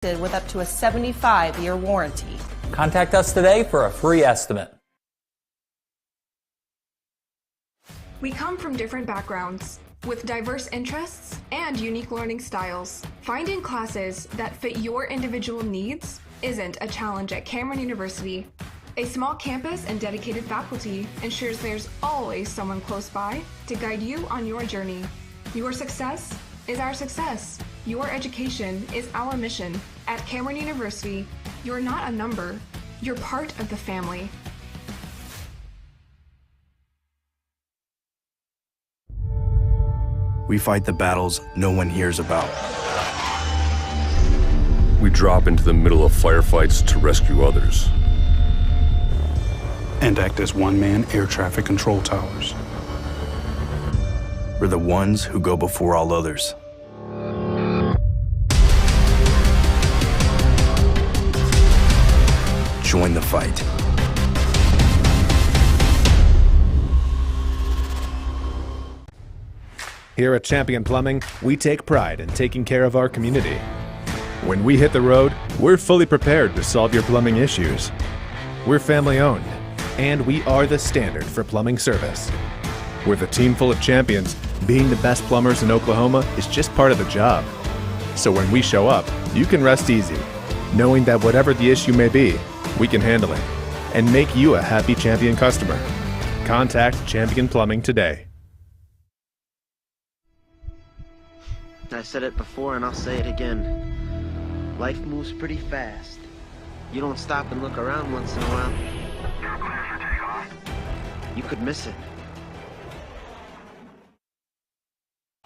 with up to a 75-year warranty. Contact us today for a free estimate. We come from different backgrounds, with diverse interests and unique learning styles. Finding classes that fit your individual needs isn't a challenge at Cameron University. A small campus and dedicated faculty ensures there's always someone close by to guide you on your journey. Your success is our success. Your education is our mission. At Cameron University, you're not a number, you're part of the family. We fight the battles no one hears about. We drop into the middle of firefights to rescue others. And act as one-man air traffic control towers. We're the ones who go before all others. Join the fight. Here at Champion Plumbing, we take pride in taking care of our community. When we hit the road, we're fully prepared to solve your plumbing issues. We're family owned, and we are the standard for plumbing service. With a team full of champions, being the best plumbers in Oklahoma is just part of the job. So when we show up, you can rest easy, knowing that whatever the issue may be, we can handle it and make you a happy Champion customer. Contact Champion Plumbing today. I said it before and I'll say it again. Life moves pretty fast. You don't stop and look around once in a while, you could miss it.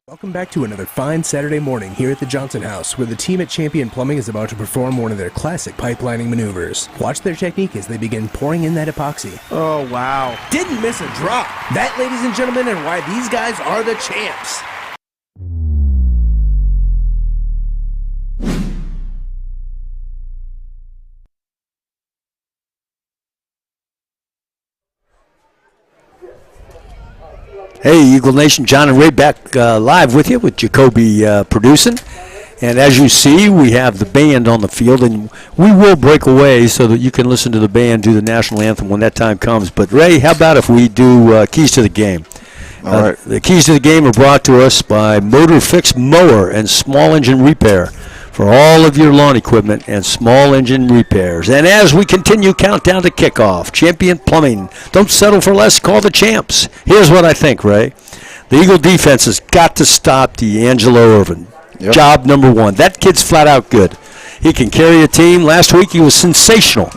Welcome back to another fine Saturday morning here at the Johnson House, where the team at Champion Plumbing is about to perform one of their classic pipelining maneuvers. Watch their technique as they begin pouring in that epoxy. Oh, wow. Didn't miss a drop. That, ladies and gentlemen, and why these guys are the champs. Hey, Eagle Nation, John and Ray back live with you with Jacoby producing. And as you see, we have the band on the field, and we will break away so that you can listen to the band do the national anthem when that time comes. But, Ray, how about if we do Keys to the Game? All right. The Keys to the Game are brought to us by Motor Fix Mower and Small Engine Repair for all of your lawn equipment and small engine repairs. And as we continue countdown to kickoff, Champion Plumbing, don't settle for less, call the champs. Here's what I think, Ray. The Eagle defense has got to stop D'Angelo Irvin. Yep. Job number one. That kid's flat out good. He can carry a team. Last week he was sensational,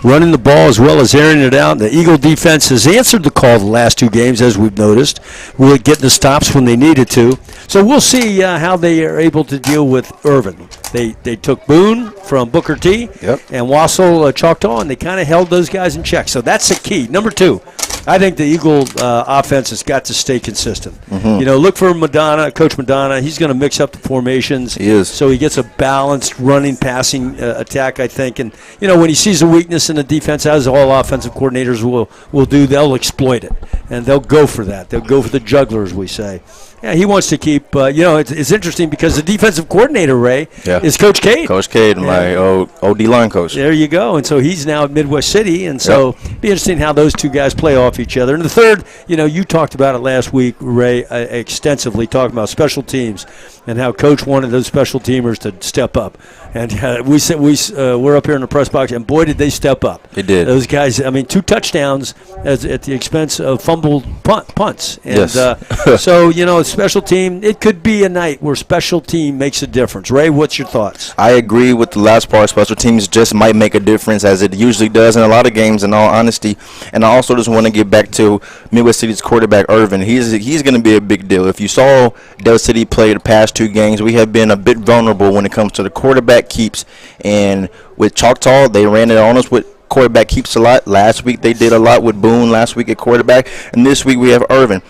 running the ball as well as airing it out. The Eagle defense has answered the call the last two games, as we've noticed, really getting the stops when they needed to. So we'll see how they are able to deal with Irvin. They took Boone from Booker T and Wassel Choctaw, and they kind of held those guys in check. So that's the key. Number two, I think the Eagle offense has got to stay consistent. You know, look for Madonna, Coach Madonna. He's going to mix up the formations. He is. So he gets a balanced running, passing attack, I think. And, you know, when he sees a weakness in the defense, as all offensive coordinators will do, they'll exploit it. And they'll go for that. They'll go for the juggler, as we say. Yeah, he wants to keep, you know, it's interesting because the defensive coordinator, Ray, is Coach Cade. Coach Cade, my old D-line coach. There you go. And so he's now at Midwest City. And so it'll be interesting how those two guys play off each other. And the third, you know, you talked about it last week, Ray, extensively, talking about special teams and how Coach wanted those special teamers to step up. And we're up here in the press box, and boy, did they step up. They did. Those guys, I mean, 2 touchdowns at the expense of fumbled punts. And so, you know, special team, it could be a night where special team makes a difference. Ray, what's your thoughts? I agree with the last part. Special teams just might make a difference, as it usually does in a lot of games, in all honesty. And I also just want to get back to Midwest City's quarterback, Irvin. He's going to be a big deal. If you saw Del City play the past 2 games, we have been a bit vulnerable when it comes to the quarterback keeps. And with Choctaw, they ran it on us with quarterback keeps a lot. Last week they did a lot with Boone last week at quarterback. And this week we have Irvin.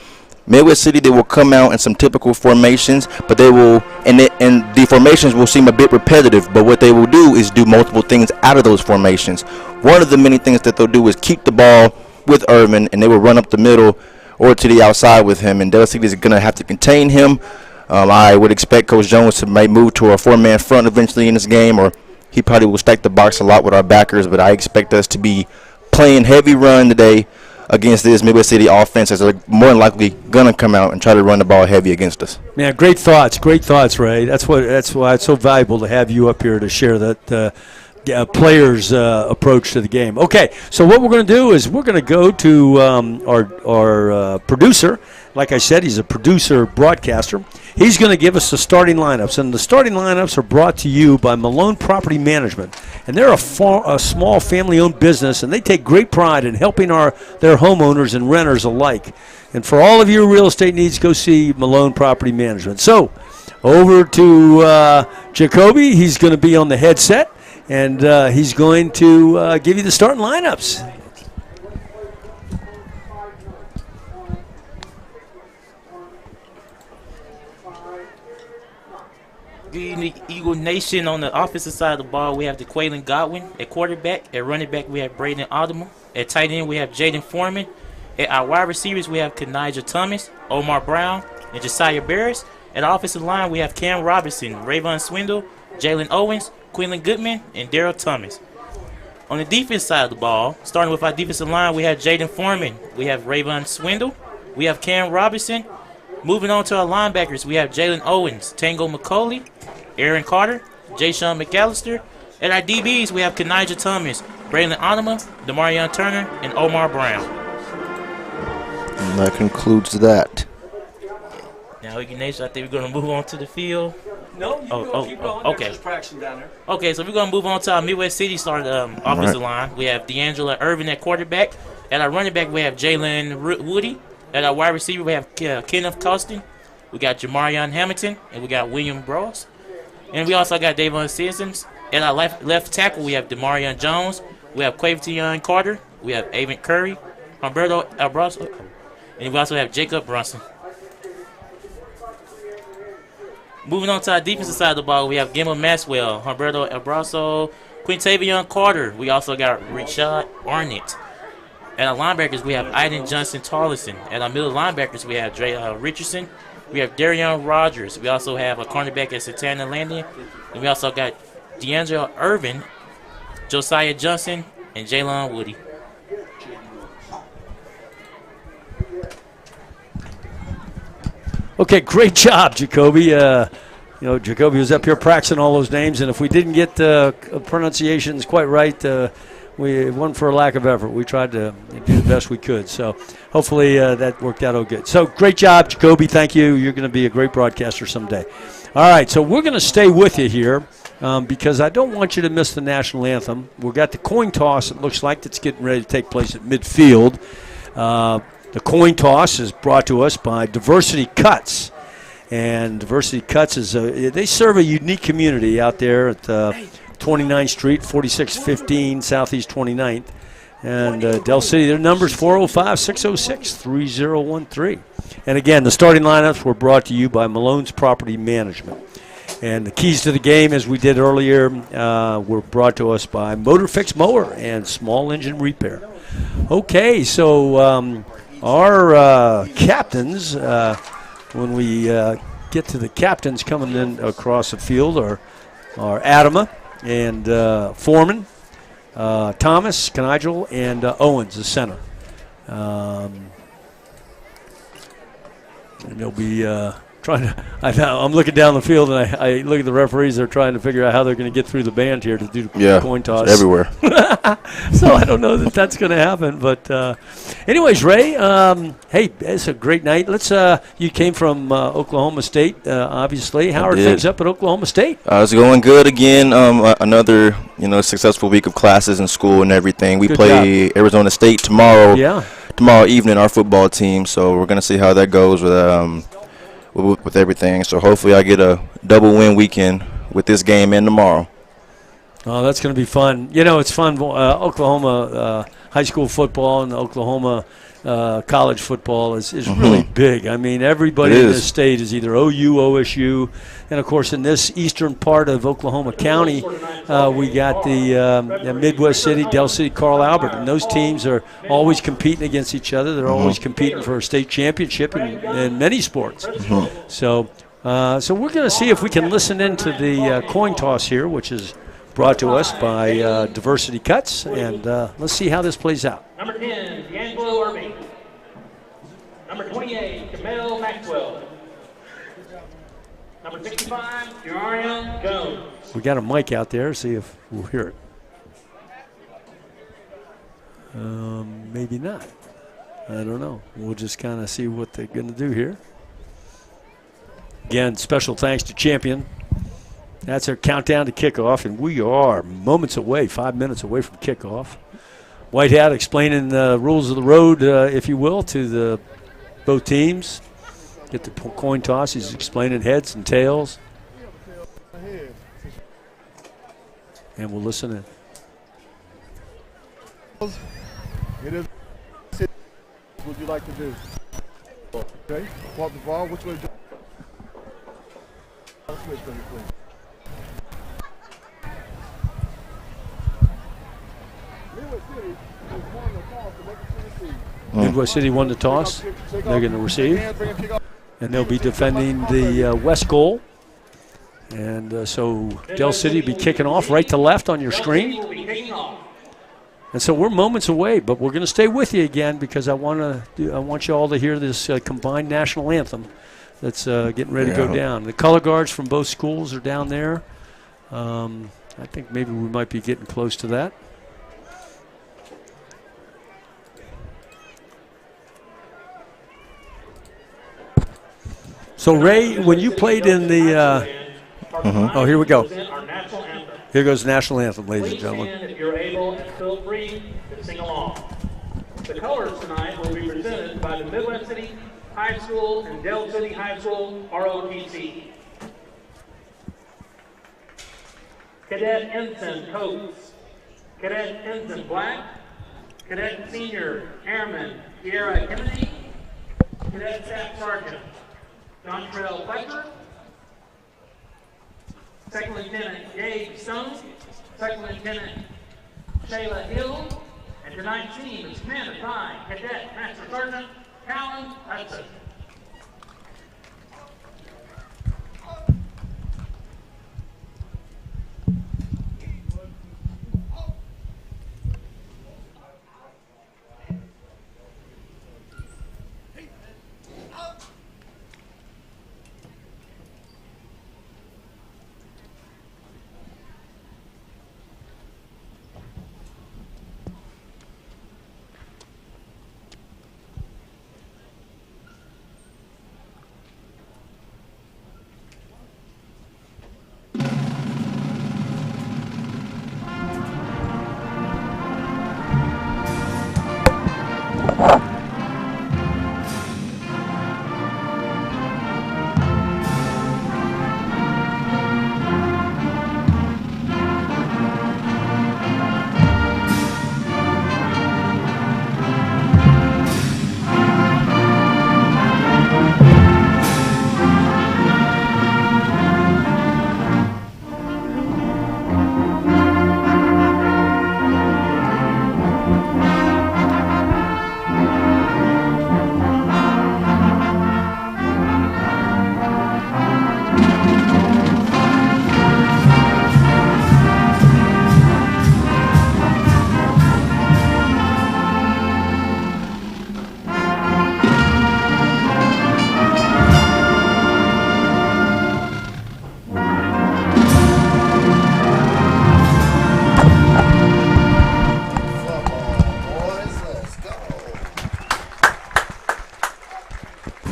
Midwest City, they will come out in some typical formations, but they will, and the formations will seem a bit repetitive, but what they will do is do multiple things out of those formations. One of the many things that they'll do is keep the ball with Irvin, and they will run up the middle or to the outside with him, and Del City is going to have to contain him. I would expect Coach Jones to might move to a 4-man front eventually in this game, or he probably will stack the box a lot with our backers, but I expect us to be playing heavy run today against this Midwest City offense, as they're more than likely going to come out and try to run the ball heavy against us. Man, great thoughts, Ray. That's why it's so valuable to have you up here to share that players' approach to the game. Okay, so what we're going to do is we're going to go to our producer. Like I said, he's a producer broadcaster. He's going to give us the starting lineups, and the starting lineups are brought to you by Malone Property Management. And they're a small family-owned business, and they take great pride in helping their homeowners and renters alike. And for all of your real estate needs, go see Malone Property Management. So over to Jacoby. He's going to be on the headset, and he's going to give you the starting lineups. Good evening, Eagle Nation. On the offensive side of the ball, we have DeQuaylen Godwin. At quarterback, at running back, we have Braden Audemars. At tight end, we have Jaden Foreman. At our wide receivers, we have Kenija Thomas, Omar Brown, and Josiah Barris. At the offensive line, we have Cam Robinson, Rayvon Swindle, Jalen Owens, Quinlan Goodman, and Daryl Thomas. On the defense side of the ball, starting with our defensive line, we have Jaden Foreman. We have Rayvon Swindle. We have Cam Robinson. Moving on to our linebackers, we have Jalen Owens, Tango McCauley, Aaron Carter, Jay-Sean McAllister. At our DBs, we have Kenija Thomas, Braylon Audemars, Demarion Turner, and Omar Brown. And that concludes that. Now, Eagle Nation, I think we're going to move on to the field. No, you keep going. Okay. Just practicing down there. Okay, so we're going to move on to our Midwest City starting offensive line. We have D'Angelo Irvin at quarterback. At our running back, we have Jalen Woody. At our wide receiver, we have Kenneth Costin. We got Jamarion Hamilton, and we got William Bros. And we also got Davon Simpsons. At our left tackle, we have Demarion Jones. We have Quavion Carter. We have Avon Curry, Humberto Abrazo, and we also have Jacob Brunson. Moving on to our defensive side of the ball, we have Gimel Maxwell, Humberto Abrazo, Quintavion Carter. We also got Richard Arnett. At our linebackers, we have Aiden Johnson Tarleton. At our middle linebackers, we have Dre Richardson. We have Darion Rogers. We also have a cornerback at Santana Landing. And we also got D'Angelo Irvin, Josiah Johnson, and Jalen Woody. Okay, great job, Jacoby. Jacoby was up here practicing all those names, and if we didn't get pronunciations quite right, we won for a lack of effort. We tried to do the best we could. So hopefully that worked out all good. So great job, Jacoby. Thank you. You're going to be a great broadcaster someday. All right, so we're going to stay with you here because I don't want you to miss the national anthem. We've got the coin toss, it looks like, that's getting ready to take place at midfield. The coin toss is brought to us by Diversity Cuts. And Diversity Cuts they serve a unique community out there at 29th Street, 4615 Southeast 29th. And Del City, their number is 405-606-3013. And again, the starting lineups were brought to you by Malone's Property Management. And the keys to the game, as we did earlier, were brought to us by Motor Fix Mower and Small Engine Repair. Okay, so our captains, when we get to the captains coming in across the field, are Audemars and Foreman, Thomas, Kenigel, and Owens, the center. And they'll be trying to. I'm looking down the field, and I look at the referees. They're trying to figure out how they're going to get through the band here to do the coin toss. Everywhere. So I don't know that that's going to happen. But anyways, Ray, hey, it's a great night. You came from Oklahoma State, obviously. How are things up at Oklahoma State? It's going good again. Another successful week of classes in school and everything. We play Arizona State tomorrow. Yeah. Tomorrow evening, our football team. So we're going to see how that goes with everything. So hopefully I get a double win weekend with this game and tomorrow. Oh, that's going to be fun. It's fun. Oklahoma high school football and Oklahoma college football is really big. I mean, everybody in this state is either OU, OSU, and, of course, in this eastern part of Oklahoma County, we got the Midwest City, Del City, Carl Albert, and those teams are always competing against each other. They're always competing for a state championship in many sports. So we're going to see if we can listen into the coin toss here, which is brought to us by Diversity Cuts, and let's see how this plays out. Number 10, D'Angelo Irving. Number 28, Camille Maxwell. Number 65, Jarian Jones. We got a mic out there. See if we'll hear it. Maybe not. I don't know. We'll just kind of see what they're going to do here. Again, special thanks to Champion. That's our countdown to kickoff, and we are moments away, 5 minutes away from kickoff. White Hat explaining the rules of the road, if you will, to both teams. Get the coin toss. He's explaining heads and tails. And we'll listen in. It is. What would you like to do? Okay. Walk the ball. Which way? Switch for me, please. Midwest City won the toss. They're going to receive. And they'll be defending the west goal. And so Del City will be kicking off right to left on your screen. And so we're moments away, but we're going to stay with you again because I want you all to hear this combined national anthem that's getting ready to go down. The color guards from both schools are down there. I think maybe we might be getting close to that. So, Ray, when you played in the oh, here we go. Here goes the national anthem, ladies and gentlemen. If you're able and feel free to sing along. The colors tonight will be presented by the Midwest City High School and Del City High School ROTC. Cadet Ensign Coates, Cadet Ensign Black, Cadet Senior Airman Kiera Kennedy, Cadet Staff Sergeant John Terrell Fletcher, Second Lieutenant Gabe Stone, Second Lieutenant Shayla Hill, and tonight's team is commanded by Cadet Master Sergeant Callan Hudson.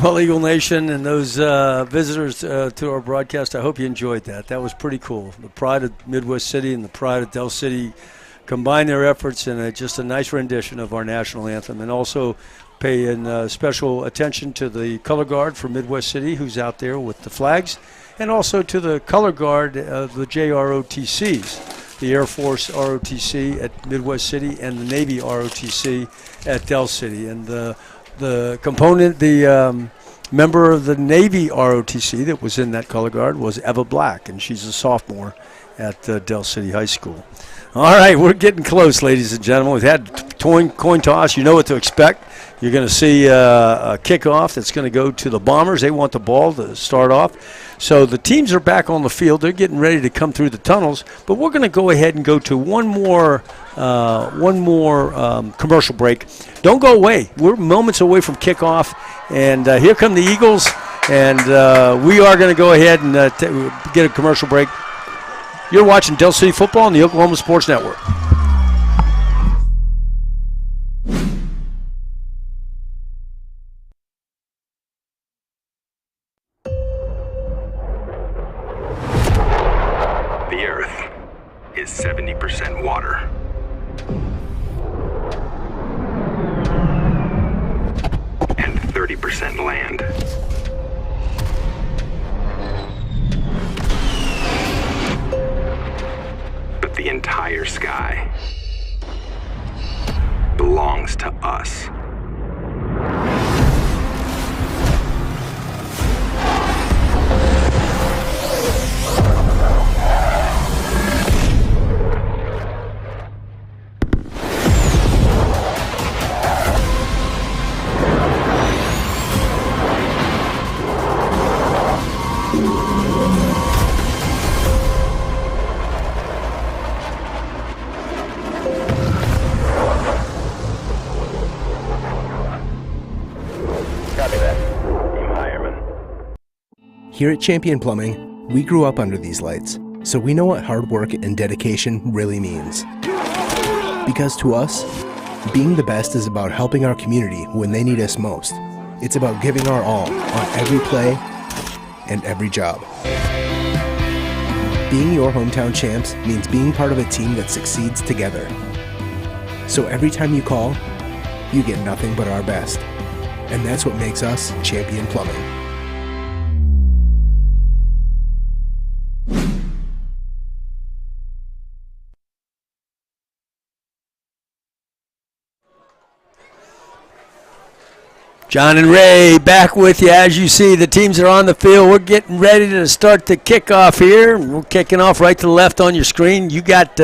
Well, Eagle Nation and those visitors to our broadcast, I hope you enjoyed that. That was pretty cool. The pride of Midwest City and the pride of Del City combine their efforts in just a nice rendition of our national anthem, and also paying special attention to the color guard for Midwest City who's out there with the flags, and also to the color guard of the JROTCs, the Air Force ROTC at Midwest City and the Navy ROTC at Del City. And the component, the member of the Navy ROTC that was in that color guard was Eva Black, and she's a sophomore at Del City High School. All right, we're getting close, ladies and gentlemen. We've had coin toss. You know what to expect. You're going to see a kickoff that's going to go to the Bombers. They want the ball to start off. So the teams are back on the field. They're getting ready to come through the tunnels. But we're going to go ahead and go to one more commercial break. Don't go away. We're moments away from kickoff. And here come the Eagles. And we are going to go ahead and get a commercial break. You're watching Del City Football on the Oklahoma Sports Network. The Earth is 70% water. And 30% land. But the entire sky belongs to us. Here at Champion Plumbing, we grew up under these lights, so we know what hard work and dedication really means. Because to us, being the best is about helping our community when they need us most. It's about giving our all on every play and every job. Being your hometown champs means being part of a team that succeeds together. So every time you call, you get nothing but our best. And that's what makes us Champion Plumbing. John and Ray back with you. As you see, the teams are on the field. We're getting ready to start the kickoff here. We're kicking off right to the left on your screen. You got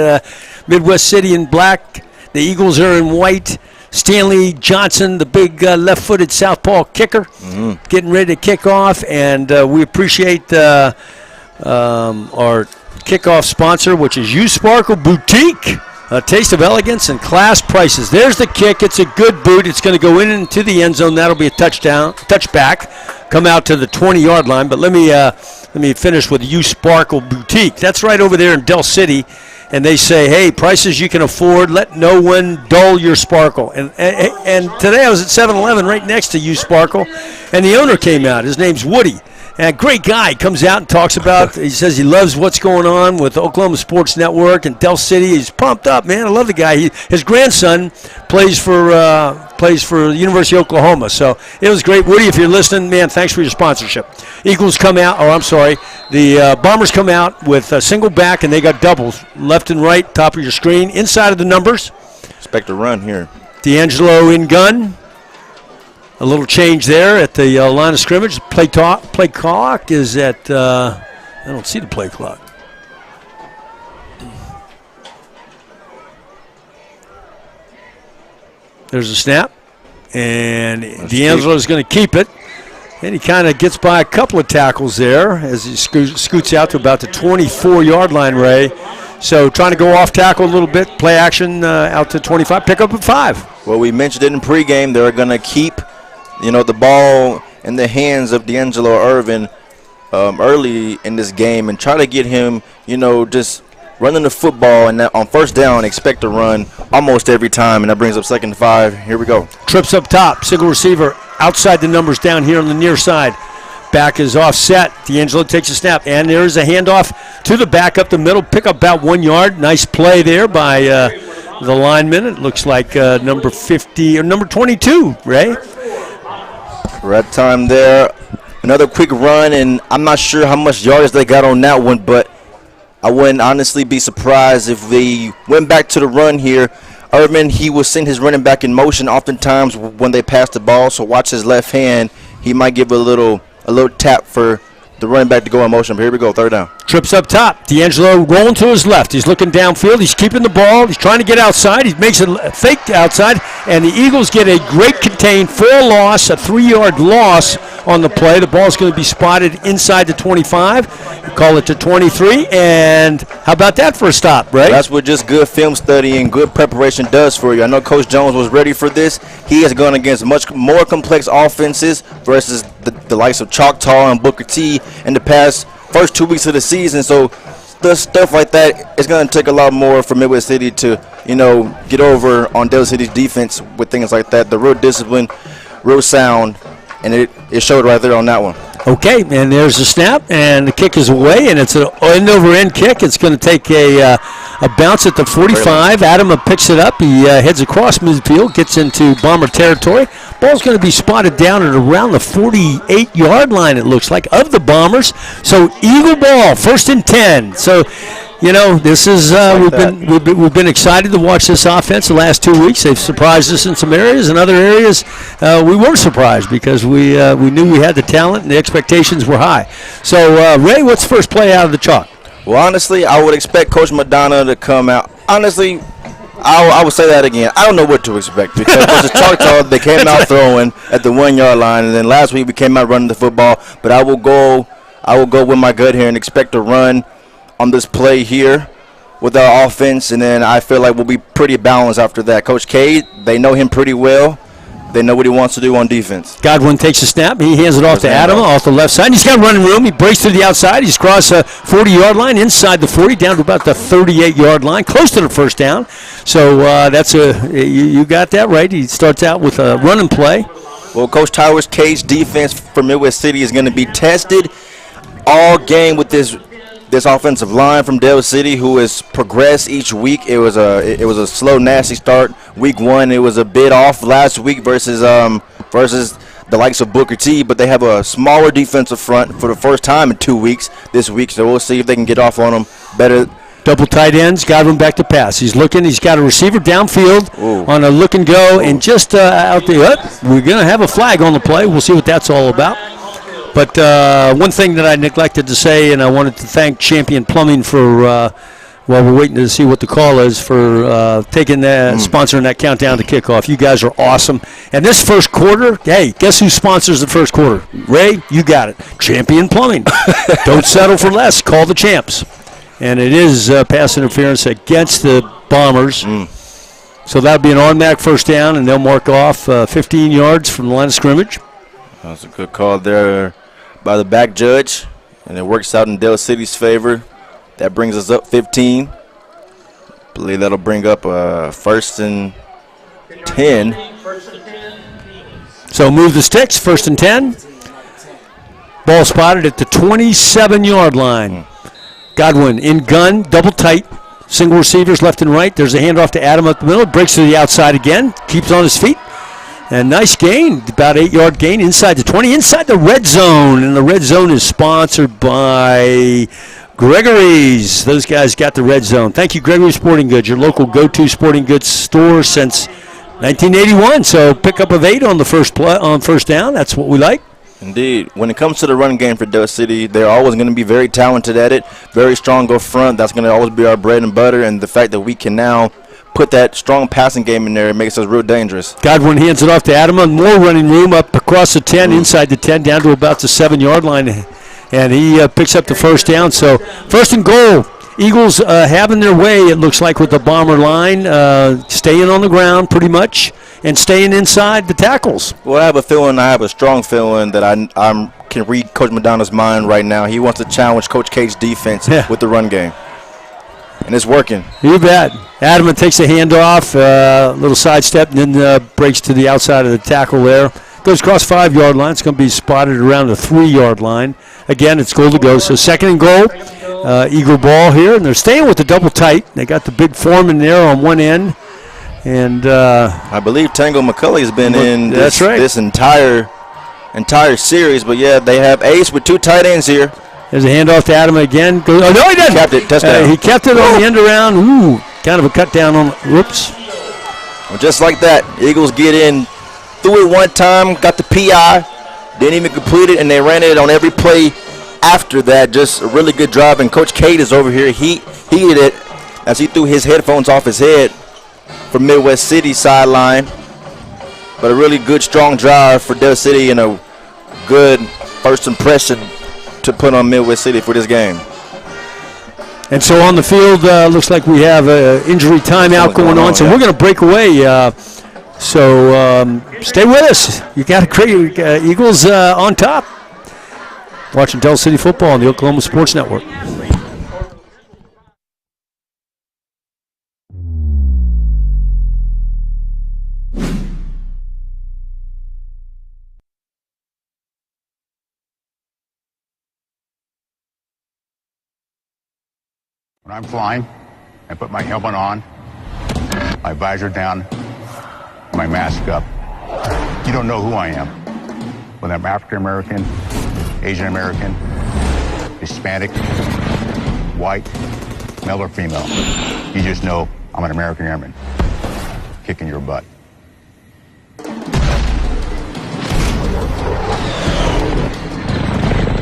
Midwest City in black. The Eagles are in white. Stanley Johnson, the big left-footed southpaw kicker, getting ready to kick off. And we appreciate our kickoff sponsor, which is U-Sparkle Boutique. A taste of elegance and class prices. There's the kick. It's a good boot. It's going to go into the end zone. That'll be a touchback. Come out to the 20-yard line. But let me finish with U-Sparkle Boutique. That's right over there in Del City. And they say, hey, prices you can afford. Let no one dull your sparkle. And today I was at 7-Eleven right next to U-Sparkle, and the owner came out. His name's Woody. And a great guy. Comes out and talks about, he says he loves what's going on with the Oklahoma Sports Network and Del City. He's pumped up, man. I love the guy. His grandson plays for the University of Oklahoma. So it was great. Woody, if you're listening, man, thanks for your sponsorship. Eagles come out, the Bombers come out with a single back, and they got doubles, left and right, top of your screen, inside of the numbers. Expect a run here. D'Angelo in gun. A little change there at the line of scrimmage. Play clock is at, I don't see the play clock. There's a snap, and D'Angelo is going to keep it. And he kind of gets by a couple of tackles there as he scoots out to about the 24-yard line, Ray. So trying to go off tackle a little bit, play action out to 25, pick up at 5. Well, we mentioned it in pregame. They're going to keep the ball in the hands of D'Angelo Irvin early in this game and try to get him, just running the football, and on first down, expect to run almost every time, and that brings up 2nd and 5. Here we go. Trips up top, single receiver outside the numbers down here on the near side. Back is offset. D'Angelo takes a snap, and there's a handoff to the back up the middle, pick up about 1 yard. Nice play there by the lineman. It looks like number 50 or number 22, Ray. Right time there. Another quick run, and I'm not sure how much yardage they got on that one, but I wouldn't honestly be surprised if they went back to the run here. Irvin, he will send his running back in motion oftentimes when they pass the ball, so watch his left hand. He might give a little tap for the running back to go in motion. But here we go, 3rd down. Trips up top. D'Angelo rolling to his left. He's looking downfield. He's keeping the ball. He's trying to get outside. He makes a fake outside, and the Eagles get a great contained 4-loss, a 3-yard loss on the play. The ball's going to be spotted inside the 25. Call it to 23, and how about that for a stop, Ray? That's what just good film study and good preparation does for you. I know Coach Jones was ready for this. He has gone against much more complex offenses versus the likes of Choctaw and Booker T in the past first 2 weeks of the season. So stuff like that, it's going to take a lot more for Midwest City to, get over on Dale City's defense with things like that. The real discipline, real sound, and it showed right there on that one. Okay, and there's the snap, and the kick is away, and it's an end-over-end kick. It's going to take a bounce at the 45. Adam picks it up. He heads across midfield, gets into Bomber territory. Ball's going to be spotted down at around the 48-yard line, it looks like, of the Bombers. So Eagle ball, 1st and 10. So, this is we've been excited to watch this offense the last 2 weeks. They've surprised us in some areas. In other areas, we weren't surprised because we knew we had the talent and the expectations were high. So, Ray, what's the first play out of the chalk? Well, honestly, I would expect Coach Madonna to come out. Honestly, I would say that again. I don't know what to expect because versus Choctaw, they came out throwing at the 1-yard line, and then last week we came out running the football. But I will go with my gut here and expect to run on this play here with our offense, and then I feel like we'll be pretty balanced after that. Coach K, they know him pretty well. They know what he wants to do on defense. Godwin takes a snap. He hands it off to Adam off the left side. He's got running room. He breaks to the outside. He's across a 40-yard line, inside the 40, down to about the 38-yard line, close to the first down. So that's you got that right. He starts out with a run and play. Well, Coach Towers' Cage defense for Midwest City is going to be tested all game with this offensive line from Dale City, who has progressed each week. It was a slow, nasty start. Week 1, it was a bit off last week versus the likes of Booker T, but they have a smaller defensive front for the first time in 2 weeks this week, so we'll see if they can get off on them better. Double tight ends, Godwin back to pass. He's looking. He's got a receiver downfield on a look and go, and just out there, we're going to have a flag on the play. We'll see what that's all about. But one thing that I neglected to say, and I wanted to thank Champion Plumbing for, while we're waiting to see what the call is, for taking that, sponsoring that countdown to kickoff. You guys are awesome. And this first quarter, hey, guess who sponsors the first quarter? Ray, you got it. Champion Plumbing. Don't settle for less. Call the champs. And it is pass interference against the Bombers. So that would be an automatic first down, and they'll mark off 15 yards from the line of scrimmage. That's a good call there by the back judge, and it works out in Dale City's favor. That brings us up 15. I believe that'll bring up 1st and 10. So move the sticks, 1st and 10. Ball spotted at the 27-yard line. Godwin in gun, double tight, single receivers left and right. There's a handoff to Adam up the middle. Breaks to the outside again, keeps on his feet. And nice gain, about 8-yard gain inside the 20, inside the red zone. And the red zone is sponsored by Gregory's. Those guys got the red zone. Thank you, Gregory's Sporting Goods, your local go-to sporting goods store since 1981. So pickup of 8 on the first down. That's what we like. Indeed. When it comes to the running game for Dale City, they're always going to be very talented at it, very strong up front. That's going to always be our bread and butter. And the fact that we can now put that strong passing game in there, it makes us real dangerous. Godwin hands it off to Adam. More running room up across the 10, inside the 10, down to about the 7-yard line. And he picks up the first down. So 1st and goal. Eagles having their way, it looks like, with the Bomber line, staying on the ground pretty much and staying inside the tackles. Well, I have a strong feeling that I can read Coach Madonna's mind right now. He wants to challenge Coach K's defense with the run game. And it's working. You bet. Adam takes a handoff, little sidestep, and then breaks to the outside of the tackle there. Goes across 5-yard line. It's going to be spotted around the 3-yard line. Again, it's goal to go. So 2nd and goal. Eagle ball here, and they're staying with the double tight. They got the big Foreman there on one end. And I believe Tango McCulley has been in this entire series. But, yeah, they have Ace with 2 tight ends here. There's a handoff to Adam again. Oh, no, he doesn't. Kept it. Touchdown. He kept it on the end around. Ooh, kind of a cut down on. Whoops. Well, just like that, Eagles get in, threw it one time, got the PI, didn't even complete it, and they ran it on every play after that, just a really good drive. And Coach Cade is over here. He heated it as he threw his headphones off his head from Midwest City sideline. But a really good, strong drive for Del City and a good first impression to put on Midwest City for this game. And so on the field, looks like we have an injury timeout going on, so we're going to break away. So stay with us. You got a great Eagles on top. Watching Del City football on the Oklahoma Sports Network. When I'm flying, I put my helmet on, my visor down, my mask up. You don't know who I am. Whether I'm African American, Asian American, Hispanic, white, male or female. You just know I'm an American airman kicking your butt.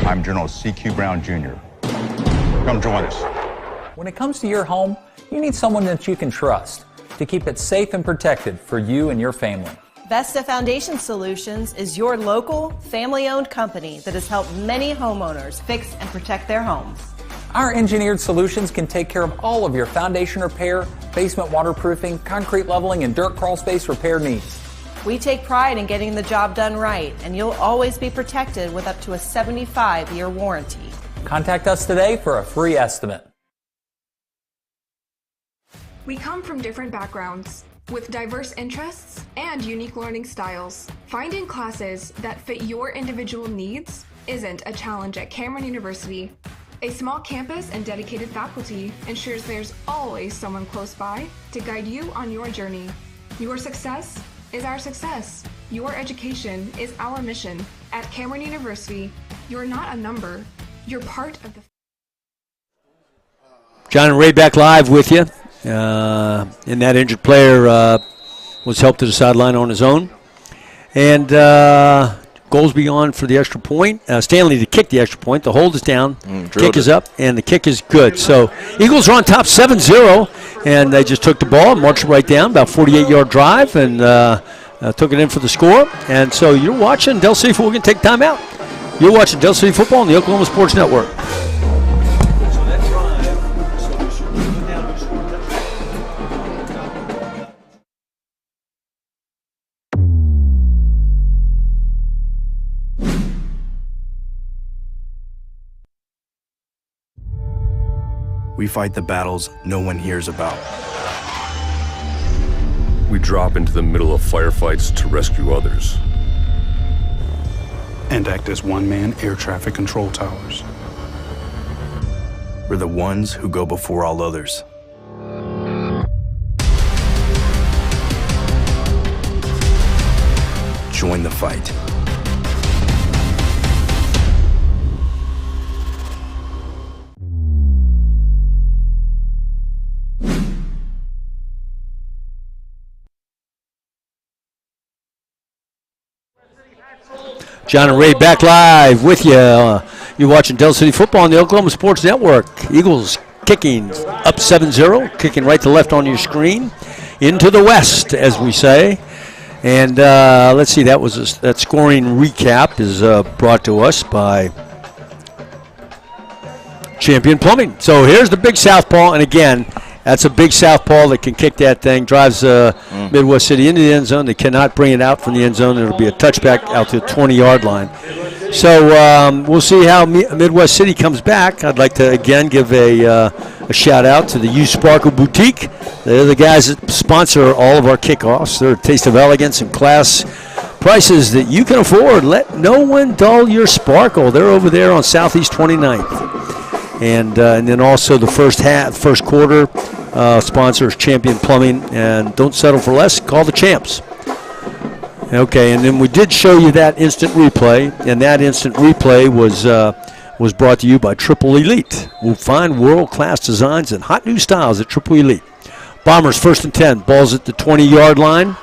I'm General C.Q. Brown Jr. Come join us. When it comes to your home, you need someone that you can trust to keep it safe and protected for you and your family. Vesta Foundation Solutions is your local, family-owned company that has helped many homeowners fix and protect their homes. Our engineered solutions can take care of all of your foundation repair, basement waterproofing, concrete leveling, and dirt crawl space repair needs. We take pride in getting the job done right, and you'll always be protected with up to a 75-year warranty. Contact us today for a free estimate. We come from different backgrounds with diverse interests and unique learning styles. Finding classes that fit your individual needs isn't a challenge at Cameron University. A small campus and dedicated faculty ensures there's always someone close by to guide you on your journey. Your success is our success. Your education is our mission. At Cameron University, you're not a number, you're part of the... John and Ray back live with you. And that injured player was helped to the sideline on his own. And goals beyond for the extra point. Stanley to kick the extra point. The hold is down. Kick is up, and the kick is good. So Eagles are on top 7-0, and they just took the ball and marched right down, about 48-yard drive, and took it in for the score. And so you're watching Del City Football. We're going to take time out. You're watching Del City Football on the Oklahoma Sports Network. We fight the battles no one hears about. We drop into the middle of firefights to rescue others. And act as one-man air traffic control towers. We're the ones who go before all others. Join the fight. John and Ray back live with you. You're watching Del City Football on the Oklahoma Sports Network. Eagles kicking up 7-0, kicking right to left on your screen. Into the west, as we say. And let's see, that scoring recap is brought to us by Champion Plumbing. So here's the big southpaw, and again, that's a big southpaw that can kick that thing, drives Midwest City into the end zone. They cannot bring it out from the end zone. It'll be a touchback out to the 20-yard line. So we'll see how Midwest City comes back. I'd like to, again, give a shout-out to the U Sparkle Boutique. They're the guys that sponsor all of our kickoffs. They're a taste of elegance and class prices that you can afford. Let no one dull your sparkle. They're over there on Southeast 29th. And then also the first quarter sponsors Champion Plumbing. And don't settle for less. Call the champs. Okay, and then we did show you that instant replay, and that instant replay was brought to you by Triple Elite. We'll find world-class designs and hot new styles at Triple Elite. Bombers 1st and 10. Ball's at the 20-yard line.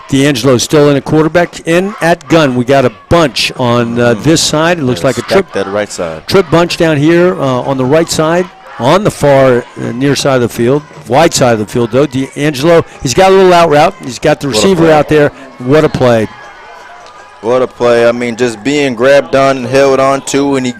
D'Angelo still in a quarterback. In at gun, we got a bunch on this side. It looks like a trip. That right side. Trip bunch down here on the right side, on the far near side of the field, wide side of the field though. D'Angelo, he's got a little out route. He's got the receiver out there. What a play! What a play! I mean, just being grabbed on and held on to, and he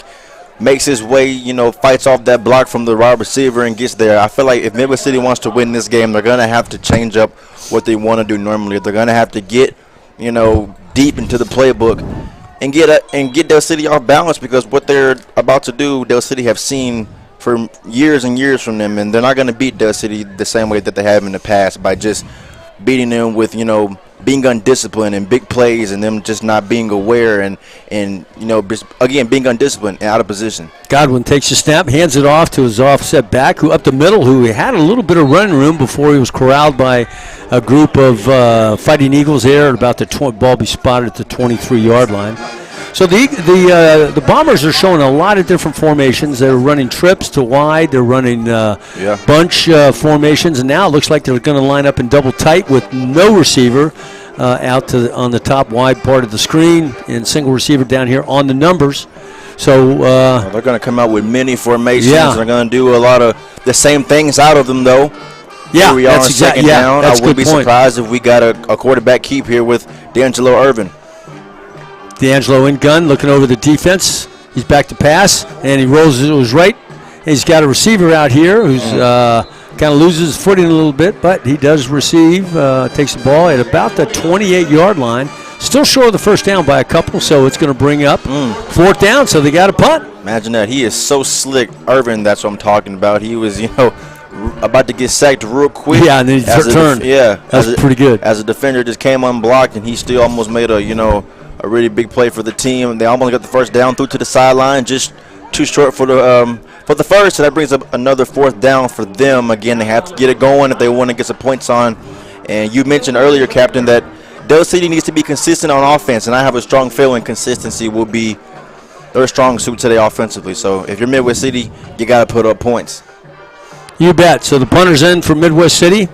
makes his way, fights off that block from the wide receiver and gets there. I feel like if Midwest City wants to win this game, they're going to have to change up what they want to do normally. They're going to have to get, deep into the playbook and get Del City off balance, because what they're about to do, Del City have seen for years and years from them, and they're not going to beat Del City the same way that they have in the past by just beating them with, being undisciplined and big plays and them just not being aware and again, being undisciplined and out of position. Godwin takes a snap, hands it off to his offset back, who up the middle, who had a little bit of running room before he was corralled by a group of Fighting Eagles there at about the ball be spotted at the 23-yard line. So the Bombers are showing a lot of different formations. They're running trips to wide. They're running bunch formations, and now it looks like they're going to line up in double tight with no receiver out on the top wide part of the screen and single receiver down here on the numbers. So they're going to come out with many formations. Yeah. They're going to do a lot of the same things out of them, though. Yeah, here we are on second down. That's I would be surprised if we got a quarterback keep here with D'Angelo Irvin. D'Angelo in gun, looking over the defense. He's back to pass, and he rolls it to his right. He's got a receiver out here who's kind of loses his footing a little bit, but he does receive, takes the ball at about the 28-yard line. Still short of the first down by a couple, so it's going to bring up fourth down, so they got a punt. Imagine that. He is so slick. Irvin, that's what I'm talking about. He was, about to get sacked real quick. Yeah, and then he turned. That's pretty good. As a defender, just came unblocked, and he still almost made a really big play for the team. They almost got the first down through to the sideline, just too short for the first, so that brings up another fourth down for them. Again, they have to get it going if they want to get some points on. And you mentioned earlier, Captain, that Del City needs to be consistent on offense, and I have a strong feeling consistency will be their strong suit today offensively. So if you're Midwest City, you got to put up points. You bet. So the punter's in for Midwest City.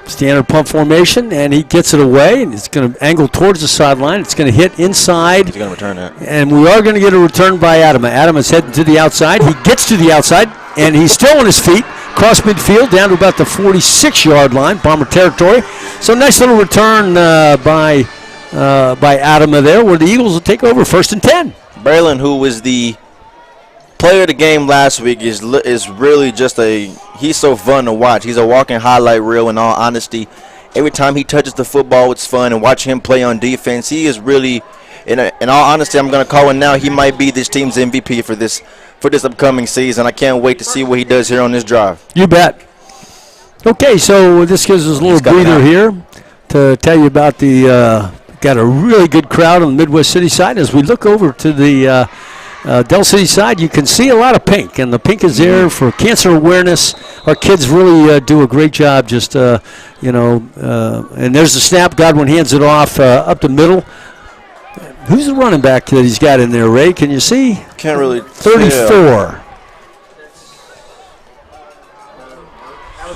Standard pump formation, and he gets it away, and it's going to angle towards the sideline. It's going to hit inside. He's going to return that. And we are going to get a return by Adama. Adama's heading to the outside. He gets to the outside, and he's still on his feet. Cross midfield down to about the 46-yard line, Bomber territory. So nice little return by Adama there, where the Eagles will take over 1st and 10. Braylon, who was the player of the game last week, is really just he's so fun to watch. He's a walking highlight reel, in all honesty. Every time he touches the football, it's fun, and watch him play on defense. He is really, in all honesty, I'm going to call him now, he might be this team's MVP for this upcoming season. I can't wait to see what he does here on this drive. You bet. Okay, so this gives us a little breather here to tell you about got a really good crowd on the Midwest City side. As we look over to the Del City side, you can see a lot of pink, and the pink is there for cancer awareness. Our kids really do a great job, just and there's the snap. Godwin hands it off up the middle. Who's the running back that he's got in there, Ray? Can you see? Can't really 34.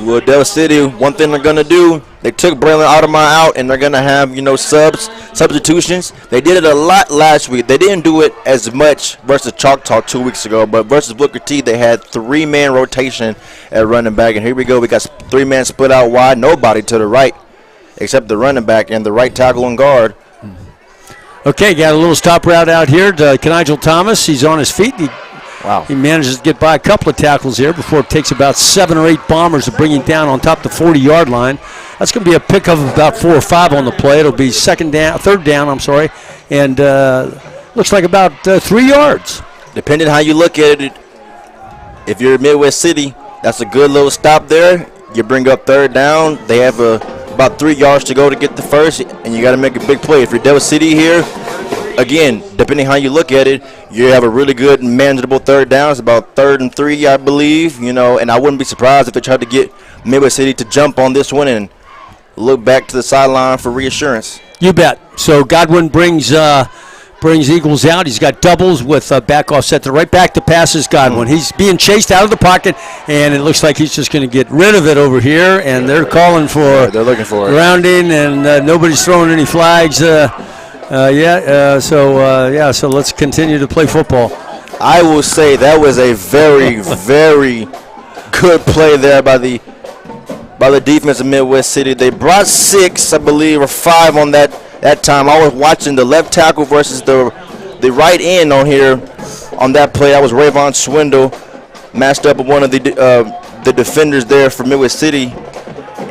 Well, Del City, one thing they're going to do, they took Braylon Adama out, and they're going to have, substitutions. They did it a lot last week. They didn't do it as much versus Choctaw 2 weeks ago, but versus Booker T, they had 3-man rotation at running back. And here we go. We got 3-man split out wide, nobody to the right except the running back and the right tackle and guard. Okay, got a little stop route out here to Kenigel Thomas. He's on his feet. He manages to get by a couple of tackles here before it takes about 7 or 8 Bombers to bring him down on top of the 40-yard line. That's going to be a pick of about 4 or 5 on the play. It'll be third down, and looks like about 3 yards. Depending how you look at it, if you're Midwest City, that's a good little stop there. You bring up 3rd down. They have about 3 yards to go to get the first, and you got to make a big play. If you're Del City here, again, depending how you look at it, you have a really good manageable 3rd down. It's about 3rd and 3, I believe, and I wouldn't be surprised if they tried to get Midwest City to jump on this one and look back to the sideline for reassurance. You bet. So Godwin brings brings Eagles out. He's got doubles with back offset to right back to passes Godwin. He's being chased out of the pocket, and it looks like he's just going to get rid of it over here, and they're calling for they're looking for grounding, and nobody's throwing any flags. So let's continue to play football. I will say that was a very, very good play there by the defense of Midwest City. They brought 6, I believe, or 5 on that time. I was watching the left tackle versus the right end on here on that play. That was Rayvon Swindle matched up with one of the defenders there for Midwest City,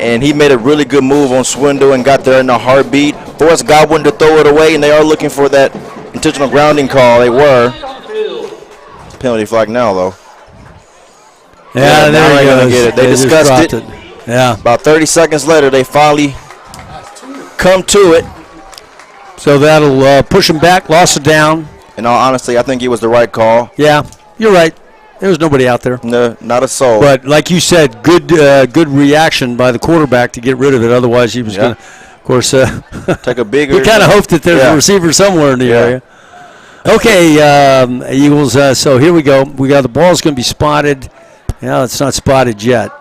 and he made a really good move on Swindle and got there in a heartbeat. Forced Godwin to throw it away, and they are looking for that intentional grounding call. They were. It's a penalty flag now, though. Yeah, now they're going to get it. They discussed it. Yeah. About 30 seconds later, they finally come to it. So that'll push them back, loss of down. In all honesty, I think it was the right call. Yeah, you're right. There was nobody out there. No, not a soul. But like you said, good reaction by the quarterback to get rid of it. Otherwise, he was going to, of course, take a bigger. We kind of hoped that there's a receiver somewhere in the area. Okay, Eagles. So here we go. We got the ball's going to be spotted. Yeah, it's not spotted yet.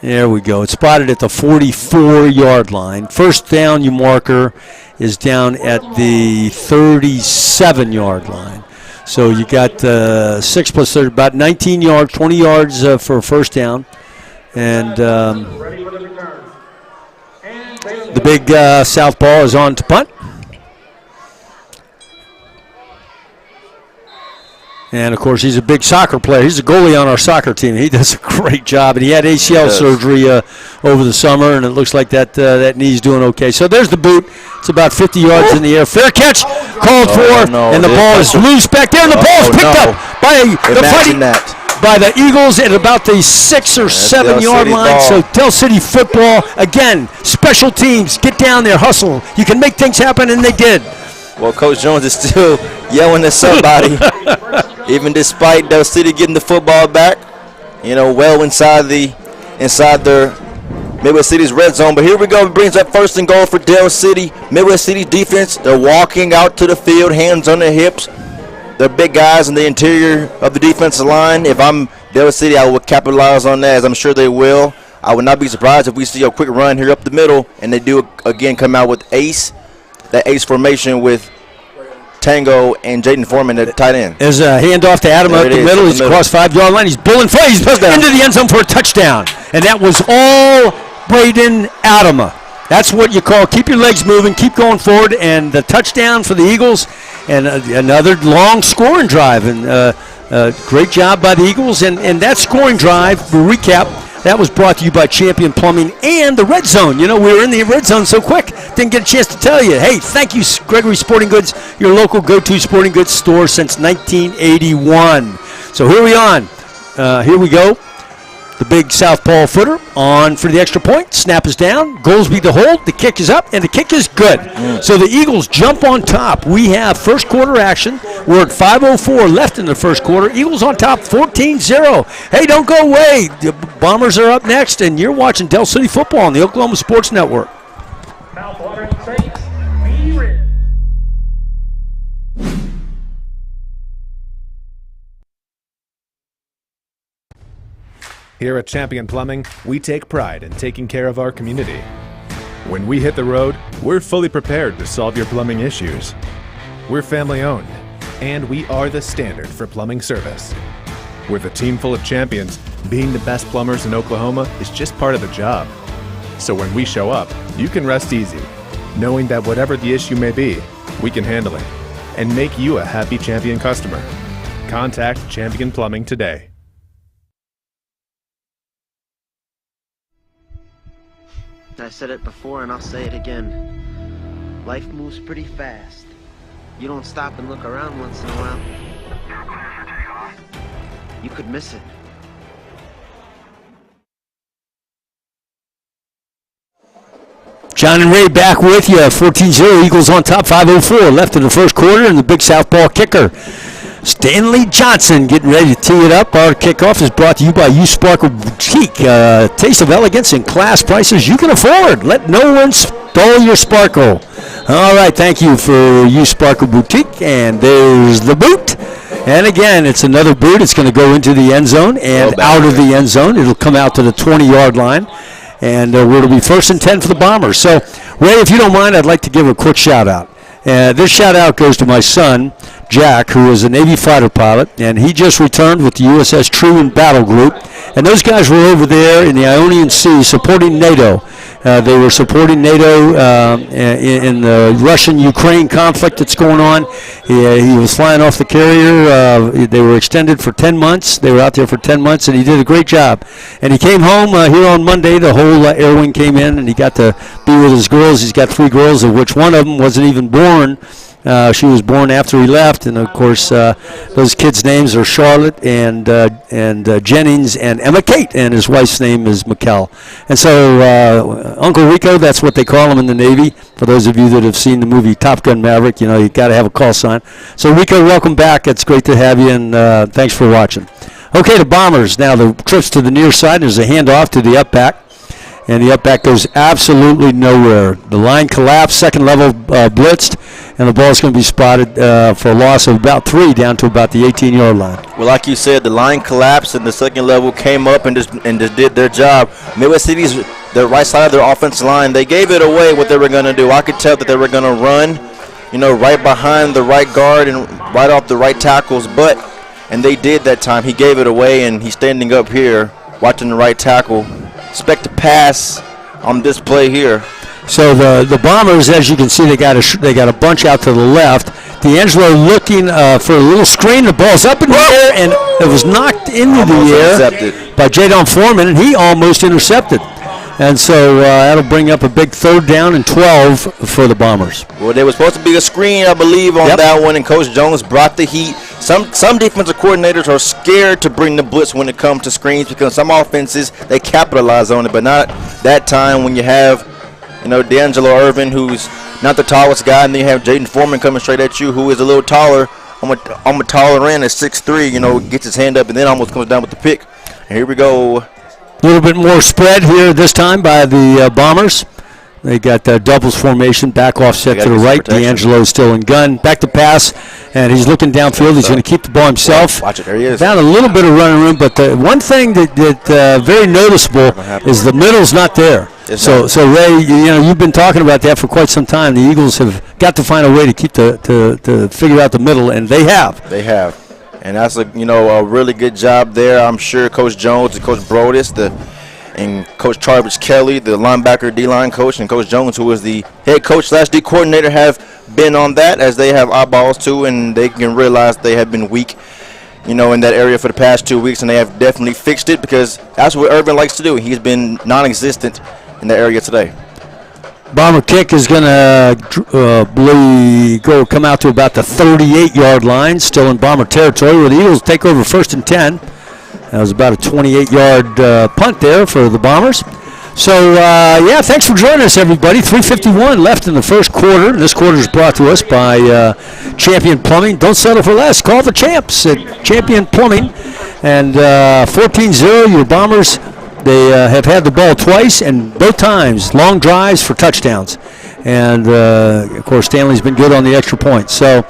There we go. It's spotted at the 44-yard line. First down, you marker, is down at the 37-yard line. So you got 6 plus 30, about 19 yards, 20 yards for a first down. And the big southpaw is on to punt. And, of course, he's a big soccer player. He's a goalie on our soccer team. He does a great job. And he had ACL surgery over the summer, and it looks like that knee's doing okay. So there's the boot. It's about 50 yards in the air. Fair catch called for, and the ball is loose back there. And the ball is picked up by the Eagles at about the 6 or 7 yard line. So Del City football, again, special teams. Get down there, hustle. You can make things happen, and they did. Well, Coach Jones is still yelling at somebody, even despite Del City getting the football back, well inside their Midwest City's red zone. But here we go. It brings up 1st and goal for Del City. Midwest City's defense, they're walking out to the field, hands on their hips. They're big guys in the interior of the defensive line. If I'm Del City, I will capitalize on that, as I'm sure they will. I would not be surprised if we see a quick run here up the middle, and they do, again, come out with that ace formation with Tango and Jaden Foreman at tight end. There's a handoff to Adam up the middle. He's across 5-yard line. He's bowling free. He's into the end zone for a touchdown. And that was all Braden Adama. That's what you call keep your legs moving, keep going forward, and the touchdown for the Eagles. And another long scoring drive. And great job by the Eagles. And that scoring drive, for recap, that was brought to you by Champion Plumbing and the Red Zone. We were in the Red Zone so quick, didn't get a chance to tell you. Hey, thank you, Gregory Sporting Goods, your local go-to sporting goods store since 1981. So here we go. The big southpaw footer on for the extra point. Snap is down. Goolsby to hold. The kick is up, and the kick is good. So the Eagles jump on top. We have first quarter action. We're at 5:04 left in the first quarter. Eagles on top 14-0. Hey, don't go away. The Bombers are up next, and you're watching Del City football on the Oklahoma Sports Network. Mouthwatering sakes, be rid. Here at Champion Plumbing, we take pride in taking care of our community. When we hit the road, we're fully prepared to solve your plumbing issues. We're family owned, and we are the standard for plumbing service. With a team full of champions, being the best plumbers in Oklahoma is just part of the job. So when we show up, you can rest easy, knowing that whatever the issue may be, we can handle it and make you a happy Champion customer. Contact Champion Plumbing today. I said it before and I'll say it again. Life moves pretty fast. You don't stop and look around once in a while, you could miss it. John and Ray back with you. 14-0, Eagles on top, 5:04 left in the first quarter, and the big southpaw kicker, Stanley Johnson, getting ready to tee it up. Our kickoff is brought to you by U-Sparkle Boutique. Taste of elegance and class prices you can afford. Let no one stole your sparkle. All right, thank you for you, Sparkle Boutique. And there's the boot. And again, it's another boot. It's going to go into the end zone and out of the end zone. It'll come out to the 20-yard line. And it'll be 1st and 10 for the Bombers. So, Ray, if you don't mind, I'd like to give a quick shout-out. This shout-out goes to my son, Jack, who is a Navy fighter pilot, and he just returned with the USS Truman Battle Group. And those guys were over there in the Ionian Sea supporting NATO. They were supporting NATO in the Russian-Ukraine conflict that's going on. He was flying off the carrier. They were extended for 10 months. They were out there for 10 months, and he did a great job. And he came home here on Monday. The whole air wing came in, and he got to be with his girls. He's got 3 girls, of which one of them wasn't even born. She was born after he left, and of course, those kids' names are Charlotte and Jennings and Emma Kate, and his wife's name is Mikkel. And so, Uncle Rico, that's what they call him in the Navy. For those of you that have seen the movie Top Gun Maverick, you know you got to have a call sign. So, Rico, welcome back. It's great to have you, and thanks for watching. Okay, the Bombers now. The trips to the near side. There's a handoff to the up back. And the up back goes absolutely nowhere. The line collapsed, second level blitzed, and the ball's going to be spotted for a loss of about 3 down to about the 18-yard line. Well, like you said, the line collapsed and the second level came up and just did their job. Midwest City's the right side of their offensive line, they gave it away what they were going to do. I could tell that they were going to run, right behind the right guard and right off the right tackle's butt, and they did that time. He gave it away, and he's standing up here watching the right tackle. Expect to pass on this play here. So the Bombers, as you can see, they got a bunch out to the left. D'Angelo looking for a little screen. The ball's up in the air, and it was knocked into the air by Jadon Foreman, and he almost intercepted. And so that'll bring up a big 3rd down and 12 for the Bombers. Well, there was supposed to be a screen, I believe, on that one, and Coach Jones brought the heat. Some defensive coordinators are scared to bring the blitz when it comes to screens because some offenses, they capitalize on it, but not that time when you have, D'Angelo Irvin, who's not the tallest guy, and then you have Jaden Foreman coming straight at you, who is a little taller, on the taller end at 6'3", gets his hand up and then almost comes down with the pick. And here we go. A little bit more spread here this time by the Bombers. They got doubles formation, back offset to the right. D'Angelo's still in gun. Back to pass, and he's looking downfield. He's going to keep the ball himself. Watch it, there he is. Found a little bit of running room, but the one thing that very noticeable is the middle's not there. So Ray, you've been talking about that for quite some time. The Eagles have got to find a way to keep to figure out the middle, and they have. They have. And that's a really good job there. I'm sure Coach Jones and Coach Brodus, and Coach Charles Kelly, the linebacker D-line coach, and Coach Jones, who is the head coach / D coordinator, have been on that, as they have eyeballs too, and they can realize they have been weak, in that area for the past 2 weeks, and they have definitely fixed it because that's what Irvin likes to do. He's been non-existent in that area today. Bomber kick is going to come out to about the 38-yard line, still in Bomber territory, where the Eagles take over 1st and 10. That was about a 28-yard punt there for the Bombers. So, thanks for joining us, everybody. 3:51 left in the first quarter. This quarter is brought to us by Champion Plumbing. Don't settle for less. Call the champs at Champion Plumbing. And 14-0, your Bombers, they have had the ball twice, and both times long drives for touchdowns. And, of course, Stanley's been good on the extra points. So,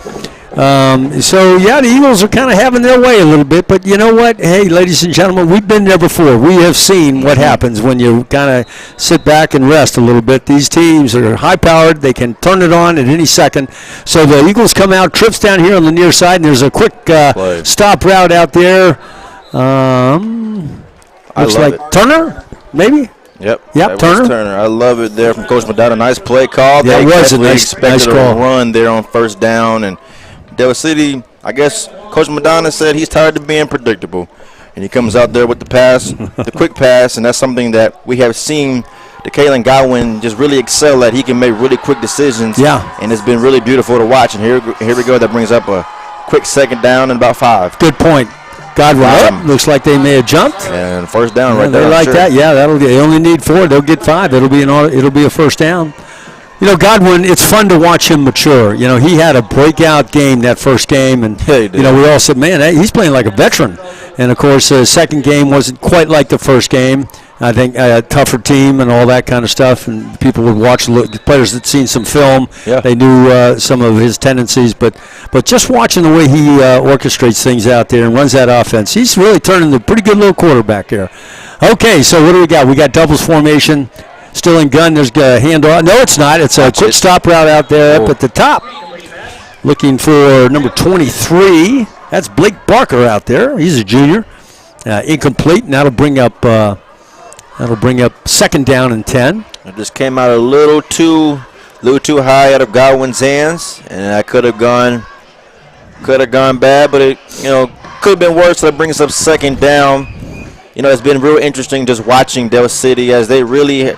the Eagles are kind of having their way a little bit. But you know what? Hey, ladies and gentlemen, we've been there before. We have seen what happens when you kind of sit back and rest a little bit. These teams are high-powered. They can turn it on at any second. So the Eagles come out, trips down here on the near side, and there's a quick stop route out there. Looks like Turner, maybe? Yep, Turner. I love it there from Coach Madonna. Nice play call. Yeah, it was a nice call. Run there on 1st down. And Delaware City, I guess Coach Madonna said he's tired of being predictable. And he comes out there with the pass, the quick pass, and that's something that we have seen Kalen Godwin just really excel at. He can make really quick decisions. Yeah. And it's been really beautiful to watch. And here we go. That brings up a quick 2nd down and about 5. Good point. Godwin looks like they may have jumped. And 1st down right there. They like that. Yeah, they only need 4. They'll get 5. It'll be a 1st down. Godwin, it's fun to watch him mature. He had a breakout game that first game, and we all said, man, he's playing like a veteran. And of course, the second game wasn't quite like the first game. I think a tougher team and all that kind of stuff, and people would watch the players that seen some film. Yeah. They knew some of his tendencies, but just watching the way he orchestrates things out there and runs that offense, he's really turning into a pretty good little quarterback here. Okay, so what do we got? We got doubles formation, still in gun. There's a handoff. No, it's not. It's a quick stop route out there up at the top. Looking for number 23. That's Blake Barker out there. He's a junior. Incomplete, and that'll bring up second down and 10. It just came out a little too high out of Godwin's hands, and that could have gone bad, but it could have been worse. So that brings up second down. It's been real interesting just watching Del City as they really,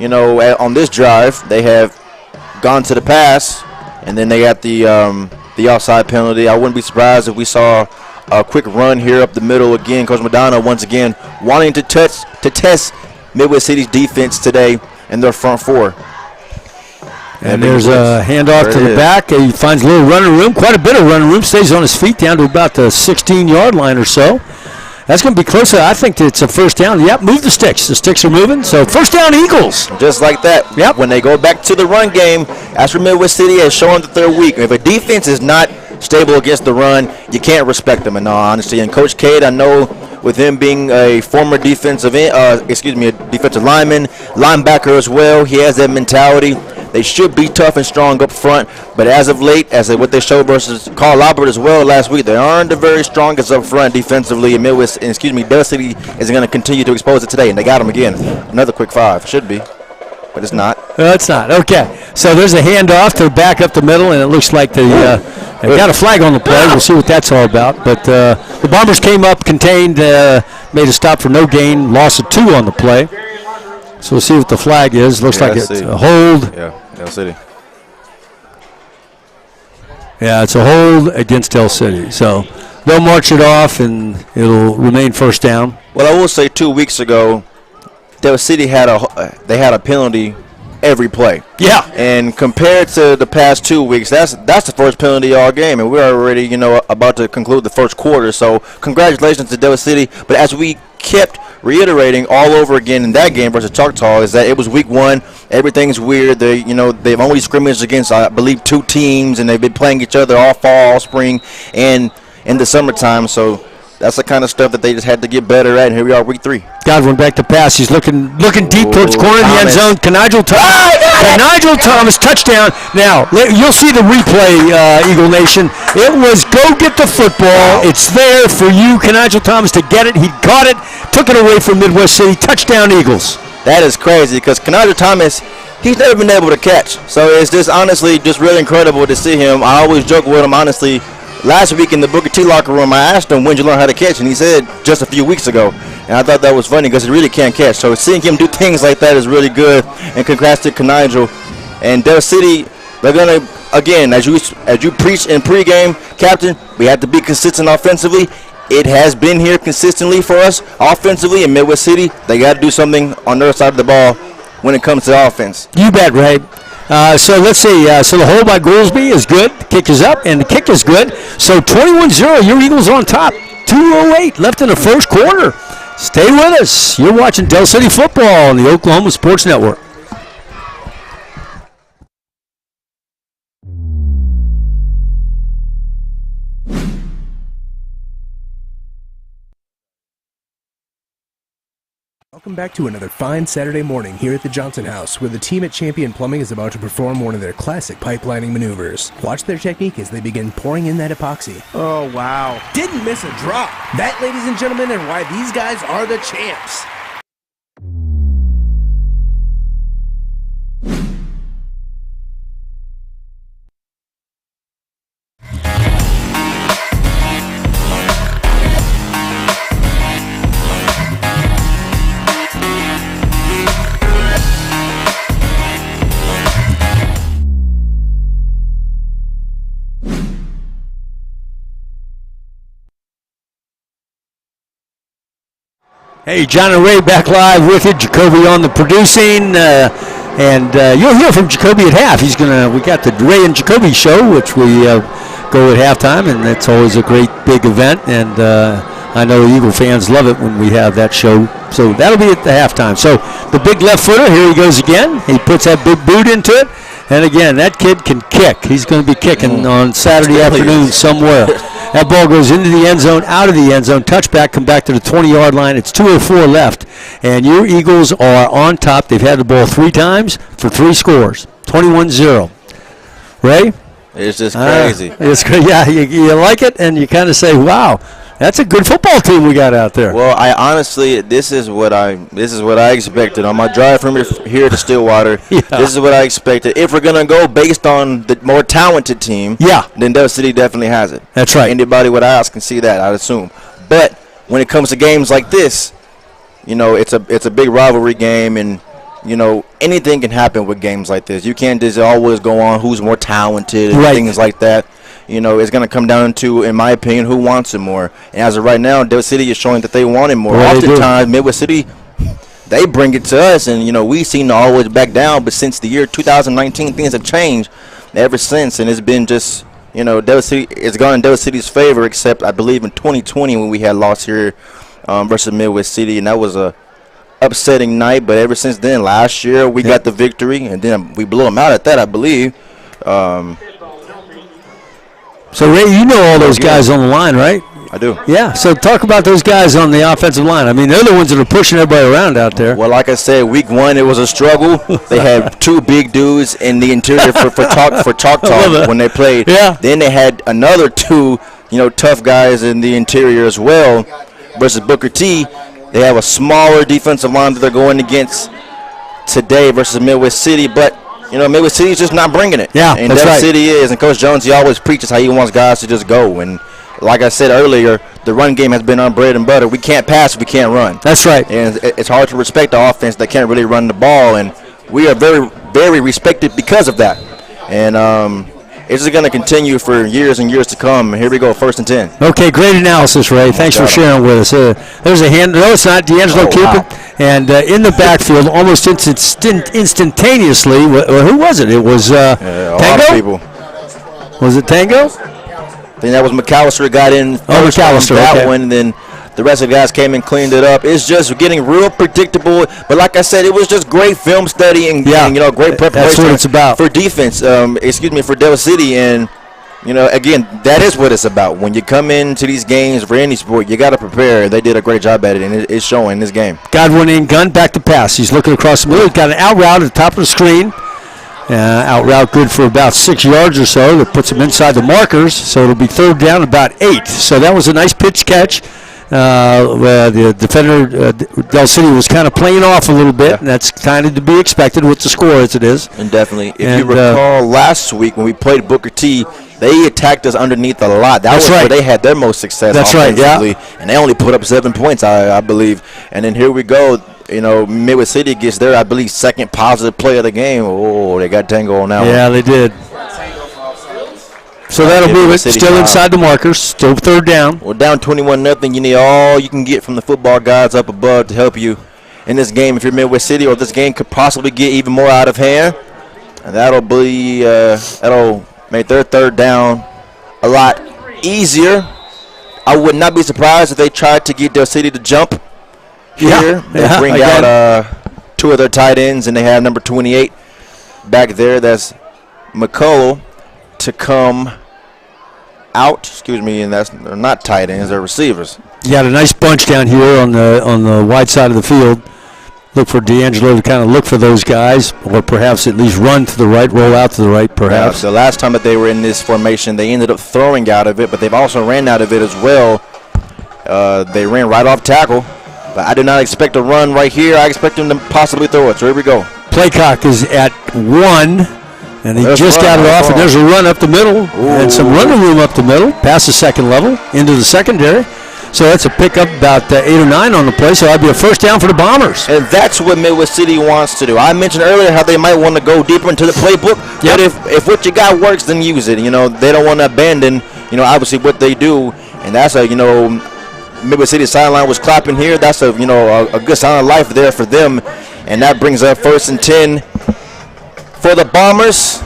on this drive they have gone to the pass, and then they got the offside penalty. I wouldn't be surprised if we saw a quick run here up the middle again. Coach Madonna once again wanting to test Midwest City's defense today in their front four. And there's a handoff to the back. He finds a little running room, quite a bit of running room. Stays on his feet down to about the 16-yard line or so. That's going to be closer. I think it's a first down. Yep, move the sticks. The sticks are moving. So first down, Eagles. Just like that. Yep. When they go back to the run game, that's where Midwest City has shown that they're weak. If a defense is not stable against the run, you can't respect them in all honesty. And Coach Cade, I know with him being a former defensive lineman, linebacker as well, he has that mentality. They should be tough and strong up front, but as of late, what they showed versus Carl Albert as well last week, they aren't the very strongest up front defensively. And Del City is going to continue to expose it today, and they got him again. Another quick 5, should be, but it's not. It's not. Okay, so there's a handoff to back up the middle, and it looks like they've got a flag on the play. We'll see what that's all about. But the Bombers came up, contained, made a stop for no gain, loss of 2 on the play. So we'll see what the flag is. Looks like it's a hold. Yeah, Del City. Yeah, it's a hold against Del City. So they'll march it off, and it'll remain first down. Well, I will say 2 weeks ago, Del City had a penalty every play. Yeah. And compared to the past 2 weeks, that's the first penalty all game, and we're already about to conclude the first quarter. So congratulations to Del City. But as we kept reiterating all over again in that game versus Choctaw, is that it was week 1. Everything's weird. They've only scrimmaged against I believe 2 teams, and they've been playing each other all fall, all spring, and in the summertime. So that's the kind of stuff that they just had to get better at, and here we are, week 3. Godwin back to pass. He's looking deep towards corner of the end zone. Nigel Thomas, touchdown. Now, you'll see the replay, Eagle Nation. It was go get the football. It's there for you, Nigel Thomas, to get it. He got it, took it away from Midwest City. Touchdown, Eagles. That is crazy because Nigel Thomas, he's never been able to catch. So it's just honestly just really incredible to see him. I always joke with him, honestly. Last week in the Booker T locker room, I asked him, when did you learn how to catch? And he said, just a few weeks ago. And I thought that was funny because he really can't catch. So seeing him do things like that is really good. And congrats to Nigel. And Del City, they're going to, again, as you preach in pregame, Captain, we have to be consistent offensively. It has been here consistently for us offensively in Midwest City. They got to do something on their side of the ball when it comes to offense. You bet, Ray. So let's see. So the hold by Goolsby is good. The kick is up, and the kick is good. So 21-0, your Eagles on top. 2:08 left in the first quarter. Stay with us. You're watching Del City football on the Oklahoma Sports Network. Welcome back to another fine Saturday morning here at the Johnson House, where the team at Champion Plumbing is about to perform one of their classic pipelining maneuvers. Watch their technique as they begin pouring in that epoxy. Oh, wow. Didn't miss a drop. That, ladies and gentlemen, is why these guys are the champs. Hey, John and Ray back live with you. Jacoby on the producing, and you'll hear from Jacoby at half. We got the Ray and Jacoby show, which we go at halftime, and it's always a great big event. And I know Eagle fans love it when we have that show. So that'll be at the halftime. So the big left footer, here he goes again. He puts that big boot into it. And again, that kid can kick. He's going to be kicking on Saturday afternoon somewhere. That ball goes into the end zone, out of the end zone, touchback, come back to the 20-yard line. It's 2:04 left, and your Eagles are on top. They've had the ball 3 times for 3 scores, 21-0. Ray? It's just crazy. It's yeah, you like it, and you kind of say, wow, that's a good football team we got out there. Well, I honestly, this is what I expected on my drive from here to Stillwater. Yeah. This is what I expected. If we're gonna go based on the more talented team, then Del City definitely has it. That's right. Anybody with eyes can see that, I'd assume. But when it comes to games like this, it's a big rivalry game, and anything can happen with games like this. You can't just always go on who's more talented and things like that. It's going to come down to, in my opinion, who wants it more. And as of right now, Del City is showing that they want it more. Well, oftentimes, Midwest City, they bring it to us, and, we seem to always back down. But since the year 2019, things have changed ever since. And it's been just, Del City, it's gone in Del City's favor, except, I believe, in 2020 when we had lost here versus Midwest City. And that was a upsetting night. But ever since then, last year, we got the victory. And then we blew them out at that, I believe. So, Ray, you know all those guys on the line, right? I do. Yeah, so talk about those guys on the offensive line. I mean, they're the ones that are pushing everybody around out there. Well, like I said, week 1, it was a struggle. They had 2 big dudes in the interior for Choctaw when they played. Yeah. Then they had another 2, tough guys in the interior as well versus Booker T. They have a smaller defensive line that they're going against today versus Midwest City, but Midwest City is just not bringing it. Yeah, and that's Del right. City is, and Coach Jones, he always preaches how he wants guys to just go. And like I said earlier, the run game has been our bread and butter. We can't pass if we can't run. That's right. And it's hard to respect the offense that can't really run the ball, and we are very, very respected because of that. And it's just going to continue for years and years to come. Here we go, 1st and 10. Okay, great analysis, Ray. Thanks for sharing with us. There's a hand. No, it's not. D'Angelo Cupid. Wow. And in the backfield, almost instantaneously, who was it? It was a Tango? lot of people. Was it Tango? I think that was McAllister got in first on that one, and then the rest of the guys came and cleaned it up. It's just getting real predictable. But like I said, it was just great film study and great preparation. That's what it's about. For defense. For Del City. And, again, that is what it's about. When you come into these games for any sport, you got to prepare. They did a great job at it, and it's showing in this game. Godwin in, gun, back to pass. He's looking across the middle. He's got an out route at the top of the screen. Out route good for about 6 yards or so. That puts him inside the markers, so it'll be 3rd down, about 8. So that was a nice pitch catch. The defender, Del City, was kind of playing off a little bit, and that's kind of to be expected with the score as it is. And definitely. If you recall last week when we played Booker T, they attacked us underneath a lot. That's where they had their most success offensively. Right, yeah. And they only put up 7 points, I believe. And then here we go. Midwest City gets their, I believe, 2nd positive play of the game. Oh, they got Tango on that one. Yeah, they did. So that'll move it. Still inside the markers. Still 3rd down. Well, down 21-0. You need all you can get from the football guys up above to help you in this game. If you're Midwest City, or this game could possibly get even more out of hand, and that'll make their 3rd down a lot easier. I would not be surprised if they tried to get Del City to jump here. They bring out 2 of their tight ends, and they have number 28 back there. That's McCullough to come out. Excuse me, and they're not tight ends; they're receivers. You got a nice bunch down here on the wide side of the field. Look for D'Angelo to kind of look for those guys, or perhaps at least run to the right, roll out to the right, perhaps. The last time that they were in this formation, they ended up throwing out of it, but they've also ran out of it as well. They ran right off tackle, but I did not expect a run right here. I expect them to possibly throw it, so here we go. Playcock is at 1, and he just got it off, and there's a run up the middle, and some running room up the middle, past the 2nd level, into the secondary. So that's a pickup about 8 or 9 on the play, so that'd be a 1st down for the Bombers. And that's what Midwest City wants to do. I mentioned earlier how they might want to go deeper into the playbook, but if what you got works, then use it. They don't want to abandon, obviously what they do, and that's Midwest City sideline was clapping here. That's a good sign of life there for them, and that brings up 1st and 10 for the Bombers.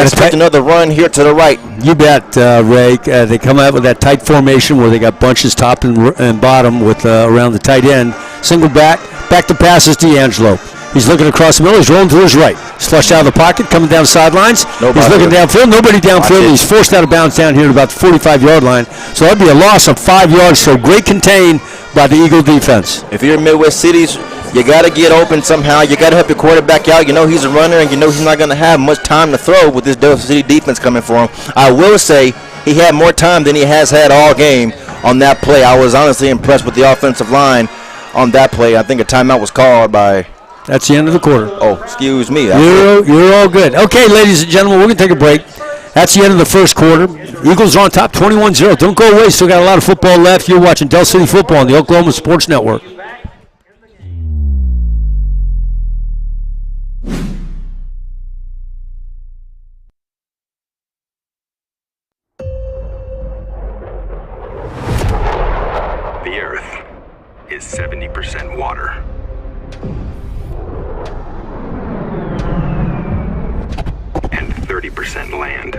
expect another run here to the right. You bet, Ray. They come out with that tight formation where they got bunches top and bottom with around the tight end. Single back to pass is D'Angelo. He's looking across the middle. He's rolling to his right. He's flushed out of the pocket, coming down sidelines. He's looking downfield. Nobody downfield. He's forced out of bounds down here at about the 45-yard line. So that'd be a loss of 5 yards. So great contain by the Eagle defense. If you're in Midwest Cities, you got to get open somehow. You got to help your quarterback out. You know he's a runner, and you know he's not going to have much time to throw with this Delta City defense coming for him. I will say he had more time than he has had all game on that play. I was honestly impressed with the offensive line on that play. I think a timeout was called by... That's the end of the quarter. Oh, excuse me. You're all good. Okay, ladies and gentlemen, we're going to take a break. That's the end of the first quarter. Eagles are on top 21-0. Don't go away. Still got a lot of football left. You're watching Del City Football on the Oklahoma Sports Network. The Earth is 70% water. And 30% land.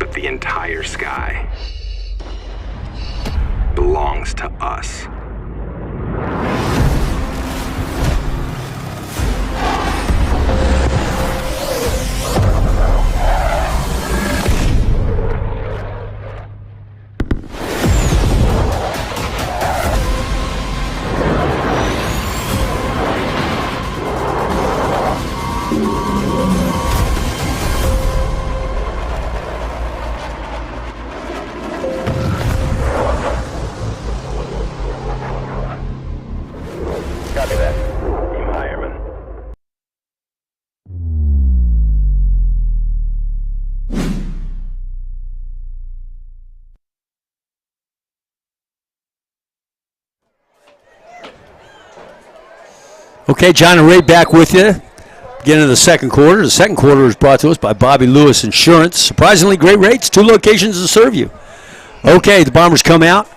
But the entire sky belongs to us. Copy that. Team Hireman. Okay, John and Ray back with you. Beginning of the second quarter. The second quarter is brought to us by Bobby Lewis Insurance. Surprisingly great rates, 2 locations to serve you. Okay, the Bombers come out.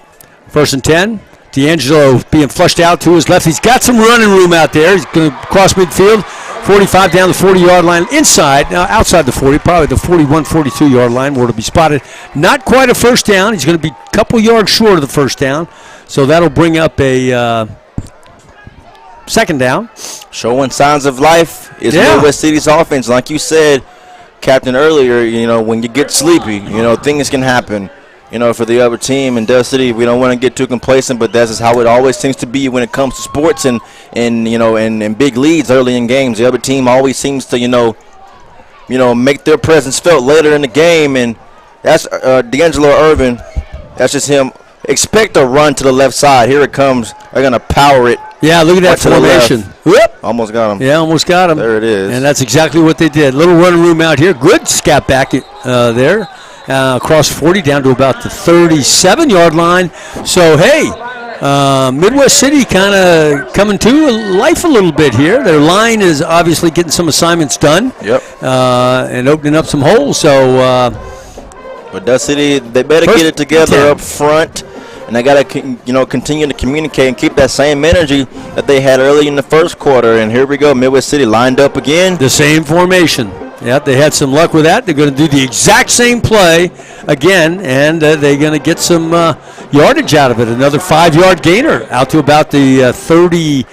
1st and 10. D'Angelo being flushed out to his left. He's got some running room out there. He's going to cross midfield, 45 down the 40-yard line, inside, now outside the 40, probably the 41, 42-yard line where to be spotted. Not quite a first down. He's going to be a couple yards short of the first down, so that'll bring up a second down. Showing signs of life is Midwest City's offense. Like you said, Captain, earlier, you know, when you get sleepy, you know, things can happen. You know, for the other team in Del City, we don't want to get too complacent, but that's just how it always seems to be when it comes to sports and you know, and big leads early in games. The other team always seems to, you know, make their presence felt later in the game, and that's D'Angelo Irvin. That's just him. Expect a run to the left side. Here it comes. They're gonna power it. Yeah, look at that formation. Whoop. Almost got him. Yeah, almost got him. There it is. And that's exactly what they did. Little running room out here. Good scat back there. Across 40 down to about the 37-yard line. So, hey, Midwest City kind of coming to life a little bit here. Their line is obviously getting some assignments done. Yep. And opening up some holes. So, but Del City, they better get it together up front. And they got to, you know, continue to communicate and keep that same energy that they had early in the first quarter. And here we go, Midwest City lined up again. The same formation. Yeah, they had some luck with that. They're going to do the exact same play again, and they're going to get some yardage out of it. Another 5-yard gainer out to about the 32,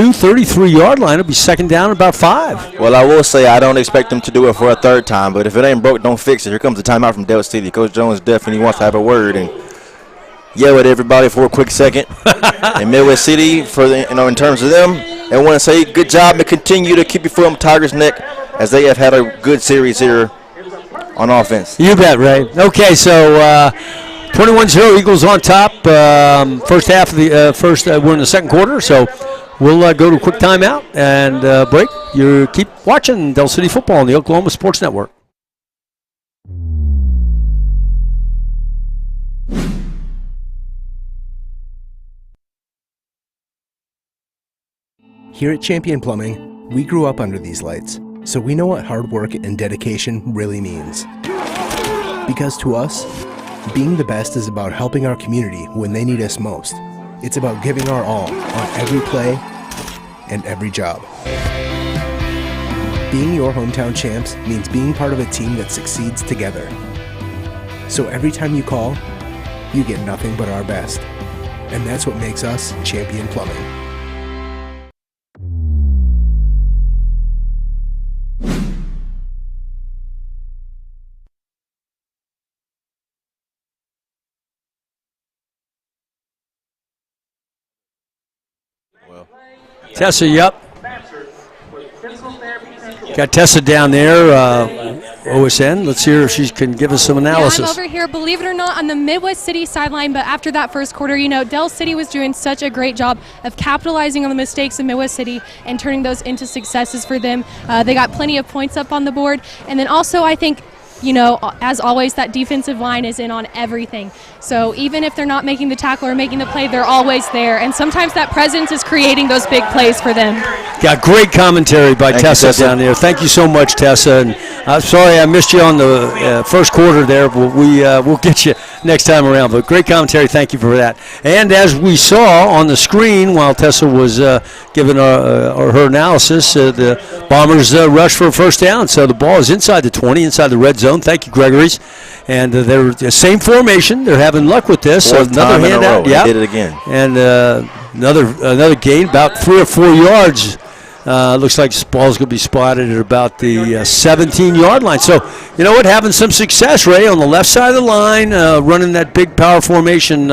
33-yard line. It'll be second down about 5. Well, I will say I don't expect them to do it for a third time, but if it ain't broke, don't fix it. Here comes the timeout from Del City. Coach Jones definitely wants to have a word and yell at everybody for a quick second. And Midwest City, for the, you know, in terms of them, they want to say good job and continue to keep your foot on the Tigers' neck as they have had a good series here on offense. You bet, Ray. Okay, so 21-0, Eagles on top. First half of the we're in the second quarter, so we'll go to a quick timeout and break. You keep watching Del City Football on the Oklahoma Sports Network. Here at Champion Plumbing, we grew up under these lights, so we know what hard work and dedication really means. Because to us, being the best is about helping our community when they need us most. It's about giving our all on every play and every job. Being your hometown champs means being part of a team that succeeds together. So every time you call, you get nothing but our best. And that's what makes us Champion Plumbing. Tessa, yep. Got Tessa down there, OSN. Let's hear if she can give us some analysis. Yeah, I'm over here, believe it or not, on the Midwest City sideline, but after that first quarter, Del City was doing such a great job of capitalizing on the mistakes of Midwest City and turning those into successes for them. They got plenty of points up on the board. And then also, I think, as always, that defensive line is in on everything. So even if they're not making the tackle or making the play, they're always there. And sometimes that presence is creating those big plays for them. Got great commentary by Tessa down there. Thank you so much, Tessa. And I'm sorry I missed you on the first quarter there, but we'll get you next time around. But great commentary. Thank you for that. And as we saw on the screen while Tessa was giving her analysis, the Bombers rushed for a first down. So the ball is inside the 20, inside the red zone. Thank you, Gregory's. And they're the same formation. They're having luck with this. Fourth another time in a row. Yeah, They did it again. And another gain, about 3 or 4 yards. Looks like this ball's going to be spotted at about the 17-yard line. So, you know what? Having some success, Ray, on the left side of the line, running that big power formation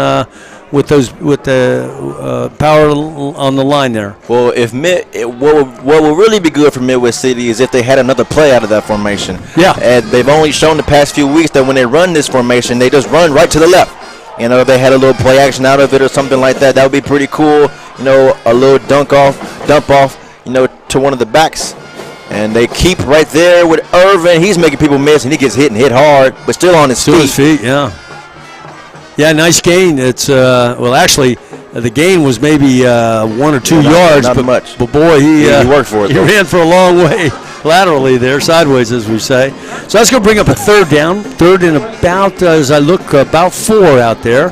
with the power on the line there. Well, what will really be good for Midwest City is if they had another play out of that formation. Yeah. And they've only shown the past few weeks that when they run this formation, they just run right to the left. If they had a little play action out of it or something like that, that would be pretty cool. A little dump off, to one of the backs. And they keep right there with Irvin. He's making people miss, and he gets hit and hit hard, but still on his feet. Yeah. Yeah, nice gain. It's actually, the gain was maybe 1 or 2 yards, not but much. But boy, he worked for it. He ran for a long way laterally there, sideways, as we say. So that's going to bring up a third down. Third and about, as I look, about 4 out there.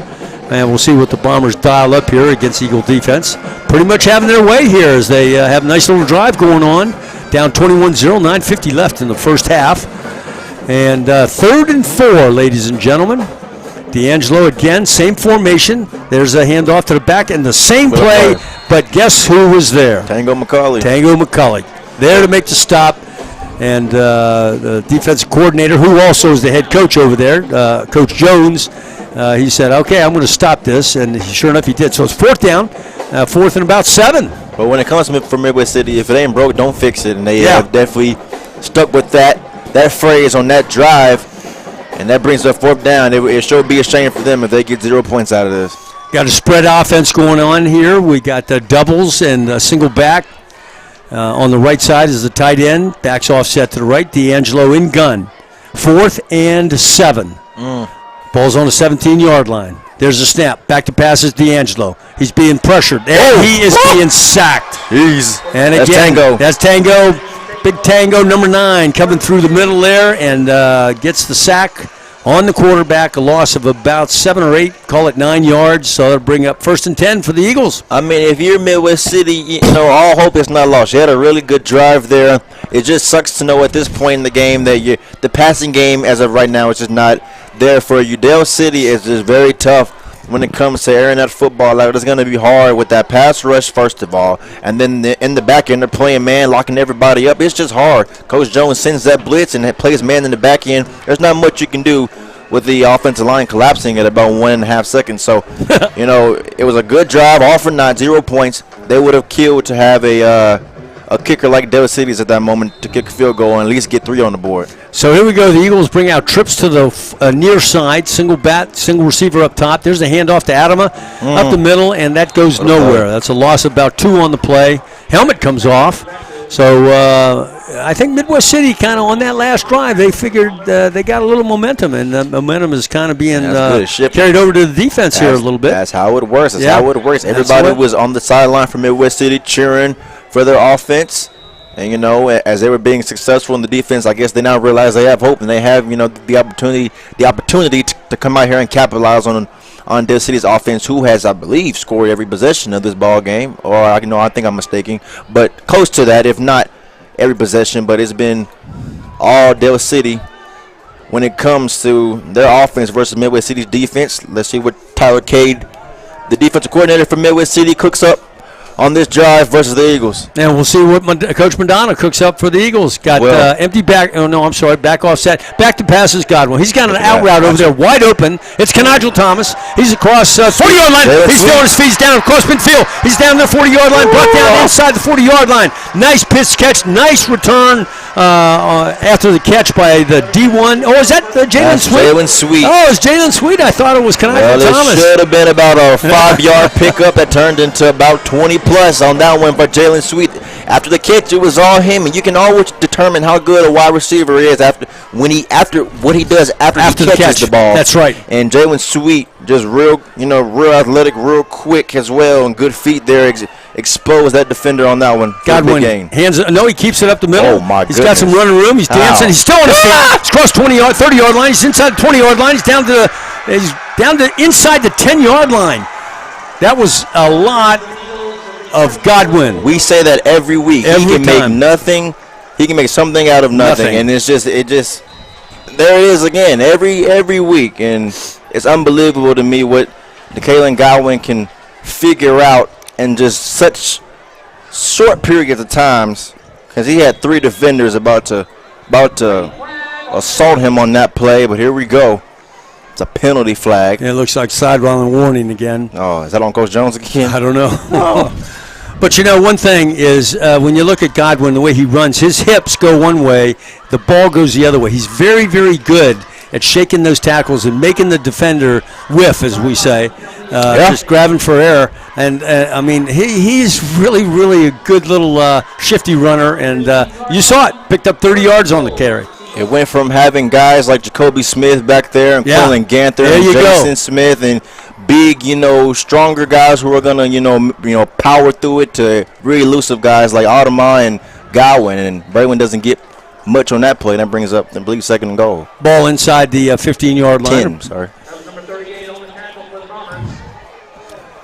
And we'll see what the Bombers dial up here against Eagle defense. Pretty much having their way here as they have a nice little drive going on. Down 21-0, 9:50 left in the first half. And 3rd and 4, ladies and gentlemen. D'Angelo again, same formation. There's a handoff to the back and the same play, but guess who was there? Tango McCauley. There to make the stop. And the defensive coordinator, who also is the head coach over there, Coach Jones, he said, okay, I'm going to stop this. And sure enough, he did. So it's 4th down, 4th and about 7. But when it comes for Midwest City, if it ain't broke, don't fix it. And they have definitely stuck with that phrase on that drive. And that brings up 4th down. It sure be a shame for them if they get 0 points out of this. Got a spread offense going on here. We got doubles and a single back. On the right side is the tight end. Backs offset to the right. D'Angelo in gun. 4th and 7. Ball's on the 17-yard line. There's a snap. Back to passes D'Angelo. He's being pressured. And he is being sacked. That's Tango. That's Tango. Big Tango, number 9, coming through the middle there and gets the sack on the quarterback. A loss of about 7 or 8, call it 9 yards. So that'll bring up 1st and 10 for the Eagles. I mean, if you're Midwest City, all hope is not lost. You had a really good drive there. It just sucks to know at this point in the game that the passing game as of right now is just not there for you. Del City is just very tough when it comes to airing that football out. It's going to be hard with that pass rush, first of all. And then in the back end, they're playing man, locking everybody up. It's just hard. Coach Jones sends that blitz and plays man in the back end. There's not much you can do with the offensive line collapsing at about 1.5 seconds. So, it was a good drive, all for 9, 0 points. They would have killed to have a kicker like Del City's at that moment to kick a field goal and at least get 3 on the board. So here we go. The Eagles bring out trips to the near side. Single receiver up top. There's a handoff to Adama up the middle, and that goes nowhere. That's a loss of about 2 on the play. Helmet comes off. So I think Midwest City kind of on that last drive, they figured they got a little momentum, and the momentum is kind of being carried over to the defense here a little bit. That's how it works. Everybody was on the sideline for Midwest City cheering for their offense. And, as they were being successful in the defense, I guess they now realize they have hope and they have, the opportunity to come out here and capitalize on on Dale City's offense, who has, I believe, scored every possession of this ball game. Or I think I'm mistaken, but close to that, if not every possession. But it's been all Dale City when it comes to their offense versus Midwest City's defense. Let's see what Tyler Cade, the defensive coordinator for Midwest City, cooks up on this drive versus the Eagles. And we'll see what Coach Madonna cooks up for the Eagles. Got empty back. Oh, no, I'm sorry. Back offset. Back to passes Godwin. He's got an out route over there wide open. It's Canagel Thomas. He's across 40-yard line. He's throwing his feet down across midfield. He's down the 40-yard line. Brought down inside the 40-yard line. Nice pitch catch. Nice return after the catch by the D1. Oh, is that Jalen Sweet? Jalen Sweet. Oh, it's Jalen Sweet. I thought it was Canagel Thomas. It should have been about a 5-yard pickup that turned into about 20 plus on that one for Jalen Sweet. After the catch, it was all him, and you can always determine how good a wide receiver is after what he does after he catches the ball. That's right. And Jalen Sweet just real athletic, real quick as well, and good feet there. Exposed that defender on that one. Godwin hands it. No, he keeps it up the middle. Oh my goodness. He's got some running room. He's dancing. He's still on his feet. He's crossed 30-yard line. He's inside the 20-yard line. He's down to inside the 10-yard line. That was a lot of Godwin. We say that every week. He can make nothing. He can make something out of nothing. And it just there it is again every week, and it's unbelievable to me what Kalen Godwin can figure out in just such short periods of times, because he had 3 defenders about to assault him on that play. But here we go. It's a penalty flag. It looks like sideline warning again. Oh, is that on Coach Jones again? I don't know. But one thing is when you look at Godwin, the way he runs, his hips go one way, the ball goes the other way. He's very, very good at shaking those tackles and making the defender whiff, as we say, just grabbing for air. And, he's really, really a good little shifty runner. And you saw it, picked up 30 yards on the carry. It went from having guys like Jacoby Smith back there and Quillen Ganther and Jason Smith and big, stronger guys who are gonna, power through it, to really elusive guys like Audemars and Godwin. And Braylon doesn't get much on that play. That brings up, I believe, 2nd and goal. Ball inside the 15-yard line. 10, sorry.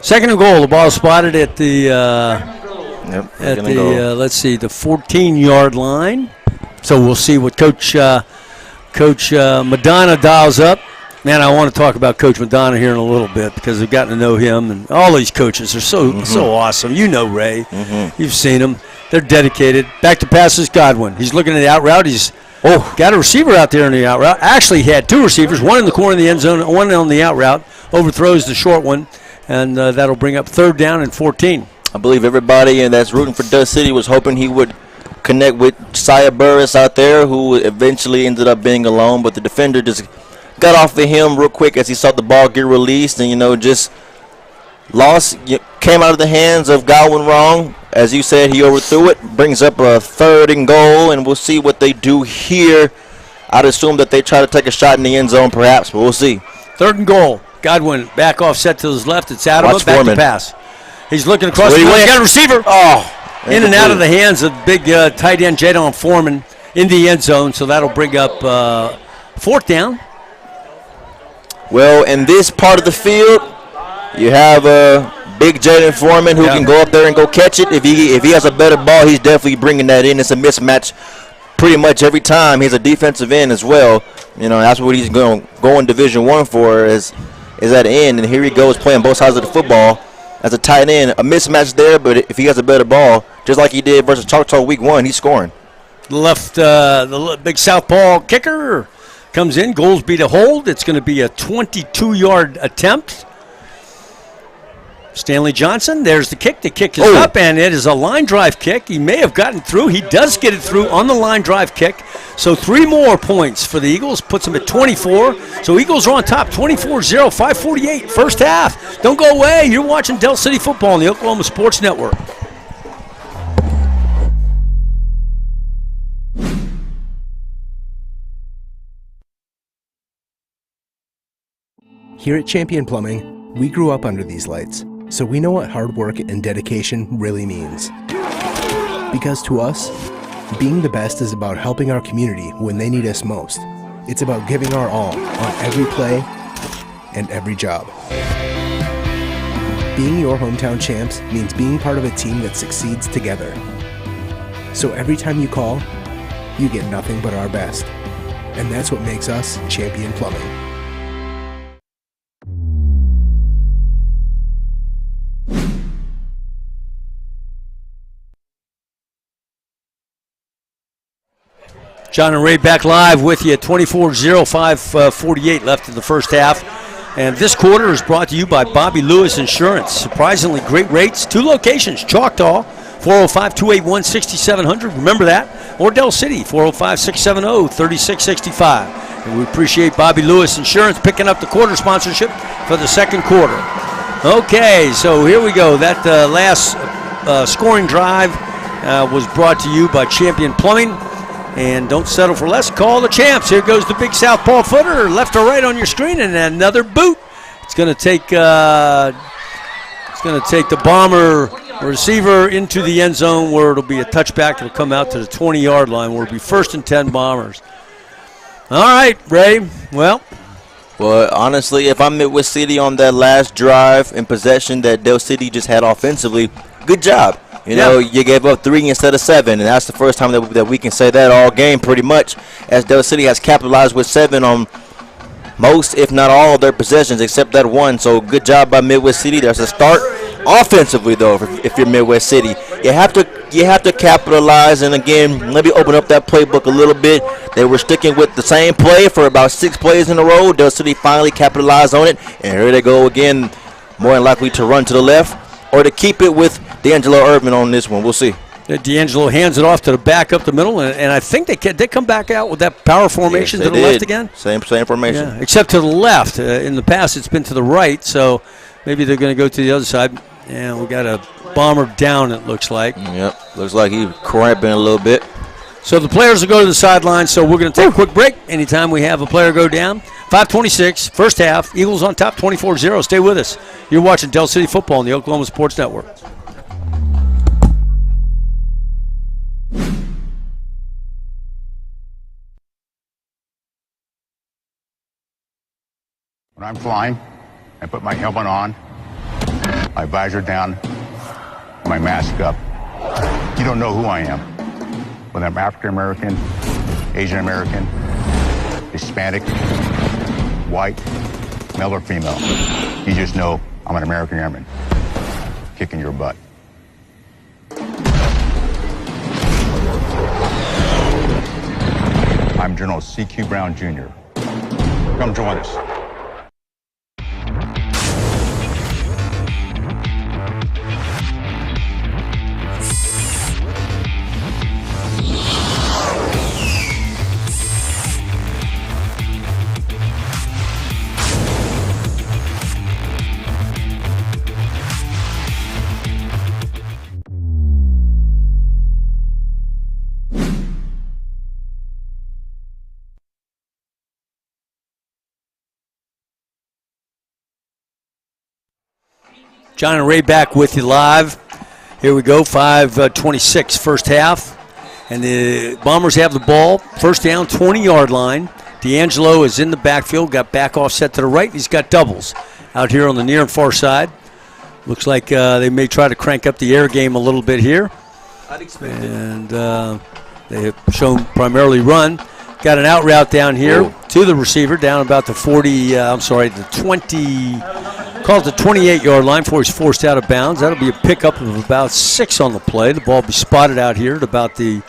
2nd and goal. The ball spotted at the let's see, the 14-yard line. So we'll see what Coach Madonna dials up. Man, I want to talk about Coach Madonna here in a little bit, because we've gotten to know him, and all these coaches are so awesome. Ray. You've seen them. They're dedicated. Back to passes, Godwin. He's looking at the out route. He's got a receiver out there in the out route. Actually, he had 2 receivers, one in the corner of the end zone, one on the out route. Overthrows the short one, and that'll bring up 3rd down and 14. I believe everybody that's rooting for Dust City was hoping he would connect with Josiah Burris out there, who eventually ended up being alone, but the defender just got off of him real quick as he saw the ball get released, and just came out of the hands of Godwin wrong. As you said, he overthrew it, brings up a 3rd and goal, and we'll see what they do here. I'd assume that they try to take a shot in the end zone perhaps, but we'll see. 3rd and goal. Godwin back offset to his left. It's out of it, back to pass. He's looking across the field. He's got a receiver. In and out of the hands of big tight end Jadon Foreman in the end zone, so that'll bring up 4th down. Well, in this part of the field, you have big Jadon Foreman who can go up there and go catch it. If he has a better ball, he's definitely bringing that in. It's a mismatch pretty much every time. He's a defensive end as well. That's what he's going to go in Division I for is at end. And here he goes playing both sides of the football. As a tight end, a mismatch there, but if he has a better ball, just like he did versus Choctaw Week 1, he's scoring. The big southpaw kicker comes in. Goalsby to hold. It's going to be a 22-yard attempt. Stanley Johnson, there's the kick. The kick is up, and it is a line drive kick. He may have gotten through. He does get it through on the line drive kick. So 3 more points for the Eagles, puts them at 24. So Eagles are on top, 24-0, 5:48, first half. Don't go away. You're watching Del City football on the Oklahoma Sports Network. Here at Champion Plumbing, we grew up under these lights, so we know what hard work and dedication really means. Because to us, being the best is about helping our community when they need us most. It's about giving our all on every play, and every job. Being your hometown champs means being part of a team that succeeds together. So every time you call, you get nothing but our best. And that's what makes us Champion Plumbing. John and Ray back live with you at 24:05:48 left in the first half. And this quarter is brought to you by Bobby Lewis Insurance. Surprisingly great rates. 2 locations, Choctaw, 405-281-6700. Remember that. Or Del City, 405-670-3665. And we appreciate Bobby Lewis Insurance picking up the quarter sponsorship for the second quarter. Okay, so here we go. That last scoring drive was brought to you by Champion Plumbing. And don't settle for less. Call the champs. Here goes the big southpaw footer, left or right on your screen, and another boot. It's going to take the Bomber receiver into the end zone, where it'll be a touchback. It'll come out to the 20-yard line, where it'll be 1st and 10 Bombers. All right, Ray. Well, honestly, if I'm Midwest City on that last drive and possession that Del City just had offensively, good job. You know, you gave up 3 instead of 7, and that's the first time that we can say that all game pretty much, as Del City has capitalized with 7 on most, if not all, of their possessions except that one. So good job by Midwest City. There's a start. Offensively, though, if you're Midwest City, you have to capitalize, and again, maybe open up that playbook a little bit. They were sticking with the same play for about 6 plays in a row. Del City finally capitalized on it, and here they go again, more than likely to run to the left or to keep it with D'Angelo Irvin on this one. We'll see. D'Angelo hands it off to the back up the middle, and I think they come back out with that power formation to the left again. Same formation. Yeah, except to the left. In the past, it's been to the right, so maybe they're going to go to the other side. And we got a Bomber down, it looks like. Yep, looks like he's cramping a little bit. So the players will go to the sideline, so we're going to take a quick break anytime we have a player go down. 5:26, first half, Eagles on top 24-0. Stay with us. You're watching Del City Football on the Oklahoma Sports Network. When I'm flying, I put my helmet on, my visor down, my mask up. You don't know who I am. Whether I'm African American, Asian American, Hispanic, white, male or female. You just know I'm an American Airman kicking your butt. I'm General C.Q. Brown Jr. Come join us. John and Ray back with you live. Here we go, 5:26 first half. And the Bombers have the ball. First down, 20-yard line. D'Angelo is in the backfield, got back offset to the right. He's got doubles out here on the near and far side. Looks like they may try to crank up the air game a little bit here. I'd expect it. And they have shown primarily run. Got an out route down here to the receiver, down about the 28-yard line before he's forced out of bounds. That'll be a pickup of about 6 on the play. The ball will be spotted out here at about the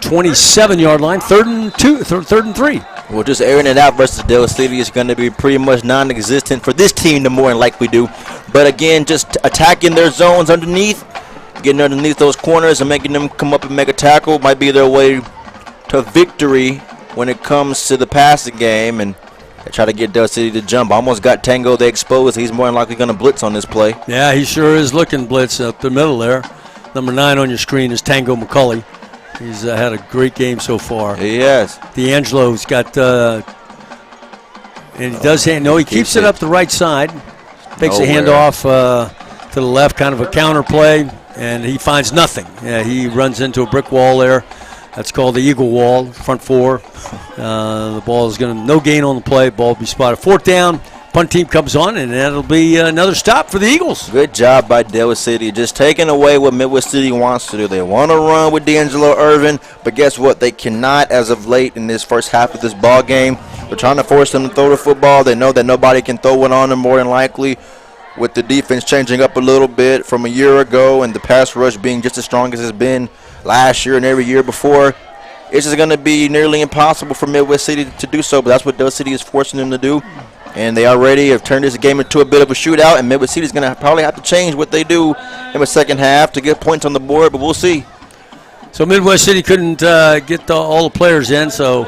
27-yard line, third and 3. Well, just airing it out versus Del City is going to be pretty much non-existent for this team, the more than like we do. But again, just attacking their zones underneath, getting underneath those corners and making them come up and make a tackle might be their way to victory when it comes to the passing game. And they try to get Del City to jump. Almost got Tango they exposed. He's more than likely going to blitz on this play. Yeah, he sure is looking blitz up the middle there. Number 9 on your screen is Tango McCulley. He's had a great game so far. He has. D'Angelo's got, and he does hand. No, he keeps it up the right side. Takes a handoff to the left, kind of a counter play, and he finds nothing. Yeah, he runs into a brick wall there. That's called the Eagle Wall, front 4. The ball is going to, no gain on the play. Ball will be spotted. Fourth down, punt team comes on, and that'll be another stop for the Eagles. Good job by Delaware City, just taking away what Midwest City wants to do. They want to run with D'Angelo Irvin, but guess what? They cannot as of late in this first half of this ball game. They're trying to force them to throw the football. They know that nobody can throw it on them more than likely, with the defense changing up a little bit from a year ago and the pass rush being just as strong as it's been last year and every year before. It's just going to be nearly impossible for Midwest City to do so, but that's what Delaware City is forcing them to do. And they already have turned this game into a bit of a shootout, and Midwest City is going to probably have to change what they do in the second half to get points on the board, but we'll see. So Midwest City couldn't get all the players in, so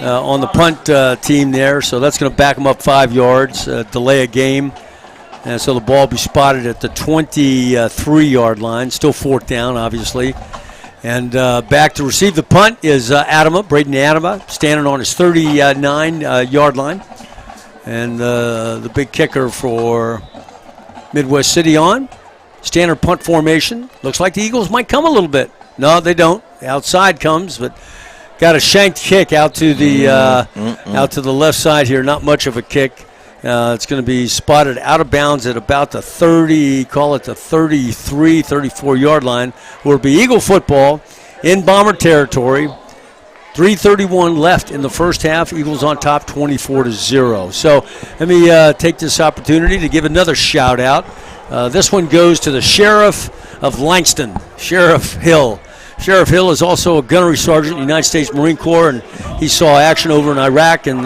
on the punt team there, so that's going to back them up 5 yards, delay a game. And so the ball will be spotted at the 23-yard line, still 4th down, obviously. And back to receive the punt is Braden Adama, standing on his 39-yard line. And the big kicker for Midwest City on. Standard punt formation. Looks like the Eagles might come a little bit. No, they don't. The outside comes, but got a shanked kick out to the left side here. Not much of a kick. It's going to be spotted out of bounds at about the 33, 34-yard line. Will be Eagle football in Bomber territory. 3:31 left in the first half. Eagles on top 24-0. So let me take this opportunity to give another shout out. This one goes to the Sheriff of Langston, Sheriff Hill. Sheriff Hill is also a gunnery sergeant in the United States Marine Corps, and he saw action over in Iraq and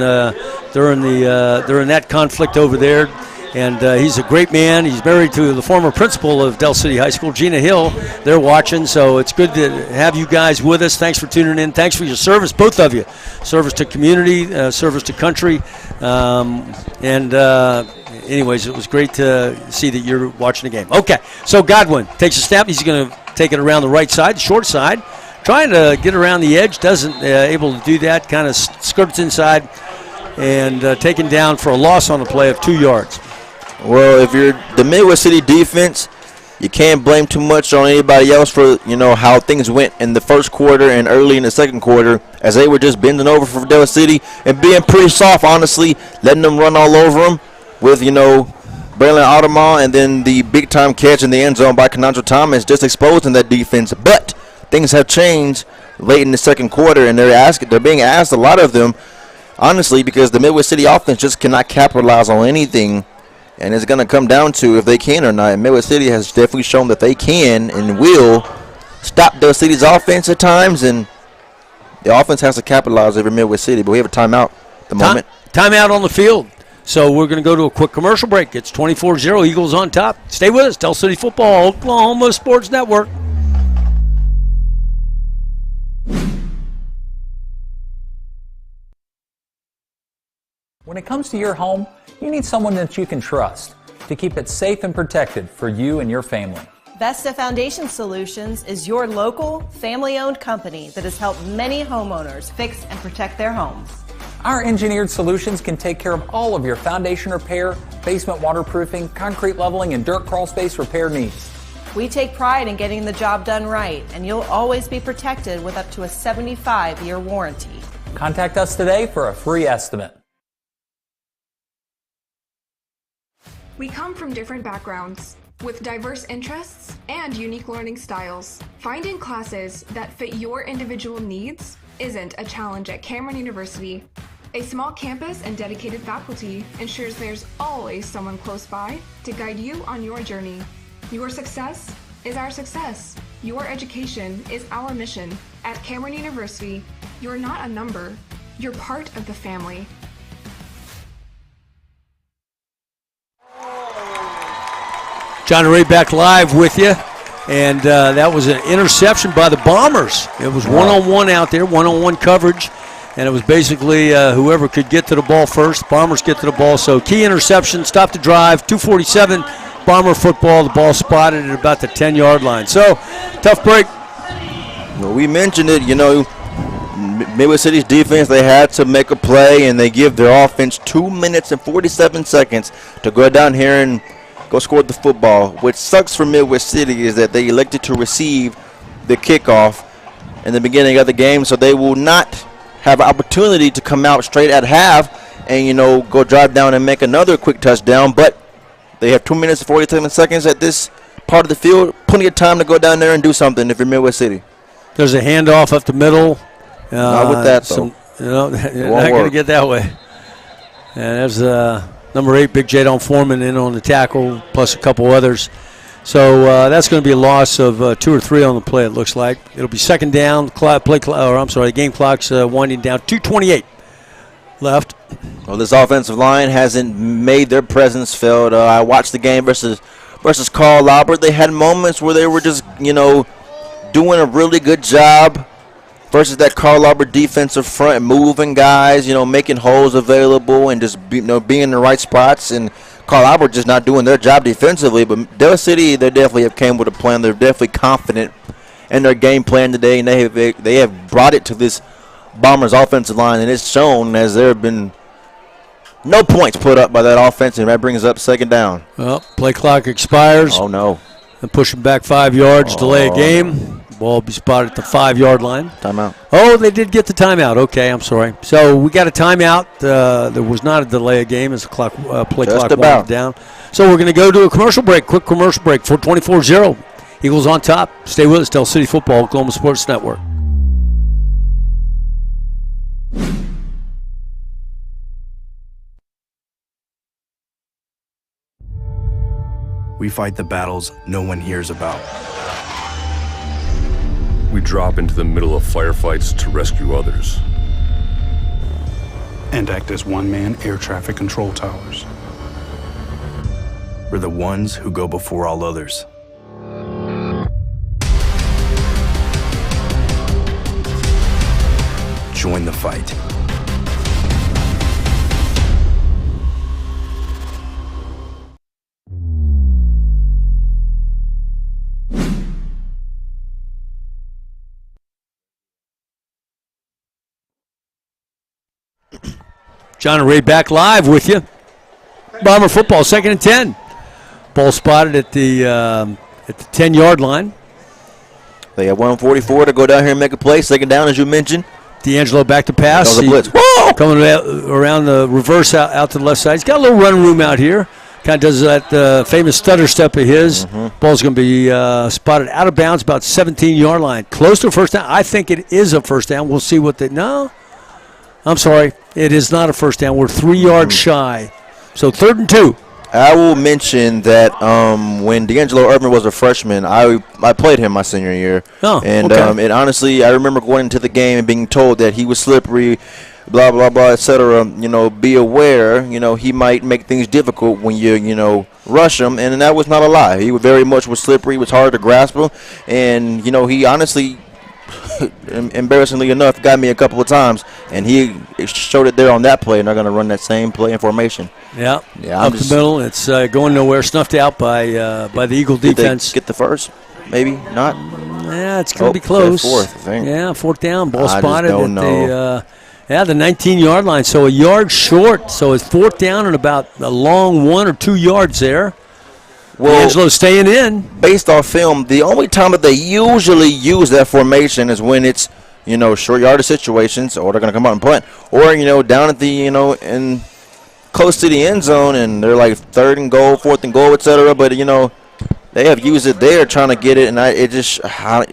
during that conflict over there. And he's a great man. He's married to the former principal of Del City High School, Gina Hill. They're watching, so it's good to have you guys with us. Thanks for tuning in. Thanks for your service, both of you. Service to community, service to country. Anyways, it was great to see that you're watching the game. Okay, so Godwin takes a snap. He's going to take it around the right side, short side. Trying to get around the edge, doesn't able to do that. Kind of skirts inside and taken down for a loss on the play of 2 yards. Well, if you're the Midwest City defense, you can't blame too much on anybody else for, how things went in the first quarter and early in the second quarter, as they were just bending over for Delaware City and being pretty soft, honestly, letting them run all over them with, Braylon Audemars, and then the big-time catch in the end zone by Kenandra Thomas just exposing that defense. But things have changed late in the second quarter, and they're being asked, a lot of them, honestly, because the Midwest City offense just cannot capitalize on anything. And it's going to come down to if they can or not. And Midwest City has definitely shown that they can and will stop Del City's offense at times. And the offense has to capitalize over Midwest City. But we have a timeout at the moment. Timeout on the field. So we're going to go to a quick commercial break. It's 24-0. Eagles on top. Stay with us. Del City Football, Oklahoma Sports Network. When it comes to your home, you need someone that you can trust to keep it safe and protected for you and your family. Vesta Foundation Solutions is your local, family-owned company that has helped many homeowners fix and protect their homes. Our engineered solutions can take care of all of your foundation repair, basement waterproofing, concrete leveling, and dirt crawl space repair needs. We take pride in getting the job done right, and you'll always be protected with up to a 75-year warranty. Contact us today for a free estimate. We come from different backgrounds, with diverse interests and unique learning styles. Finding classes that fit your individual needs isn't a challenge at Cameron University. A small campus and dedicated faculty ensures there's always someone close by to guide you on your journey. Your success is our success. Your education is our mission. At Cameron University, you're not a number, you're part of the family. John Ray back live with you, and that was an interception by the Bombers. It was one-on-one out there, one-on-one coverage, and it was basically whoever could get to the ball first. Bombers get to the ball, so key interception, stop the drive, 2:47, Bomber football, the ball spotted at about the 10-yard line. So, tough break. Well, we mentioned it, Midwest City's defense, they had to make a play, and they give their offense 2 minutes and 47 seconds to go down here and go score the football. What sucks for Midwest City is that they elected to receive the kickoff in the beginning of the game, so they will not have an opportunity to come out straight at half and, you know, go drive down and make another quick touchdown. But they have 2 minutes and 47 seconds at this part of the field. Plenty of time to go down there and do something if you're Midwest City. There's a handoff up the middle. Not with that, though. You're not going to get that way. And there's number 8, Big Jadon Foreman, in on the tackle, plus a couple others. So that's going to be a loss of 2 or 3 on the play, it looks like. It'll be second down. The game clock's winding down. 2:28 left. Well, this offensive line hasn't made their presence felt. I watched the game versus Carl Albert. They had moments where they were just, you know, doing a really good job versus that Carl Albert defensive front, moving guys, you know, making holes available and just being in the right spots. And Carl Albert just not doing their job defensively. But Del City, they definitely have came with a plan. They're definitely confident in their game plan today, and they have brought it to this Bombers offensive line, and it's shown as there have been no points put up by that offense, and that brings up second down. Well, play clock expires. Oh, no. And push them back 5 yards, delay a game. Ball will be spotted at the 5-yard line. Timeout. Oh, they did get the timeout. Okay, I'm sorry. So we got a timeout. There was not a delay of game as the clock play Just clock about. wound down. So we're going to go to a commercial break, quick commercial break for 24-0. Eagles on top. Stay with us. Del City Football, Oklahoma Sports Network. We fight the battles no one hears about. We drop into the middle of firefights to rescue others. And act as one-man air traffic control towers. We're the ones who go before all others. Join the fight. John and Ray back live with you. Bomber football, 2nd and 10. Ball spotted at the 10-yard line. They have 144 to go down here and make a play. Second down, as you mentioned. D'Angelo back to pass. That was a blitz. Whoa! Coming around the reverse out to the left side. He's got a little run room out here. Kind of does that famous stutter step of his. Ball's going to be spotted out of bounds, about 17-yard line. Close to a first down. I think it is a first down. We'll see what they – no. I'm sorry. It is not a first down. We're 3 yards shy. So 3rd and 2. I will mention that when D'Angelo Irvin was a freshman, I played him my senior year. Oh, and okay. And honestly, I remember going into the game and being told that he was slippery, blah, blah, blah, et cetera. You know, be aware, you know, he might make things difficult when you know, rush him. And that was not a lie. He very much was slippery. It was hard to grasp him. And, you know, he honestly – embarrassingly enough, got me a couple of times, and he showed it there on that play, and they're going to run that same play and formation. Yeah, I'm up the middle. It's going nowhere. Snuffed out by the Eagle defense. Get the first? Maybe not. Yeah, it's going to be close. 4th, I think. Yeah, 4th down. Ball I spotted just don't at the 19-yard line. So a yard short. So it's 4th down and about a long 1 or 2 yards there. Well, Angelo's staying in. Based off film, the only time that they usually use that formation is when it's, you know, short yardage situations, or they're going to come out and punt, or, you know, down at the, you know, in close to the end zone, and they're like 3rd and goal, 4th and goal, etc. But, you know, they have used it there trying to get it, and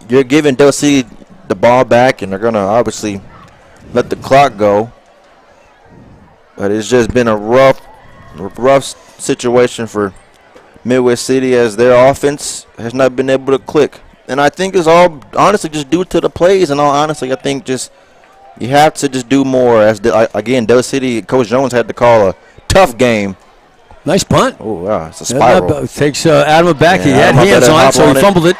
you're giving Del City the ball back, and they're going to obviously let the clock go. But it's just been a rough situation for Midwest City, as their offense has not been able to click. And I think it's all honestly just due to the plays. And all honestly, I think just you have to just do more. As again, Del City, Coach Jones had to call a tough game. Nice punt. Oh, wow, it's a spiral. Takes Adam back. He had hands on it, so he fumbled it.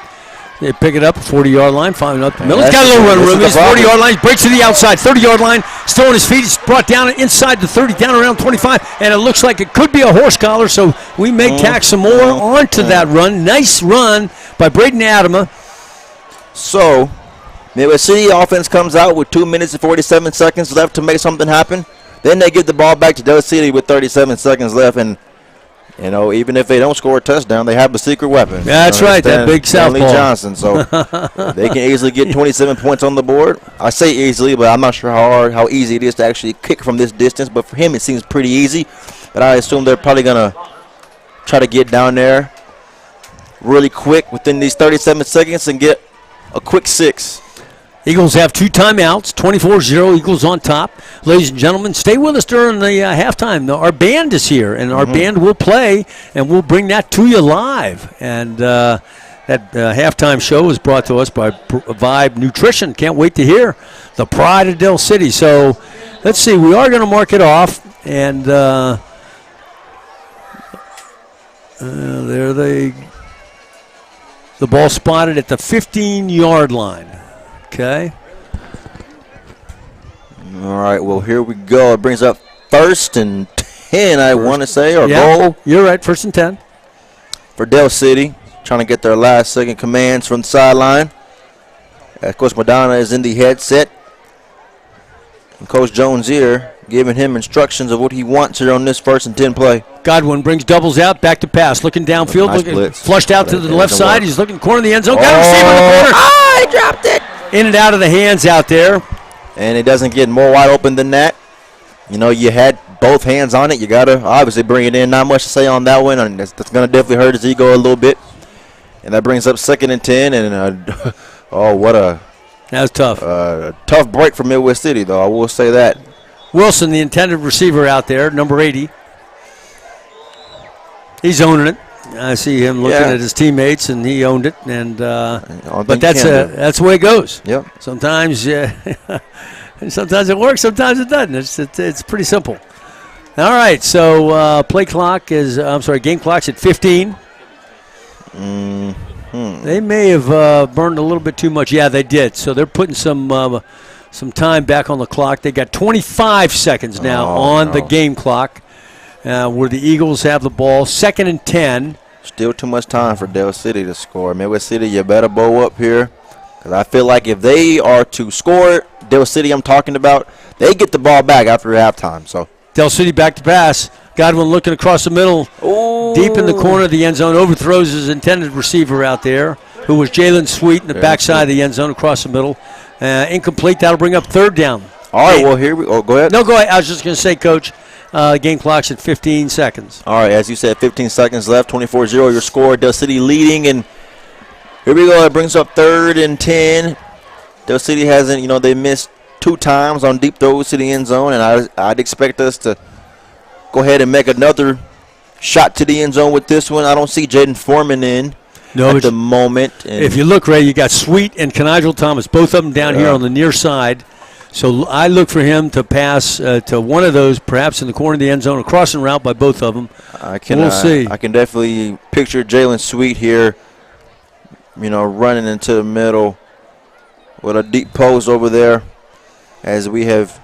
They pick it up, 40-yard line, finding up the middle. He's got a little run room. He's 40-yard line, breaks to the outside, 30-yard line, still on his feet. He's brought down inside the 30, down around 25, and it looks like it could be a horse collar, so we may tack some more onto that run. Nice run by Braden Adama. So, Midwest City offense comes out with 2 minutes and 47 seconds left to make something happen. Then they give the ball back to Del City with 37 seconds left, and You know, even if they don't score a touchdown, they have the secret weapon. That's right, that big Stanley southpaw. Johnson. So they can easily get 27 points on the board. I say easily, but I'm not sure how easy it is to actually kick from this distance. But for him, it seems pretty easy. But I assume they're probably going to try to get down there really quick within these 37 seconds and get a quick 6. Eagles have 2 timeouts, 24-0, Eagles on top. Ladies and gentlemen, stay with us during the halftime. Our band is here, and our band will play, and we'll bring that to you live. And that halftime show is brought to us by Vibe Nutrition. Can't wait to hear the pride of Del City. So let's see, we are going to mark it off, and there the ball spotted at the 15-yard line. Okay. All right, well, here we go. It brings up 1st and 10, I want to say, or goal. You're right, 1st and 10. For Del City, trying to get their last second commands from the sideline. Of course, Madonna is in the headset. And Coach Jones here giving him instructions of what he wants here on this 1st and 10 play. Godwin brings doubles out, back to pass, looking downfield, Nice looking blitz. flushed out to the left side. work. He's looking corner of the end zone. Got a receiver in the corner. Ah, he dropped it. In and out of the hands out there. And it doesn't get more wide open than that. You know, you had both hands on it. You got to obviously bring it in. Not much to say on that one. And that's going to definitely hurt his ego a little bit. And that brings up 2nd and 10. And, that was tough. Tough break for Midwest City, though. I will say that. Wilson, the intended receiver out there, number 80. He's owning it. I see him looking at his teammates, and he owned it. And but that's the way it goes. Yep. Sometimes, sometimes it works, sometimes it doesn't. It's pretty simple. All right, so game clock's at 15. They may have burned a little bit too much. Yeah, they did. So they're putting some time back on the clock. They got 25 seconds now on the game clock. Where the Eagles have the ball, 2nd and 10. Still too much time for Del City to score. Midwest City, you better bow up here. Because I feel like if they are to score, Del City I'm talking about, they get the ball back after halftime. So Del City back to pass. Godwin looking across the middle, deep in the corner of the end zone, overthrows his intended receiver out there, who was Jalen Sweet in the backside of the end zone across the middle. Incomplete. That'll bring up 3rd down. All right, well, here we go. Go ahead. No, go ahead. I was just going to say, Coach, game clock's at 15 seconds. All right, as you said, 15 seconds left, 24-0 your score. Del City leading, and here we go. It brings up 3rd and 10. Del City hasn't, they missed 2 times on deep throws to the end zone, and I'd expect us to go ahead and make another shot to the end zone with this one. I don't see Jaden Foreman at the moment. If you look, Ray, you got Sweet and Kenigel Thomas, both of them down here on the near side. So I look for him to pass to one of those, perhaps in the corner of the end zone, a crossing route by both of them. We'll see. I can definitely picture Jalen Sweet here, running into the middle with a deep post over there, as we have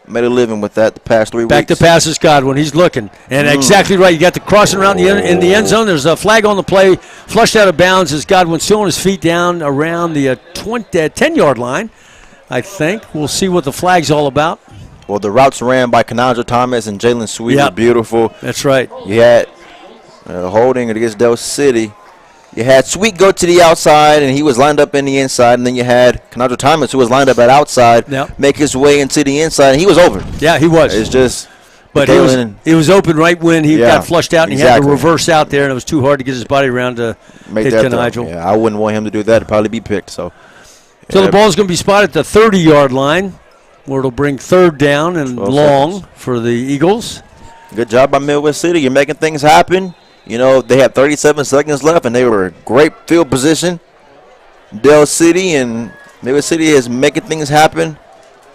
made a living with that the past 3 weeks. Back to passes, Godwin. He's looking. And exactly right. You got the crossing route in the end zone. There's a flag on the play. Flushed out of bounds as Godwin still on his feet down around the 10-yard line. I think. We'll see what the flag's all about. Well, the routes ran by Kenigel Thomas and Jalen Sweet were beautiful. That's right. You had holding against Del City. You had Sweet go to the outside, and he was lined up in the inside. And then you had Kenigel Thomas, who was lined up at outside, make his way into the inside, and he was over. Yeah, he was. It's just But he was open right when he got flushed out, and he had to reverse out there, and it was too hard to get his body around to hit Kenigel. Yeah, I wouldn't want him to do that. It'd probably be picked. So the ball's going to be spotted at the 30-yard line, where it'll bring 3rd down and long for the Eagles. Good job by Midwest City. You're making things happen. You know, they had 37 seconds left, and they were in great field position. Del City and Midwest City is making things happen.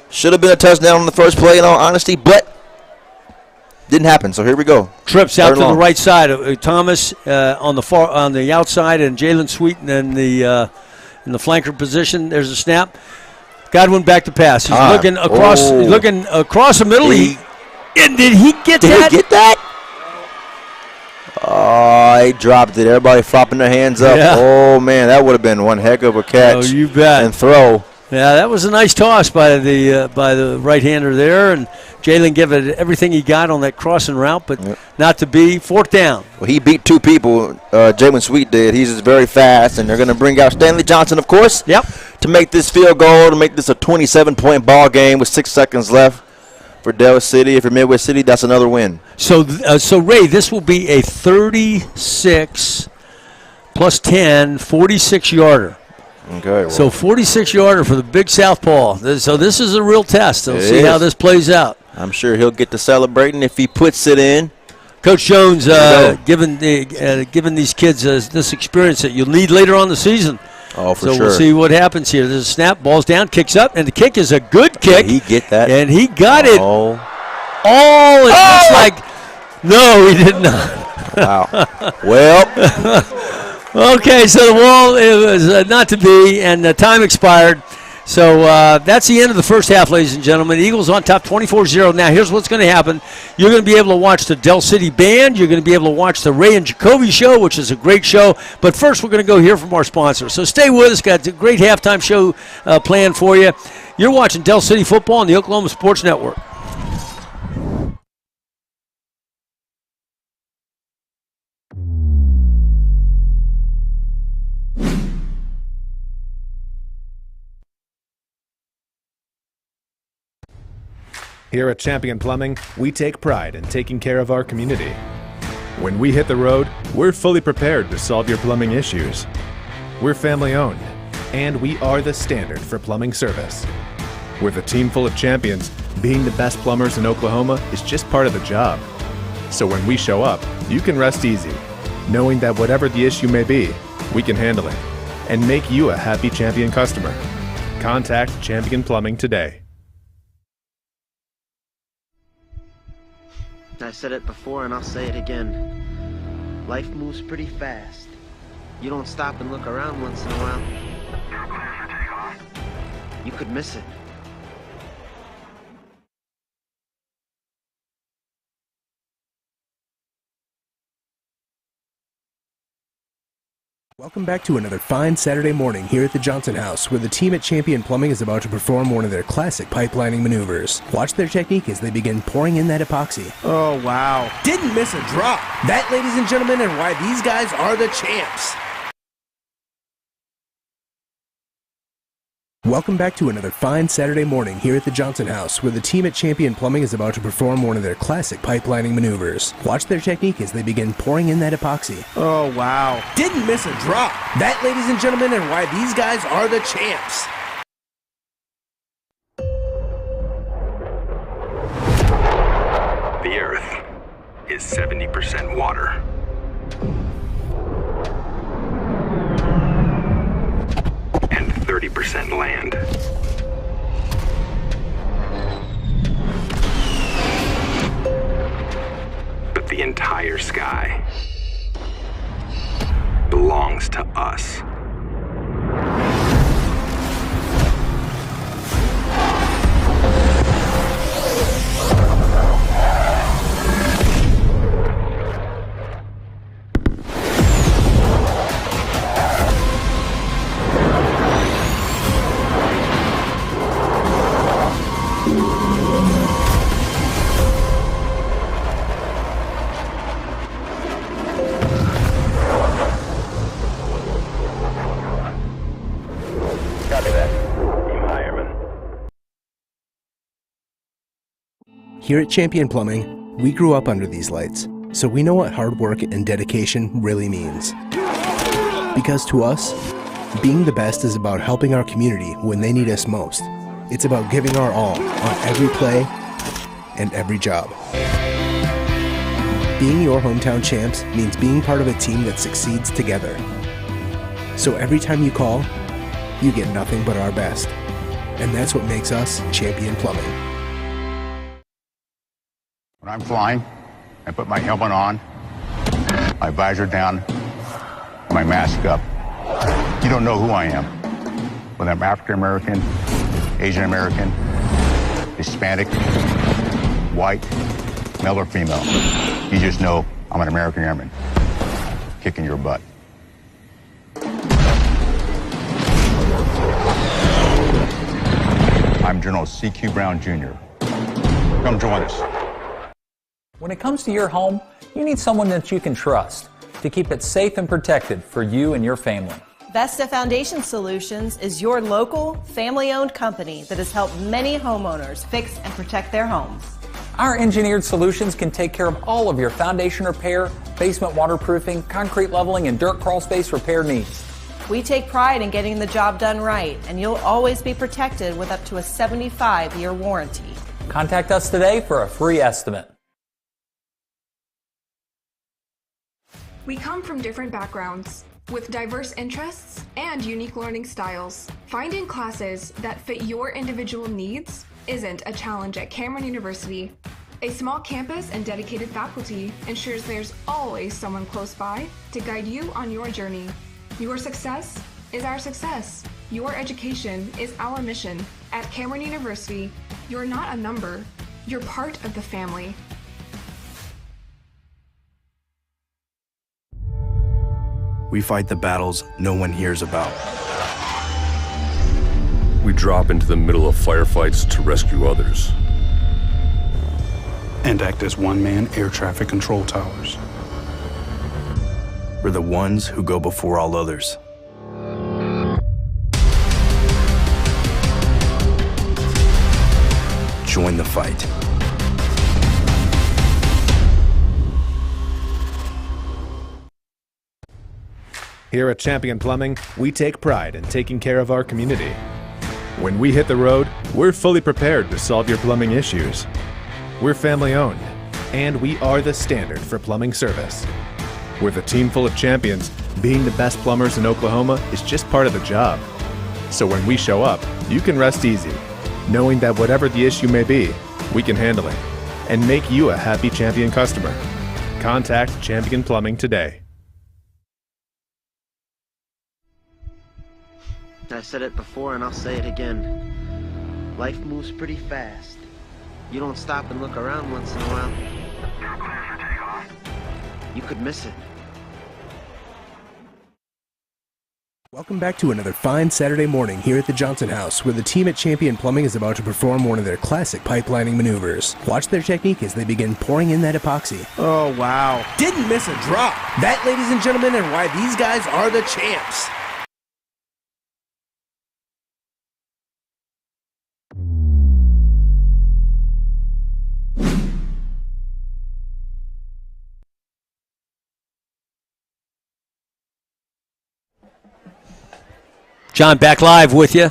Should have been a touchdown on the first play, in all honesty, but didn't happen. So here we go. Trips out to the right side. Thomas on the outside, and Jalen Sweet in the flanker position. There's a snap. Godwin back to pass. He's looking across. He's looking across the middle. And did he get that? Did he get that? Oh, he dropped it. Everybody flopping their hands up. Yeah. Oh, man, that would have been one heck of a catch. Oh, you bet. And throw. Yeah, that was a nice toss by the right-hander there, and Jalen gave it everything he got on that crossing route, but not to be. Fourth down. Well, he beat two people. Jalen Sweet did. He's just very fast, and they're going to bring out Stanley Johnson, of course. Yep. To make this field goal, to make this a 27-point ball game with 6 seconds left for Del City. If you're Midwest City, that's another win. So Ray, this will be a 36 plus 10, 46-yarder. Okay. Well. So 46-yarder for the big southpaw. So this is a real test. We'll see how this plays out. I'm sure he'll get to celebrating if he puts it in. Coach Jones giving these kids this experience that you'll need later on in the season. Oh, for sure. So we'll see what happens here. There's a snap, ball's down, kicks up, and the kick is a good kick. Did he get that? And he got it. It looks like no, he did not. Wow. Well. Okay, so the wall was not to be, and the time expired. So that's the end of the first half, ladies and gentlemen. Eagles on top 24-0. Now, here's what's going to happen. You're going to be able to watch the Del City Band. You're going to be able to watch the Ray and Jacoby show, which is a great show. But first, we're going to go hear from our sponsor. So stay with us. Got a great halftime show planned for you. You're watching Del City football on the Oklahoma Sports Network. Here at Champion Plumbing, we take pride in taking care of our community. When we hit the road, we're fully prepared to solve your plumbing issues. We're family owned, and we are the standard for plumbing service. With a team full of champions, being the best plumbers in Oklahoma is just part of the job. So when we show up, you can rest easy, knowing that whatever the issue may be, we can handle it and make you a happy Champion customer. Contact Champion Plumbing today. I said it before and I'll say it again. Life moves pretty fast. You don't stop and look around once in a while, you could miss it. Welcome back to another fine Saturday morning here at the Johnson House, where the team at Champion Plumbing is about to perform one of their classic pipelining maneuvers. Watch their technique as they begin pouring in that epoxy. Oh, wow. Didn't miss a drop. That, ladies and gentlemen, is why these guys are the champs. Welcome back to another fine Saturday morning here at the Johnson House, where the team at Champion Plumbing is about to perform one of their classic pipelining maneuvers. Watch their technique as they begin pouring in that epoxy. Oh, wow. Didn't miss a drop. That, ladies and gentlemen, is why these guys are the champs. The Earth is 70% water. And 30% land. But the entire sky belongs to us. Here at Champion Plumbing, we grew up under these lights, so we know what hard work and dedication really means. Because to us, being the best is about helping our community when they need us most. It's about giving our all on every play and every job. Being your hometown champs means being part of a team that succeeds together. So every time you call, you get nothing but our best. And that's what makes us Champion Plumbing. When I'm flying, I put my helmet on, my visor down, my mask up. You don't know who I am. Whether I'm African American, Asian American, Hispanic, white, male or female. You just know I'm an American airman kicking your butt. I'm General C.Q. Brown Jr. Come join us. When it comes to your home, you need someone that you can trust to keep it safe and protected for you and your family. Vesta Foundation Solutions is your local, family-owned company that has helped many homeowners fix and protect their homes. Our engineered solutions can take care of all of your foundation repair, basement waterproofing, concrete leveling, and dirt crawl space repair needs. We take pride in getting the job done right, and you'll always be protected with up to a 75-year warranty. Contact us today for a free estimate. We come from different backgrounds with diverse interests and unique learning styles. Finding classes that fit your individual needs isn't a challenge at Cameron University. A small campus and dedicated faculty ensures there's always someone close by to guide you on your journey. Your success is our success. Your education is our mission. At Cameron University, you're not a number, you're part of the family. We fight the battles no one hears about. We drop into the middle of firefights to rescue others. And act as one-man air traffic control towers. We're the ones who go before all others. Join the fight. Here at Champion Plumbing, we take pride in taking care of our community. When we hit the road, we're fully prepared to solve your plumbing issues. We're family-owned, and we are the standard for plumbing service. With a team full of champions, being the best plumbers in Oklahoma is just part of the job. So when we show up, you can rest easy, knowing that whatever the issue may be, we can handle it and make you a happy Champion customer. Contact Champion Plumbing today. I said it before and I'll say it again. Life moves pretty fast. You don't stop and look around once in a while, you could miss it. Welcome back to another fine Saturday morning here at the Johnson House, where the team at Champion Plumbing is about to perform one of their classic pipelining maneuvers. Watch their technique as they begin pouring in that epoxy. Oh, wow. Didn't miss a drop. That, ladies and gentlemen, is why these guys are the champs. John, back live with you.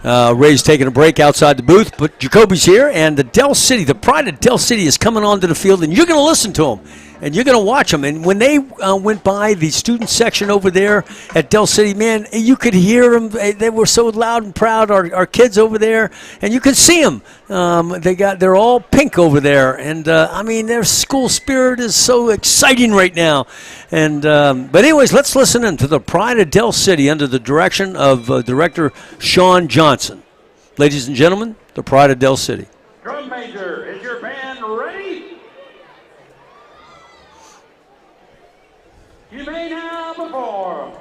Ray's taking a break outside the booth, but Jacoby's here, and the Del City, the pride of Del City is coming onto the field, and you're going to listen to them, and you're going to watch them. And when they went by the student section over there at Del City, man, you could hear them. They were so loud and proud, our kids over there, and you could see them. They're all pink over there, and I mean, their school spirit is so exciting right now. And but anyways, let's listen in to the pride of Del City under the direction of Director Sean Johnson. Ladies and gentlemen, the pride of Del City. Drum major, is your band ready? You may now perform.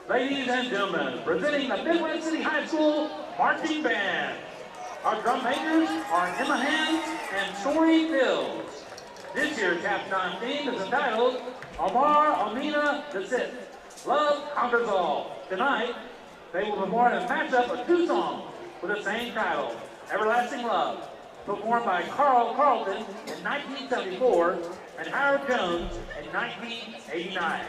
Ladies and gentlemen, presenting the Midwest City High School Marching Band. Our drum makers are Emma Hans and Story Fields. This year's halftime theme is entitled Omar Amina Desit, Love Conquers All. Tonight, they will perform a matchup of 2 songs with the same title, Everlasting Love, performed by Carl Carlton in 1974 and Howard Jones in 1989.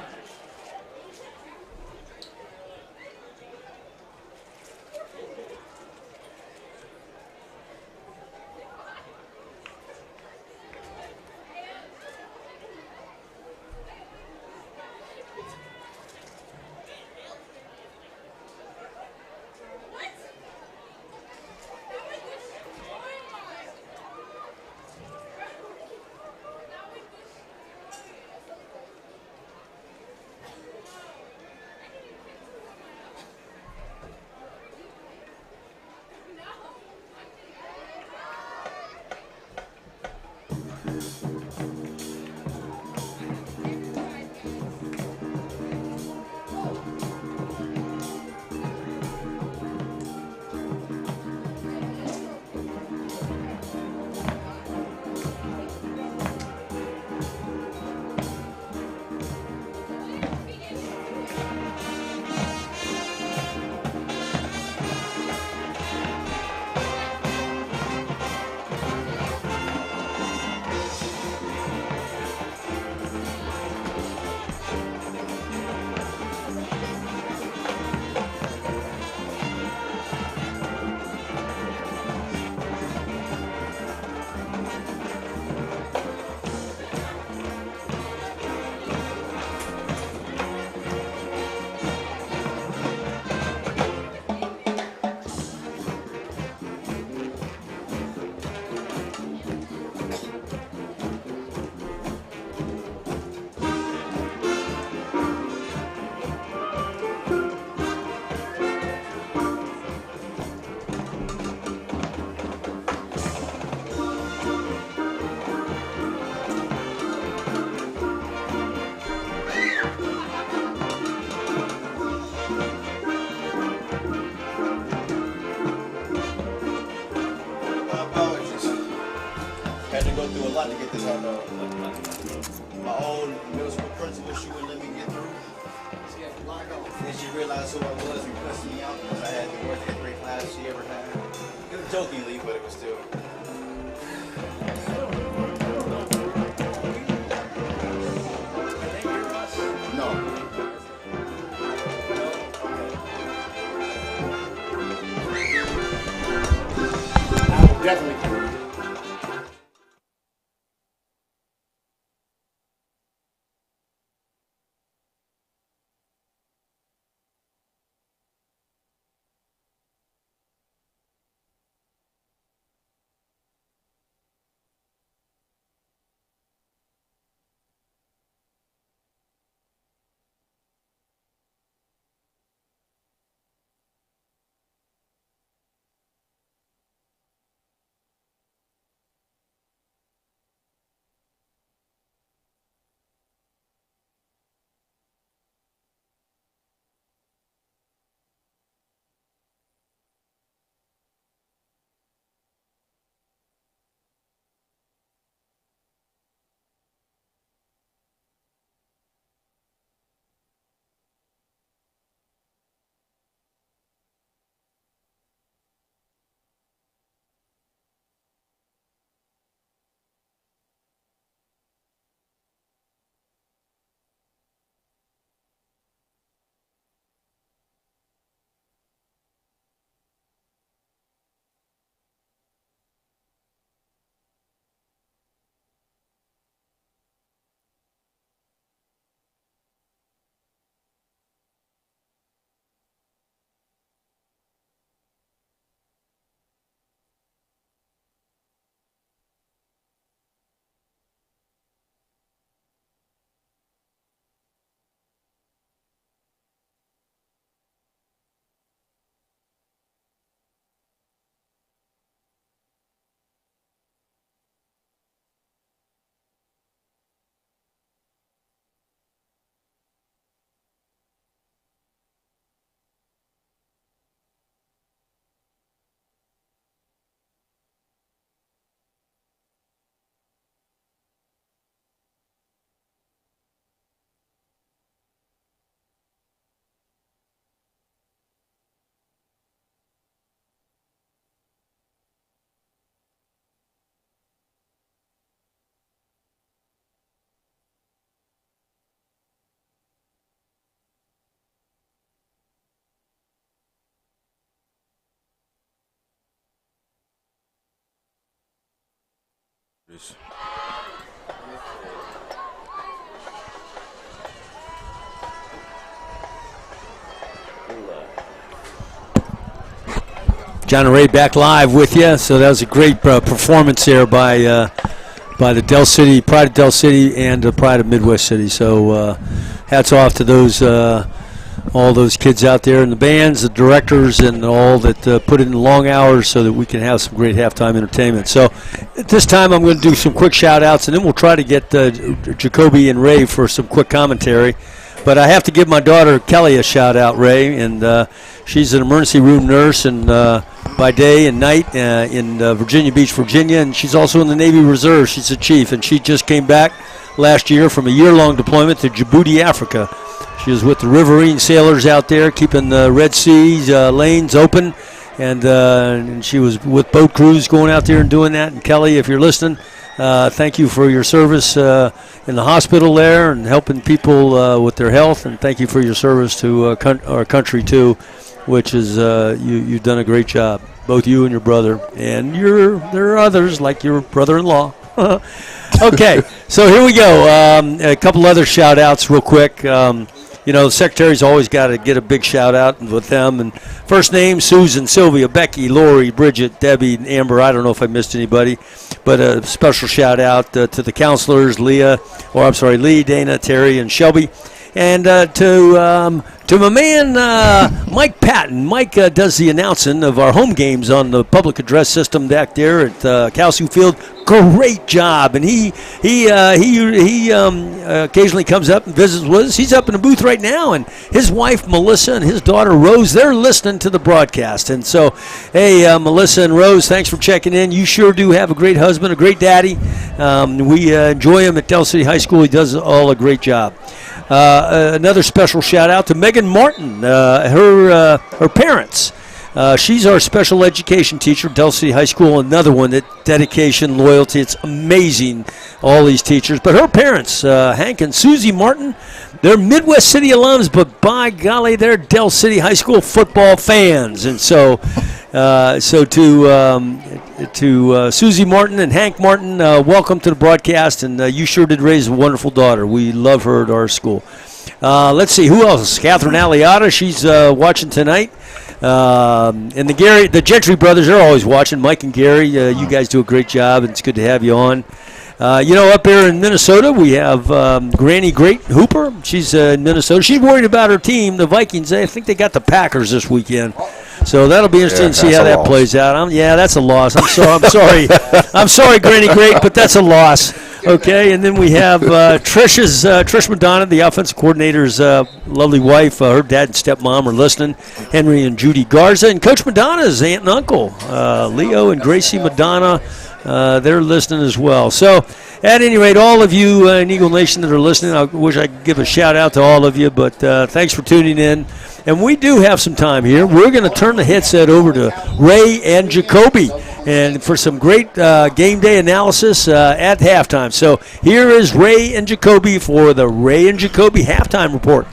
Had to go through a lot to get this out though. My old middle school principal, she wouldn't let me get through. Then she realized who I was and cussed me out because I had the worst 8th grade class she ever had. It was jokingly, but it was still. No. Definitely. Coaches. John and Ray back live with you. So that was a great performance there by the Del City, Pride of Del City, and Pride of Midwest City. So hats off to those all those kids out there and the bands, the directors, and all that put in long hours so that we can have some great halftime entertainment. So at this time, I'm going to do some quick shout-outs, and then we'll try to get Jacoby and Ray for some quick commentary. But I have to give my daughter Kelly a shout-out, Ray, and she's an emergency room nurse and by day and night in Virginia Beach, Virginia, and she's also in the Navy Reserve. She's a chief, and she just came back last year from a year-long deployment to Djibouti, Africa. She was with the Riverine sailors out there, keeping the Red Sea lanes open, and she was with boat crews going out there and doing that. And Kelly, if you're listening, thank you for your service in the hospital there and helping people with their health, and thank you for your service to our country too, which is you've done a great job, both you and your brother, and there are others like your brother-in-law. Okay, so here we go. A couple other shout-outs real quick. The secretary's always got to get a big shout-out with them. And first name, Susan, Sylvia, Becky, Lori, Bridget, Debbie, and Amber. I don't know if I missed anybody. But a special shout-out to the counselors, Lee, Dana, Terry, and Shelby. And to my man, Mike Patton. Mike does the announcing of our home games on the public address system back there at Calcium Field. Great job, and he occasionally comes up and visits with us. He's up in the booth right now, and his wife Melissa and his daughter Rose, they're listening to the broadcast. And so, hey, Melissa and Rose, thanks for checking in. You sure do have a great husband, a great daddy. We enjoy him at Del City High School. He does all a great job. Another special shout out to Megan Martin, her parents. She's our special education teacher at Del City High School. Another one that dedication, loyalty. It's amazing, all these teachers. But her parents, Hank and Susie Martin, they're Midwest City alums, but by golly, they're Del City High School football fans. And so to Susie Martin and Hank Martin, welcome to the broadcast. And you sure did raise a wonderful daughter. We love her at our school. Let's see, who else? Catherine Aliotta, she's watching tonight. And the Gentry brothers are always watching. Mike and Gary, you guys do a great job, and it's good to have you on. Up there in Minnesota, we have Granny Great Hooper. She's in Minnesota. She's worried about her team, the Vikings. I think they got the Packers this weekend. So that'll be interesting to see how that plays out. That's a loss. I'm sorry. I'm sorry, Granny Great, but that's a loss. Okay, and then we have Trish Madonna, the offensive coordinator's lovely wife. Her dad and stepmom are listening. Henry and Judy Garza, and Coach Madonna's aunt and uncle, Leo and Gracie Madonna. They're listening as well. So, at any rate, all of you in Eagle Nation that are listening, I wish I could give a shout-out to all of you, but thanks for tuning in. And we do have some time here. We're going to turn the headset over to Ray and Jacoby and for some great game day analysis at halftime. So here is Ray and Jacoby for the Ray and Jacoby halftime report.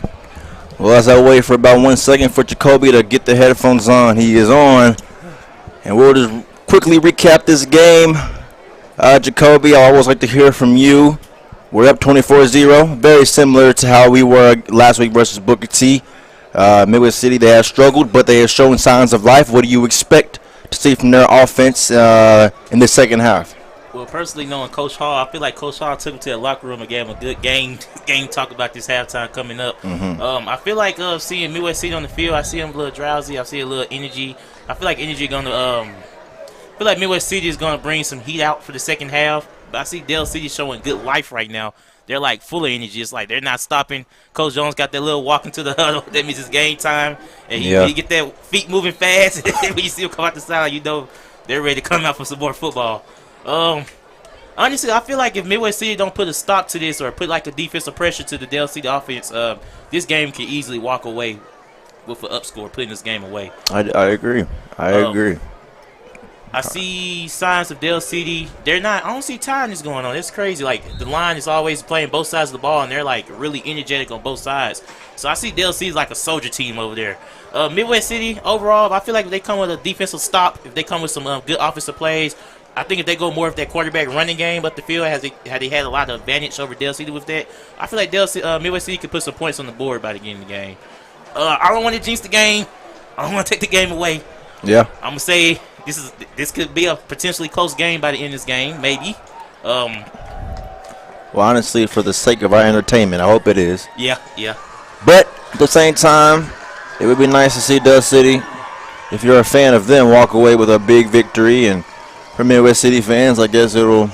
Well, as I wait for about 1 second for Jacoby to get the headphones on, he is on. And we'll just quickly recap this game. Jacoby, I always like to hear from you. We're up 24-0, very similar to how we were last week versus Booker T. Midwest City, they have struggled, but they have shown signs of life. What do you expect to see from their offense in the second half? Well, personally, knowing Coach Hall, I feel like Coach Hall took him to the locker room and gave him a good game talk about this halftime coming up. I feel like seeing Midwest City on the field, I see him a little drowsy. I see a little energy. I feel like energy going to I feel like Midwest City is going to bring some heat out for the second half. But I see Del City showing good life right now. They're like full of energy. It's like they're not stopping. Coach Jones got that little walk into the huddle. That means it's game time. And he get that feet moving fast. When you see him come out the side, you know they're ready to come out for some more football. Honestly, I feel like if Midwest City don't put a stop to this or put like a defensive pressure to the Del City offense, this game can easily walk away with an upscore, putting this game away. I agree. I agree. I see signs of Del City. I don't see tiredness going on. It's crazy. Like, the line is always playing both sides of the ball, and they're, like, really energetic on both sides. So I see Del City like a soldier team over there. Midwest City, overall, I feel like if they come with a defensive stop, if they come with some good offensive plays, I think if they go more of that quarterback running game up the field, had they had a lot of advantage over Dell City with that, I feel like Midwest City could put some points on the board by the end of the game. I don't want to jinx the game. I don't want to take the game away. Yeah. I'm gonna say this could be a potentially close game by the end of this game, maybe. Well, honestly, for the sake of our entertainment, I hope it is. Yeah. But at the same time, it would be nice to see Dell City, if you're a fan of them, walk away with a big victory. And for Midwest City fans, I guess it'll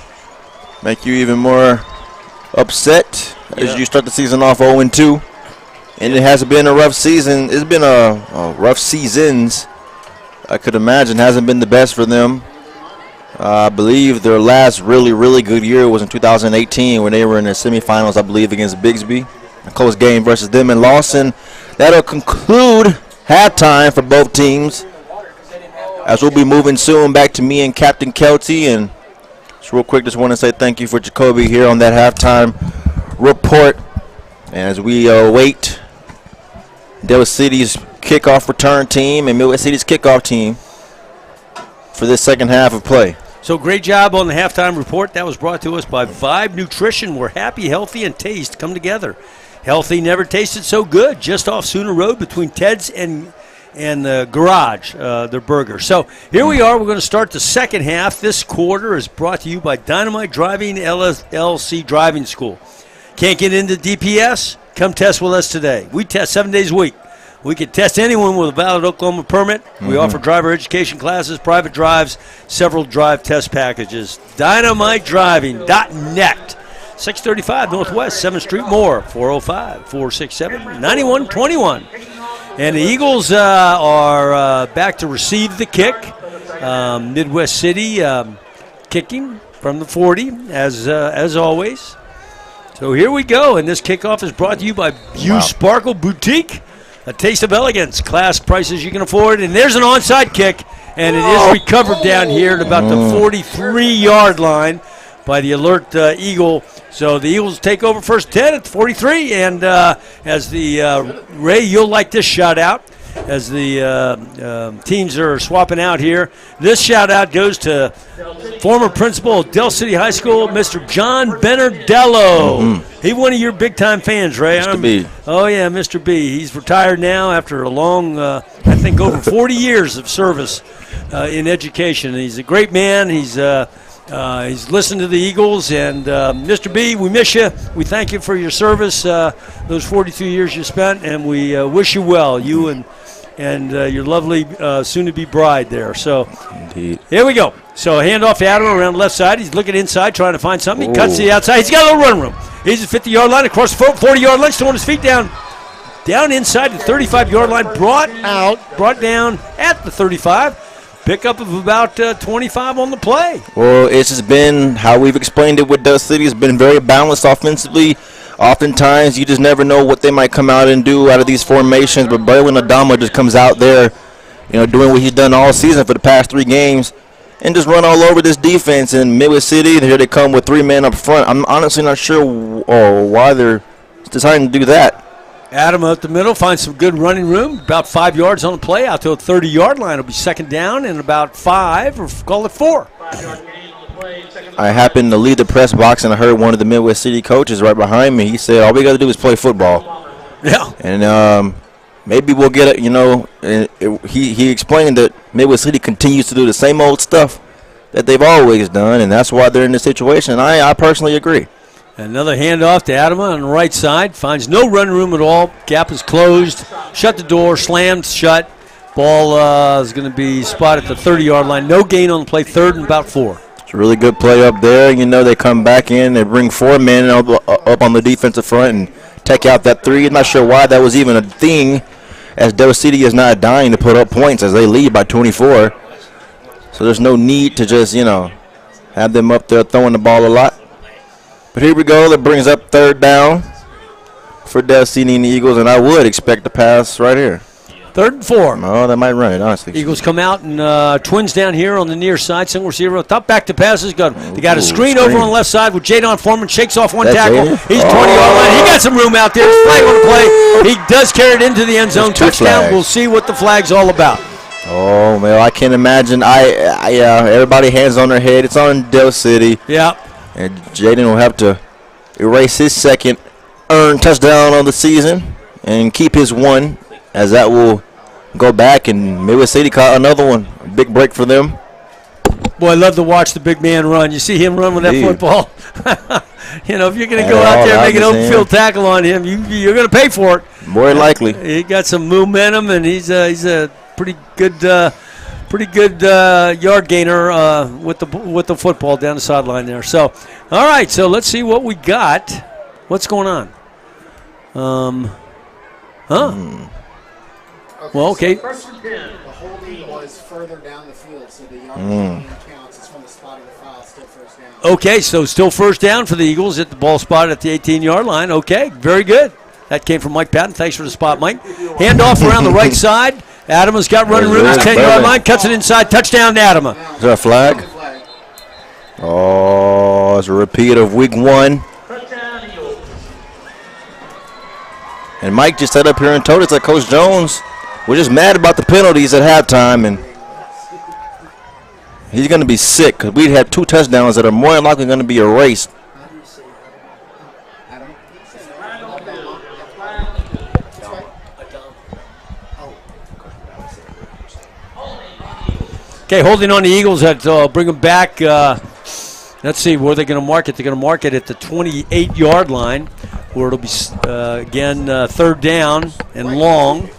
make you even more upset as you start the season off 0-2. And it has been a rough season. It's been a rough seasons. I could imagine hasn't been the best for them. I believe their last really, really good year was in 2018 when they were in the semifinals, I believe, against Bigsby. A close game versus them in Lawson. That'll conclude halftime for both teams, as we'll be moving soon back to me and Captain Kelty. And just real quick, just want to say thank you for Jacoby here on that halftime report. And as we await Dell City's kickoff return team and Midwest City's kickoff team for this second half of play. So great job on the halftime report. That was brought to us by Vibe Nutrition, where happy, healthy, and taste come together. Healthy never tasted so good, just off Sooner Road between Ted's and the garage, their burger. So here we are. We're going to start the second half. This quarter is brought to you by Dynamite Driving LLC Driving School. Can't get into DPS? Come test with us today. We test 7 days a week. We can test anyone with a valid Oklahoma permit. We offer driver education classes, private drives, several drive test packages. DynamiteDriving.net. 635 Northwest 7th Street Moore, 405-467-9121. And the Eagles are back to receive the kick. Midwest City kicking from the 40, as always. So here we go, and this kickoff is brought to you by Sparkle Boutique, a taste of elegance, class prices you can afford. And there's an onside kick, and it is recovered down here at about the 43-yard line by the alert Eagle. So the Eagles take over first 10 at the 43, and as the Ray, you'll like this shout out as the teams are swapping out here. This shout out goes to former principal of Dell City High School, Mr. John Benardello. He's one of your big-time fans, Ray. Mr. B. Oh, yeah, Mr. B. He's retired now after a long, I think, over 40 years of service in education. He's a great man. He's listened to the Eagles, and Mr. B, we miss you. We thank you for your service, those 42 years you spent, and we wish you well, you and your lovely soon-to-be bride there. So indeed. Here we go. So handoff to Adam around the left side. He's looking inside, trying to find something. He cuts to the outside. He's got a little run room. He's at the 50-yard line, across the 40-yard line, still on his feet down inside the 35-yard line, brought down at the 35. Pickup of about 25 on the play. Well, it's just been how we've explained it with Dell City. It's been very balanced offensively. Oftentimes, you just never know what they might come out and do out of these formations. But Braylon Adama just comes out there, doing what he's done all season for the past 3 games, and just run all over this defense. And Midwest City, here they come with 3 men up front. I'm honestly not sure why they're deciding to do that. Adam up the middle finds some good running room. About 5 yards on the play out to a 30-yard line. It'll be second down and about 5, or call it 4. I happened to lead the press box, and I heard one of the Midwest City coaches right behind me. He said, all we got to do is play football. Yeah. And maybe we'll get it, he explained that Midwest City continues to do the same old stuff that they've always done, and that's why they're in this situation. And I personally agree. Another handoff to Adama on the right side. Finds no run room at all. Gap is closed. Shut the door. Slammed shut. Ball is going to be spotted at the 30-yard line. No gain on the play. 3rd and about 4. It's a really good play up there. They come back in. They bring 4 men up on the defensive front and take out that 3. I'm not sure why that was even a thing, as Dell City is not dying to put up points as they lead by 24. So there's no need to just, have them up there throwing the ball a lot. But here we go. That brings up 3rd down for Dell City and the Eagles, and I would expect a pass right here. 3rd and 4. Oh, they might run it, honestly. Eagles come out and twins down here on the near side. Single receiver up top. Back to pass is good. They got a screen over on the left side with Jadon Foreman. Shakes off one tackle. He's 20-yard line. He got some room out there. Flag on the play. He does carry it into the end zone. Touchdown. We'll see what the flag's all about. Oh, man, I can't imagine. Everybody hands on their head. It's on Del City. Yeah. And Jaden will have to erase his second earned touchdown of the season and keep his one, as that will go back, and Midwest City caught another one. A big break for them. Boy, I love to watch the big man run. You see him run with Indeed. that football. You know, if you're going to go out there and make an open field tackle on him, you're going to pay for it. More likely. He got some momentum, and he's a pretty good yard gainer with the football down the sideline there. So, all right. So let's see what we got. What's going on? Well, okay. The holding was further down the field, so the yard gain counts. It's from the spot of the foul, still first down. Okay, so still first down for the Eagles at the ball spot at the 18-yard line. Okay, very good. That came from Mike Patton. Thanks for the spot, Mike. Handoff around the right side. Adama's got running room at the 10-yard line. Cuts it inside. Touchdown to Adama. Is there a flag? Oh, it's a repeat of week 1. And Mike just sat up here and told us that Coach Jones was just mad about the penalties at halftime, and he's going to be sick because we'd have 2 touchdowns that are more than likely going to be erased. Okay, holding on the Eagles that bring them back. Let's see, where they're going to mark it. They're going to mark it at the 28-yard line, where it'll be, again, third down and long.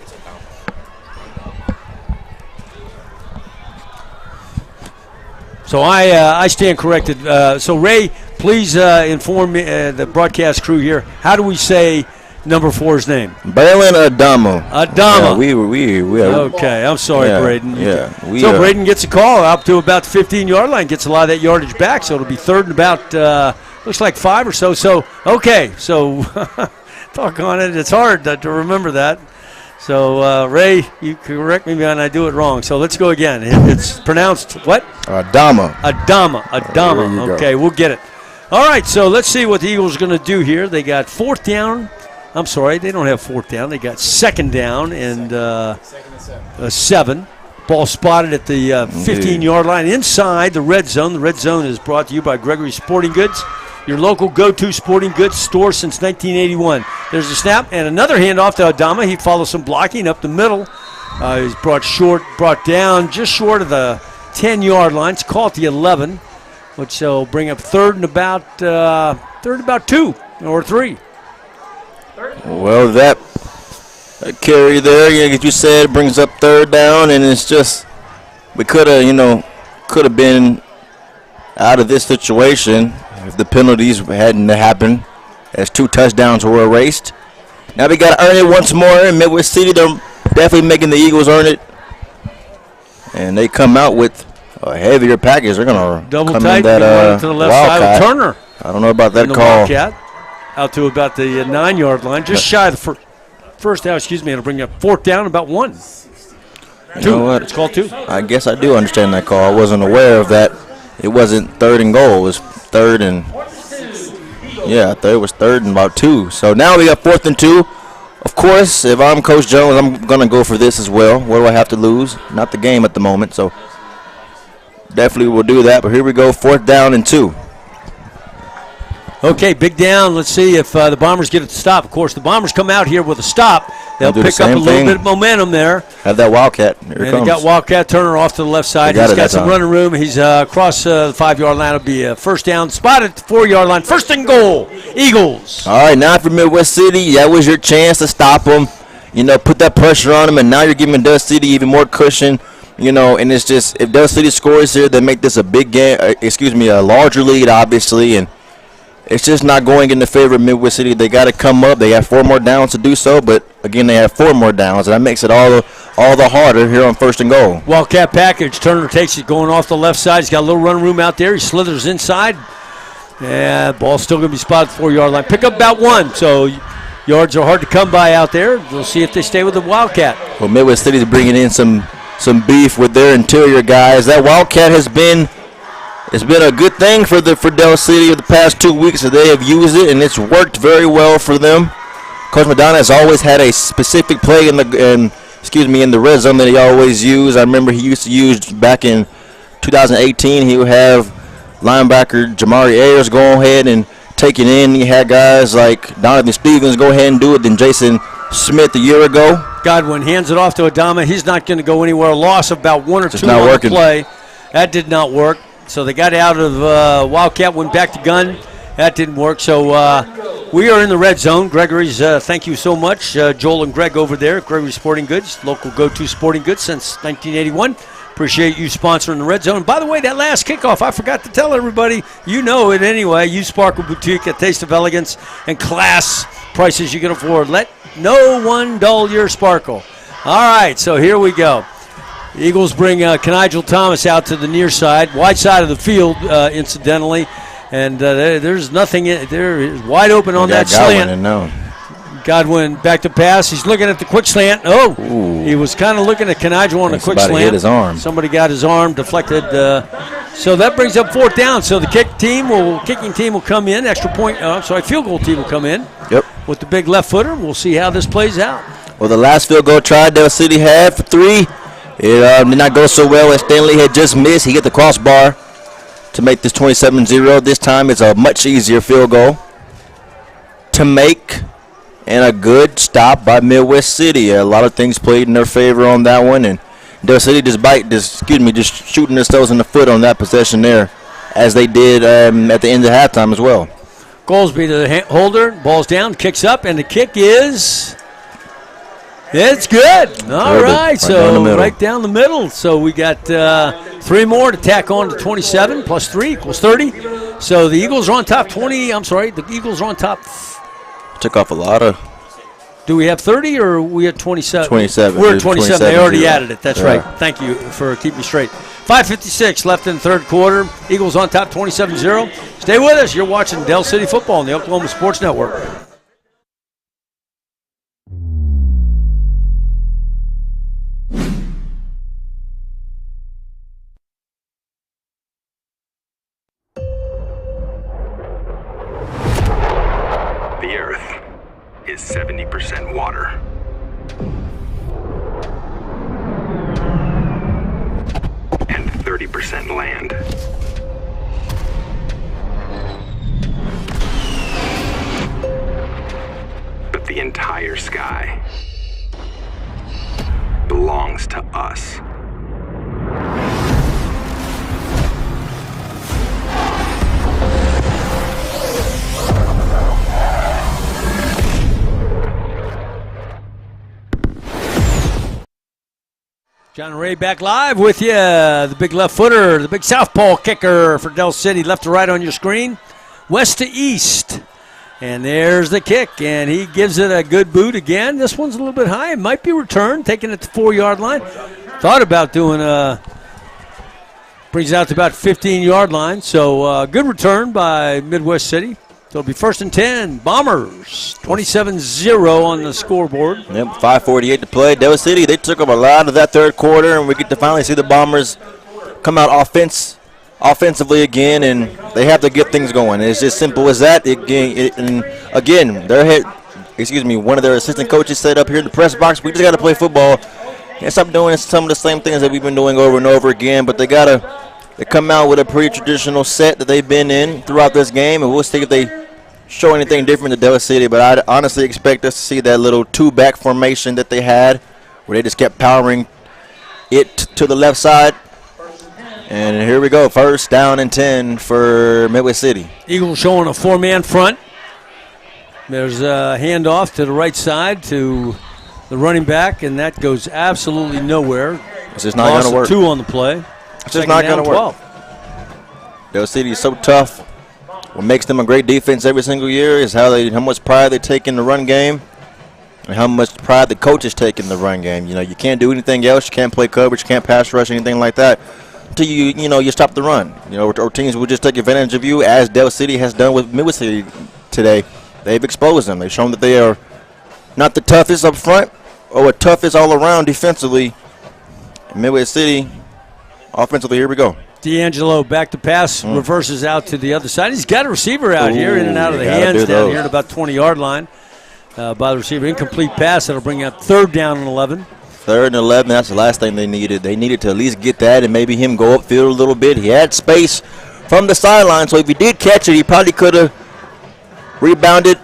So I stand corrected. So, Ray, please inform me, the broadcast crew here, how do we say number 4's name? Braylon Adama. Adama. Yeah, we okay, I'm sorry, Braden. Yeah. So Braden gets a call up to about the 15-yard line, gets a lot of that yardage back, so it'll be third and about, looks like 5 or so. So, okay, so talk on it. It's hard to remember that. So, Ray, you correct me when I do it wrong. So let's go again. It's pronounced what? Adama. Adama. Okay, we'll get it. All right, so let's see what the Eagles are going to do here. They got fourth down. I'm sorry, they don't have fourth down. They got second down and 7. Ball spotted at the 15-yard line inside the red zone. The red zone is brought to you by Gregory's Sporting Goods, your local go-to sporting goods store since 1981. There's a snap and another handoff to Adama. He follows some blocking up the middle. He's brought down just short of the 10-yard line. It's called at the 11, which will bring up third and about 2 or 3. Well, that carry there, like you said, brings up third down, and it's just we could have been out of this situation if the penalties hadn't happened, as 2 touchdowns were erased. Now we got to earn it once more in Midwest City. They're definitely making the Eagles earn it, and they come out with a heavier package. They're going to double come tight in that to the left Wildcat. side of Turner. I don't know about that the call. Wildcat. Out to about the 9-yard line, just shy of the first down. Excuse me, it'll bring you up fourth down, about 1. You know what? It's called 2. I guess I do understand that call. I wasn't aware of that. It wasn't third and goal. It was third and I thought it was third and about 2. So now we got 4th and 2. Of course, if I'm Coach Jones, I'm gonna go for this as well. What do I have to lose? Not the game at the moment. So definitely will do that. But here we go, 4th down and 2. Okay, big down. Let's see if the Bombers get it to stop. Of course, the Bombers come out here with a stop. They'll pick up a little bit of momentum there. Have that Wildcat. Here it comes. They got Wildcat Turner off to the left side. He's got some running room. He's across the 5-yard line. It'll be a first down. Spot at the 4-yard line. First and goal. Eagles. All right, now for Midwest City, that was your chance to stop them. Put that pressure on them, and now you're giving Dust City even more cushion. And it's just, if Dust City scores here, they make this a big game. A larger lead, obviously, and it's just not going in the favor of Midwest City. They got to come up. They have 4 more downs to do so, but again, they have 4 more downs, and that makes it all the harder here on first and goal. Wildcat package. Turner takes it going off the left side. He's got a little run room out there. He slithers inside. Yeah, ball's still going to be spotted at the 4-yard line. Pick up about 1, so yards are hard to come by out there. We'll see if they stay with the Wildcat. Well, Midwest City's bringing in some beef with their interior guys. That Wildcat has been... It's been a good thing for Del City of the past 2 weeks that they have used it, and it's worked very well for them. Coach Madonna has always had a specific play in in the red zone that he always used. I remember he used to use back in 2018. He would have linebacker Jamari Ayers go ahead and take it in. He had guys like Donovan Stevens go ahead and do it. Then Jason Smith a year ago. Godwin hands it off to Adama. He's not going to go anywhere. A loss of about 1 or 2 not on working. the play. That did not work. So they got out of Wildcat, went back to gun. That didn't work. So we are in the red zone. Gregory's, thank you so much. Joel and Greg over there. Gregory Sporting Goods, local go-to sporting goods since 1981. Appreciate you sponsoring the red zone. And by the way, that last kickoff, I forgot to tell everybody. You know it anyway. Use Sparkle Boutique, a taste of elegance and class. Prices you can afford. Let no one dull your sparkle. All right, so here we go. The Eagles bring Kenigel Thomas out to the near side, wide side of the field, incidentally. And there's nothing in there. Wide open on that slant. Godwin back to pass. He's looking at the quick slant. Oh, he was kind of looking at Kenigel on the quick slant. Hit his arm. Somebody got his arm deflected. So that brings up 4th down. So the kicking team will come in. Field goal team will come in. Yep. With the big left footer. We'll see how this plays out. Well, the last field goal try Del City had for 3. It did not go so well as Stanley had just missed. He hit the crossbar to make this 27-0. This time it's a much easier field goal to make, and a good stop by Midwest City. A lot of things played in their favor on that one, and Del City just shooting themselves in the foot on that possession there, as they did at the end of halftime as well. Goldsby to the holder, ball's down, kicks up, and the kick is... It's good. All right, so right down the middle. So we got 3 more to tack on to 27 plus 3 equals 30. So the Eagles are on top 20. The Eagles are on top. Took off a lot of. Do we have 30 or are we at 27? 27. We're at 27. They already added it. That's right. Thank you for keeping me straight. 5:56 left in the third quarter. Eagles on top 27-0. Stay with us. You're watching Del City football on the Oklahoma Sports Network. The Earth is 70% water. And 30% land. But the entire sky belongs to us. John and Ray back live with you. The big left footer, the big southpaw kicker for Del City. Left to right on your screen. West to east. And there's the kick. And he gives it a good boot again. This one's a little bit high. It might be returned. Taking it to the 4-yard line. Thought about doing brings it out to about 15-yard line. So good return by Midwest City. So it'll be 1st and 10. Bombers, 27-0 on the scoreboard. Yep, 5:48 to play. Del City, they took up a lot of that third quarter, and we get to finally see the Bombers come out offensively again, and they have to get things going. It's just simple as that. One of their assistant coaches said up here in the press box, we just got to play football and stop doing some of the same things that we've been doing over and over again, but they come out with a pretty traditional set that they've been in throughout this game, and we'll see if they show anything different to Del City. But I'd honestly expect us to see that little 2-back formation that they had, where they just kept powering it to the left side. And here we go, 1st down and 10 for Midwest City. Eagles showing a 4-man front. There's a handoff to the right side to the running back, and that goes absolutely nowhere. It's just not going to work. 2 on the play. It's just not going to work. Del City is so tough. What makes them a great defense every single year is how much pride they take in the run game and how much pride the coaches take in the run game. You know, you can't do anything else. You can't play coverage, you can't pass rush, anything like that until you stop the run. You know, or teams will just take advantage of you, as Del City has done with Midwest City today. They've exposed them. They've shown that they are not the toughest up front or the toughest all around defensively. Midwest City, offensively, here we go. D'Angelo back to pass, reverses out to the other side. He's got a receiver out here, in and out of the hands down here at about 20-yard line by the receiver. Incomplete pass. That'll bring out 3rd down and 11. 3rd and 11, that's the last thing they needed. They needed to at least get that and maybe him go upfield a little bit. He had space from the sideline, so if he did catch it, he probably could have rebounded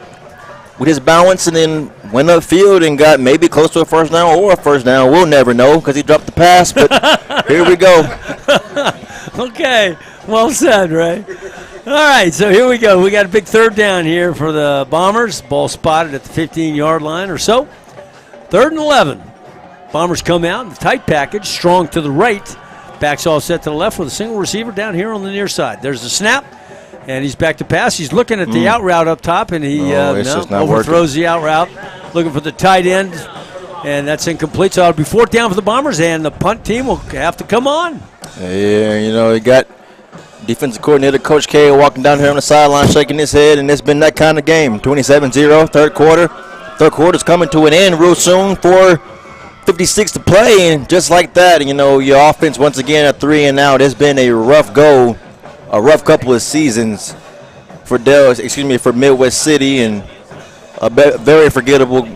with his balance and then went upfield and got maybe close to a first down or a first down. We'll never know because he dropped the pass, but here we go. Okay, well said, Ray. All right, so here we go. We got a big 3rd down here for the Bombers. Ball spotted at the 15-yard line or so. 3rd and 11. Bombers come out in the tight package, strong to the right. Backs all set to the left with a single receiver down here on the near side. There's the snap, and he's back to pass. He's looking at the out route up top, and he overthrows the out route, looking for the tight end, and that's incomplete. So it'll be 4th down for the Bombers, and the punt team will have to come on. Yeah, you got defensive coordinator Coach K walking down here on the sideline shaking his head, and it's been that kind of game. 27-0, 3rd quarter. 3rd quarter's coming to an end real soon. 4:56 to play, and just like that, your offense once again at 3 and out. It's been a rough couple of seasons for Midwest City, and a very forgettable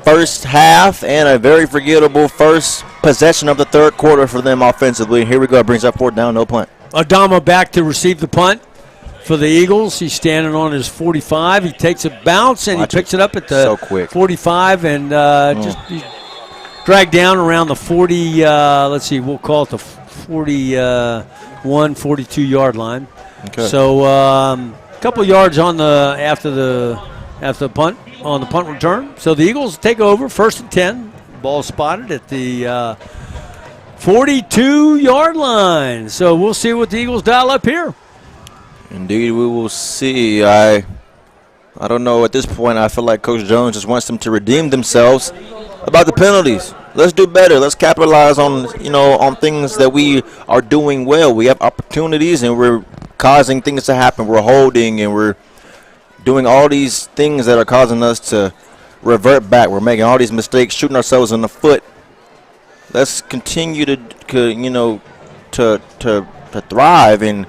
first half and a very forgettable first possession of the 3rd quarter for them offensively. Here we go. It brings up 4th down, no punt. Adama back to receive the punt for the Eagles. He's standing on his 45. He takes a bounce, and he picks it up at the 45 and just dragged down around the 40, we'll call it the 41, 42-yard line. Okay. So a couple yards on after the punt, on the punt return. So the Eagles take over, 1st and 10. Ball spotted at the 42-yard line. So we'll see what the Eagles dial up here. Indeed, we will see. I don't know at this point. I feel like Coach Jones just wants them to redeem themselves about the penalties. Let's do better. Let's capitalize on on things that we are doing well. We have opportunities, and we're causing things to happen. We're holding, and we're doing all these things that are causing us to revert back. We're making all these mistakes, shooting ourselves in the foot. Let's continue to thrive and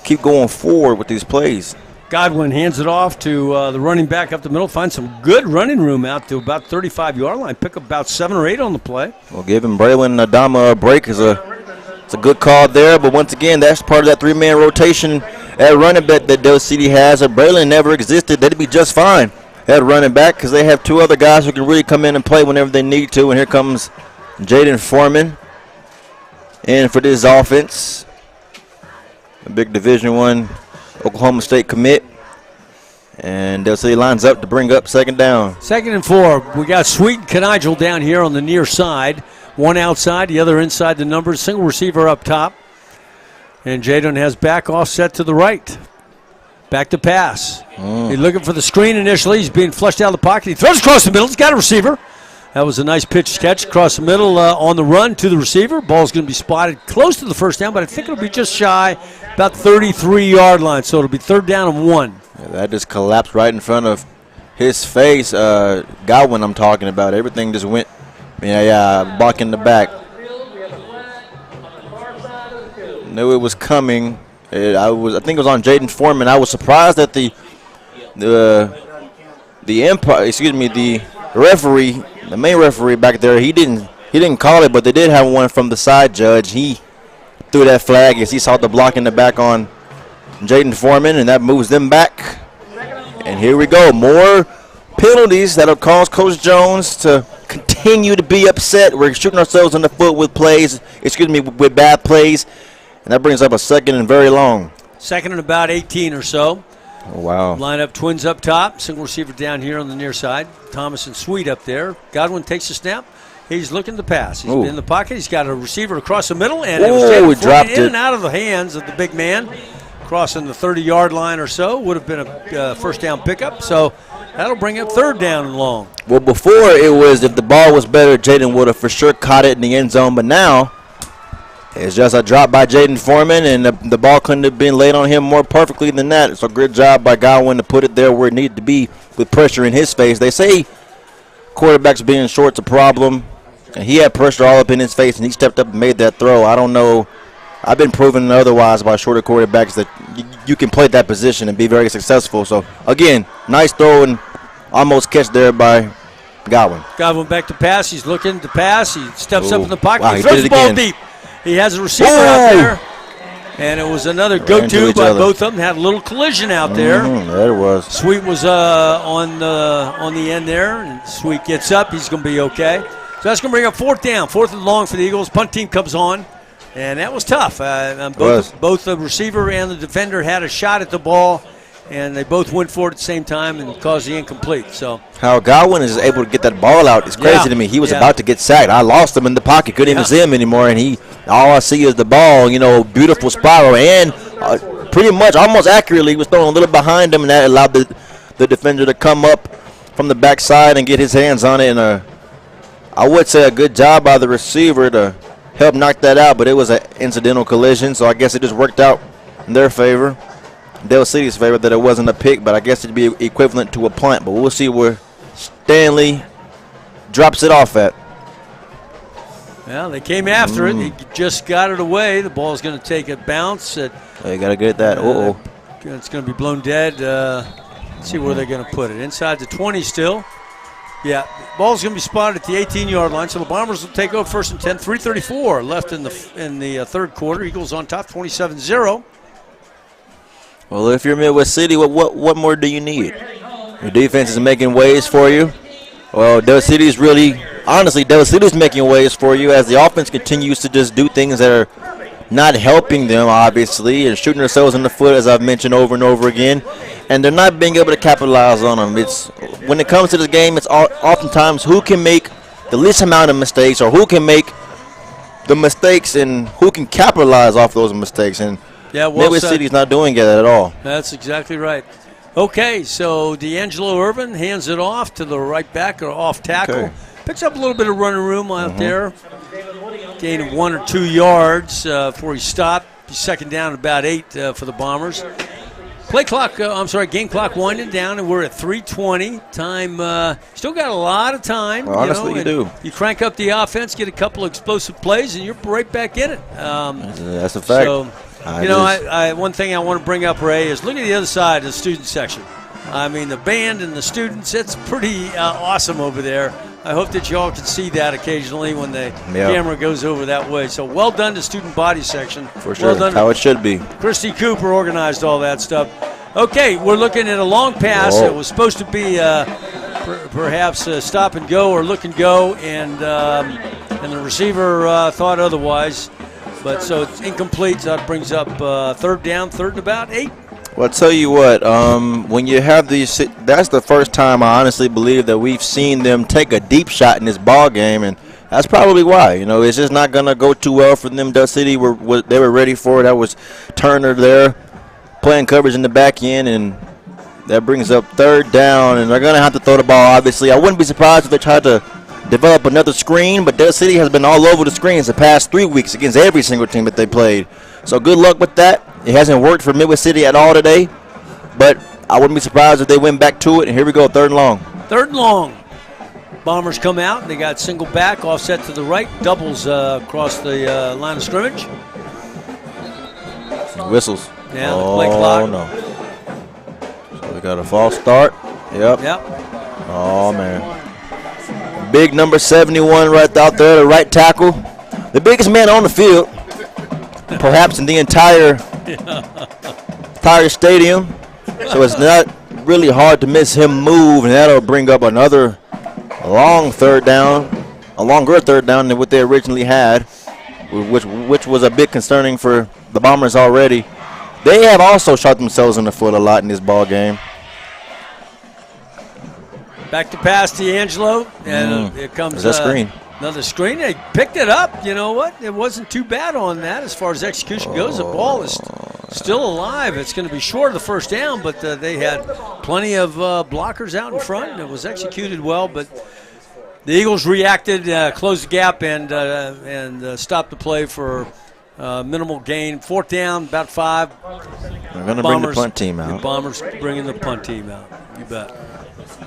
keep going forward with these plays. Godwin hands it off to the running back up the middle. Finds some good running room out to about 35-yard line. Pick up about 7 or 8 on the play. Well, giving Braylon Adama a break it's a good call there. But once again, that's part of that 3-man rotation at running back that Del City has. If Braylon never existed, they'd be just fine at running back because they have 2 other guys who can really come in and play whenever they need to. And here comes Jaden Foreman in for this offense. A big Division I Oklahoma State commit. And Del City lines up to bring up 2nd down. 2nd and 4. We got Sweet and Canigel down here on the near side. One outside, the other inside the numbers. Single receiver up top. And Jaden has back offset to the right. Back to pass. He's looking for the screen initially. He's being flushed out of the pocket. He throws across the middle. He's got a receiver. That was a nice pitch catch across the middle on the run to the receiver. Ball's going to be spotted close to the 1st down, but I think it'll be just shy, about 33-yard line. So it'll be 3rd down and 1. Yeah, that just collapsed right in front of his face. Godwin I'm talking about. Everything just went, block in the back. Knew it was coming. I think it was on Jaden Foreman. I was surprised that the referee, the main referee back there, he didn't call it, but they did have one from the side judge. He threw that flag as he saw the block in the back on Jaden Foreman, and that moves them back. And here we go. More penalties that'll cause Coach Jones to continue to be upset. We're shooting ourselves in the foot with with bad plays. And that brings up a 2nd and very long. 2nd and about 18 or so. Oh, wow. Line up twins up top. Single receiver down here on the near side. Thomas and Sweet up there. Godwin takes the snap. He's looking to pass. He's in the pocket. He's got a receiver across the middle. And it was dropped in and out of the hands of the big man. Crossing the 30-yard line or so. Would have been a 1st down pickup. So that'll bring up 3rd down and long. Well, before it was if the ball was better, Jaden would have for sure caught it in the end zone. But now it's just a drop by Jaden Foreman, and the ball couldn't have been laid on him more perfectly than that. So good job by Godwin to put it there where it needed to be with pressure in his face. They say quarterbacks being short's a problem, and he had pressure all up in his face, and he stepped up and made that throw. I don't know. I've been proven otherwise by shorter quarterbacks that you can play that position and be very successful. So, again, nice throw and almost catch there by Godwin back to pass. He's looking to pass. He steps up in the pocket. Wow, he he throws did the it ball again. deep. He has a receiver out there. And it was another go-to by both of them. Had a little collision out there. There it was. Sweet was on the end there, and Sweet gets up. He's going to be okay. So that's going to bring up 4th down. 4th and long for the Eagles. Punt team comes on, and that was tough. Both the receiver and the defender had a shot at the ball, and they both went for it at the same time and caused the incomplete. So how Godwin is able to get that ball out is crazy to me. He was about to get sacked. I lost him in the pocket. Couldn't even see him anymore, and all I see is the ball, beautiful spiral, and pretty much almost accurately was thrown a little behind him, and that allowed the defender to come up from the backside and get his hands on it. And I would say a good job by the receiver to help knock that out, but it was an incidental collision, so I guess it just worked out in their favor. Dale City's favor that it wasn't a pick, but I guess it'd be equivalent to a punt. But we'll see where Stanley drops it off at. Well, they came after it. He just got it away. The ball's going to take a bounce. You got to get that. It's going to be blown dead. Let's see where they're going to put it. Inside the 20 still. Yeah, ball's going to be spotted at the 18-yard line, so the Bombers will take over 1st and 10. 3:34 left in the third quarter. Eagles on top, 27-0. Well, if you're Midwest City, what more do you need? Your defense is making waves for you. Well, Dale City's making waves for you as the offense continues to just do things that are not helping them, obviously, and shooting themselves in the foot, as I've mentioned over and over again, and they're not being able to capitalize on them. When it comes to this game, it's oftentimes who can make the least amount of mistakes or who can make the mistakes and who can capitalize off those mistakes. And Midwest City's not doing that at all. That's exactly right. Okay, so D'Angelo Irvin hands it off to the right back or off tackle. Okay. Picks up a little bit of running room out there. Gain of 1 or 2 yards before he stopped. He's 2nd down, about 8 for the Bombers. Game clock winding down, and we're at 3:20. Time, still got a lot of time. Well, honestly, you do. You crank up the offense, get a couple of explosive plays, and you're right back in it. That's a fact. So, one thing I want to bring up, Ray, is look at the other side of the student section. I mean, the band and the students, it's pretty awesome over there. I hope that you all can see that occasionally when the camera goes over that way. So well done to student body section. For sure, well done how it should be. Christy Cooper organized all that stuff. Okay, we're looking at a long pass. It was supposed to be perhaps a stop and go or look and go, and the receiver thought otherwise. But so it's incomplete. So that brings up 3rd down, 3rd and about 8. Well, I'll tell you what, when you have these, that's the first time I honestly believe that we've seen them take a deep shot in this ball game, and that's probably why. It's just not going to go too well for them. Dale City, they were ready for it. That was Turner there playing coverage in the back end, and that brings up 3rd down, and they're going to have to throw the ball, obviously. I wouldn't be surprised if they tried to develop another screen, but Dale City has been all over the screens the past 3 weeks against every single team that they played. So good luck with that. It hasn't worked for Midwest City at all today, but I wouldn't be surprised if they went back to it. And here we go, 3rd and long. 3rd and long. Bombers come out. They got single back, offset to the right, doubles across the line of scrimmage. Whistles. Yeah, the play clock. Oh, no. So we got a false start. Yep. Oh, man. Big number 71 right out there, the right tackle. The biggest man on the field, perhaps in the entire stadium. So it's not really hard to miss him move, and that'll bring up another longer third down than what they originally had, which was a bit concerning for the Bombers already. They have also shot themselves in the foot a lot in this ball game. Back to pass D'Angelo, and here comes screen. Another screen. They picked it up. You know what? It wasn't too bad on that as far as execution goes. The ball is still alive. It's going to be short of the first down, but they had plenty of blockers out in front, and it was executed well. But the Eagles reacted, closed the gap, and stopped the play for minimal gain. 4th down, about 5. They're going to bring the punt team out. The Bombers bringing the punt team out. You bet. I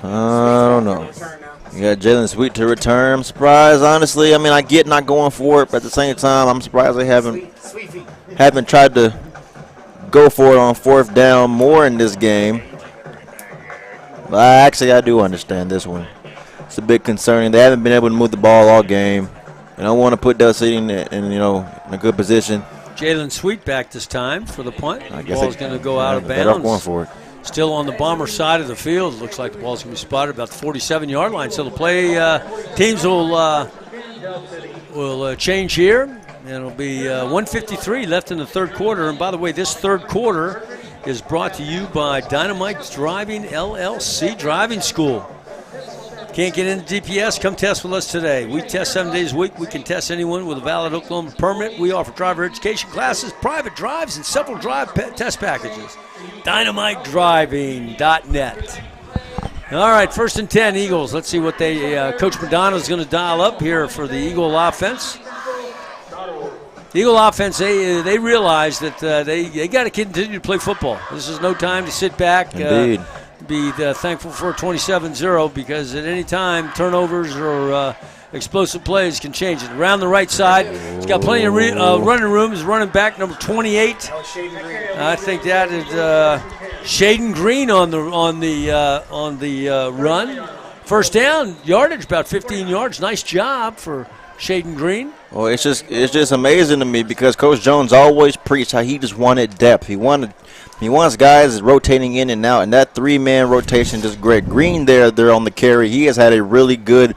don't know. You got Jalen Sweet to return. I'm surprised, honestly. I mean, I get not going for it, but at the same time, I'm surprised they haven't tried to go for it on 4th down more in this game. But actually, I do understand this one. it's a bit concerning. They haven't been able to move the ball all game. And I want to put Del City in a good position. Jalen Sweet back this time for the punt. I The guess ball's going to go out of better off bounds. going for it. Still on the Bomber side of the field. Looks like the ball's going to be spotted about the 47-yard line. So the play teams will change here. And it'll be 1:53 left in the third quarter. And by the way, this third quarter is brought to you by Dynamite Driving LLC Driving School. Can't get into DPS? Come test with us today. We test 7 days a week. We can test anyone with a valid Oklahoma permit. We offer driver education classes, private drives, and several drive test packages. DynamiteDriving.net. All right, 1st and 10, Eagles. Let's see what Coach Madonna is going to dial up here for the Eagle offense. The Eagle offense, they realize that they got to continue to play football. This is no time to sit back. Indeed. Be thankful for a 27-0 because at any time turnovers or explosive plays can change it. Around the right side, he's got plenty of running room. He's running back number 28. I think that is Shaden Green on the run. First down, yardage about 15 yards. Nice job for Shaden Green. Well, it's just amazing to me because Coach Jones always preached how he just wanted depth. He wants guys rotating in and out, and that 3-man rotation is great. Green there on the carry. He has had a really good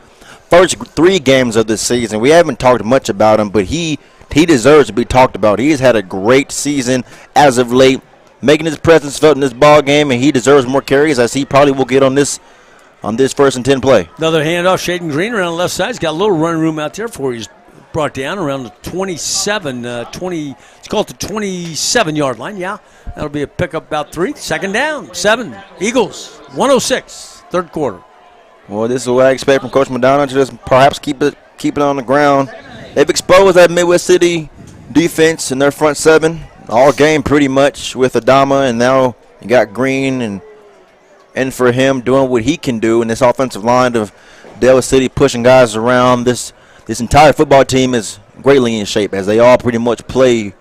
first 3 games of this season. We haven't talked much about him, but he deserves to be talked about. He has had a great season as of late, making his presence felt in this ball game, and he deserves more carries as he probably will get on this 1st and 10 play. Another handoff, Shaden Green around the left side. He's got a little running room out there for you. He's brought down around the 27, it's called the 27-yard line, yeah. That'll be a pickup about 3. Second down, 7. Eagles, 1:06, third quarter. Well, this is what I expect from Coach Madonna to just perhaps keep it on the ground. They've exposed that Midwest City defense in their front 7 all game pretty much with Adama, and now you got Green and for him doing what he can do in this offensive line of Del City pushing guys around. This entire football team is greatly in shape as they all pretty much play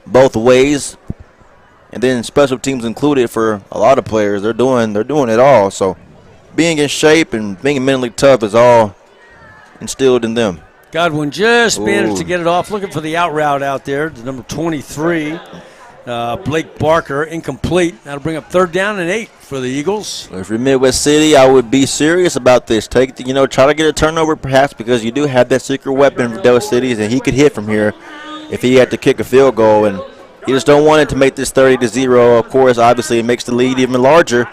both ways. And then special teams included for a lot of players. They're doing it all. So being in shape and being mentally tough is all instilled in them. Godwin just managed to get it off. Looking for the out route out there, the number 23. Blake Barker, incomplete. That'll bring up 3rd down and 8 for the Eagles. If you're Midwest City, I would be serious about this. Try to get a turnover perhaps because you do have that secret weapon for Del City, and he could hit from here if he had to kick a field goal. And you just don't want it to make this 30-0. Of course, obviously, it makes the lead even larger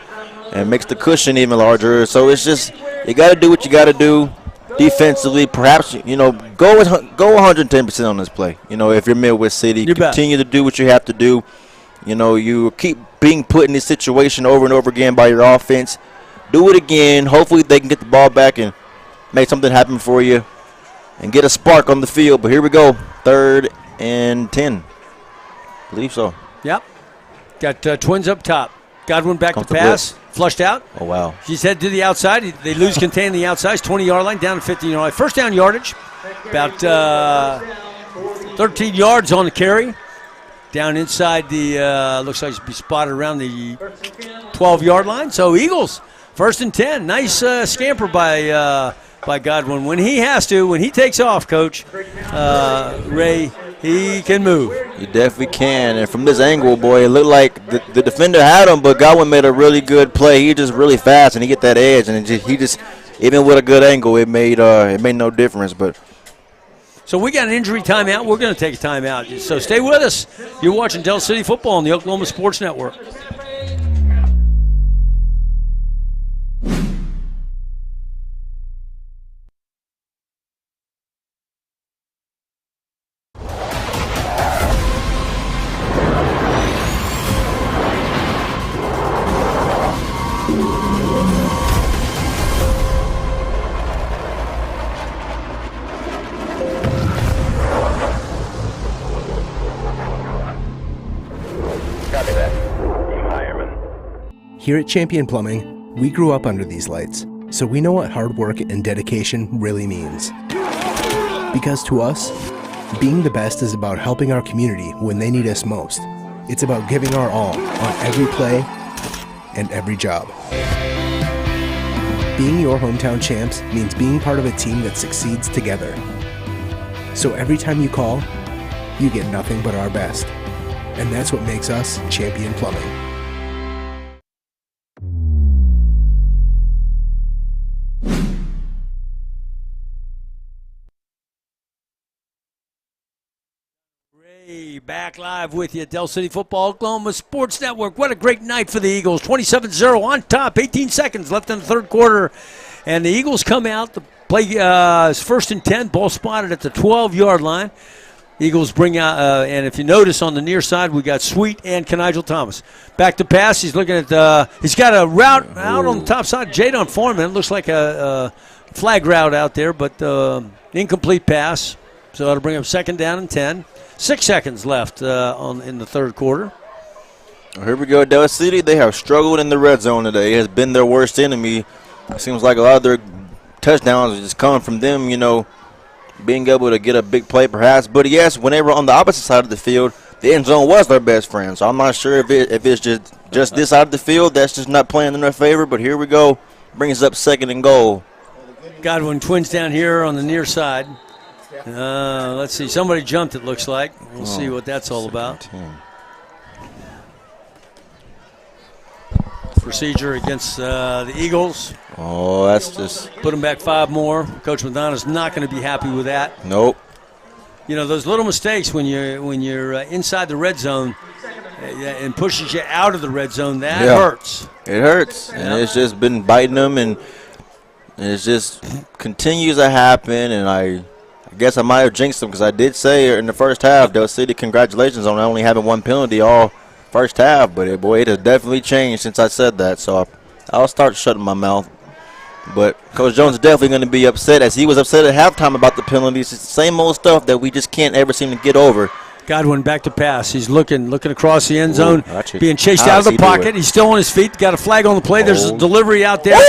and makes the cushion even larger. So it's just you got to do what you got to do defensively. Perhaps, go 110% on this play. If you're Midwest City, continue to do what you have to do. You keep being put in this situation over and over again by your offense. Do it again. Hopefully they can get the ball back and make something happen for you and get a spark on the field. But here we go, 3rd and 10. I believe so. Yep. Got Twins up top. Godwin back to pass. Flushed out. Oh, wow. He's head to the outside. They lose contain the outside. 20-yard line, down to 15-yard line. First down yardage. About 13 yards on the carry. Down inside the, looks like he'll be spotted around the 12-yard line. So Eagles, 1st and 10. Nice scamper by Godwin. When he has to, when he takes off, Coach Ray, he can move. You definitely can. And from this angle, boy, it looked like the defender had him, but Godwin made a really good play. He just really fast, and he get that edge, and he just even with a good angle, it made no difference. But so we got an injury timeout. We're going to take a timeout. So stay with us. You're watching Del City football on the Oklahoma Sports Network. Here at Champion Plumbing, we grew up under these lights, so we know what hard work and dedication really means. Because to us, being the best is about helping our community when they need us most. It's about giving our all on every play and every job. Being your hometown champs means being part of a team that succeeds together. So every time you call, you get nothing but our best. And that's what makes us Champion Plumbing. Back live with you, Del City Football, Oklahoma Sports Network. What a great night for the Eagles. 27-0 on top, 18 seconds left in the third quarter. And the Eagles come out to play first and 10, ball spotted at the 12-yard line. Eagles bring out, and if you notice on the near side, we got Sweet and Kenigel Thomas. Back to pass, he's looking at, he's got a route out on the top side. Jadon Foreman, looks like a flag route out there, but incomplete pass. So that'll bring up second down and 10. 6 seconds left in the third quarter. Here we go, Del City. They have struggled in the red zone today. It has been their worst enemy. It seems like a lot of their touchdowns are just coming from them, being able to get a big play perhaps. But, yes, when they were on the opposite side of the field, the end zone was their best friend. So I'm not sure if it's just this side of the field that's just not playing in their favor. But here we go. Brings up second and goal. Godwin twins down here on the near side. Let's see. Somebody jumped, it looks like. We'll see what that's all about. Procedure against the Eagles. Oh, that's just... Put them back 5 more. Coach Madonna's not going to be happy with that. Nope. Those little mistakes when you're inside the red zone and pushes you out of the red zone, that hurts. It hurts. Yeah. And it's just been biting them, and it just continues to happen, and I guess I might have jinxed them because I did say in the first half, Del City, congratulations on only having 1 penalty all first half. But, it has definitely changed since I said that. So I'll start shutting my mouth. But Coach Jones is definitely going to be upset, as he was upset at halftime about the penalties. It's the same old stuff that we just can't ever seem to get over. Godwin back to pass. He's looking across the end zone, being chased out of the pocket. He's still on his feet. Got a flag on the play. There's a delivery out there.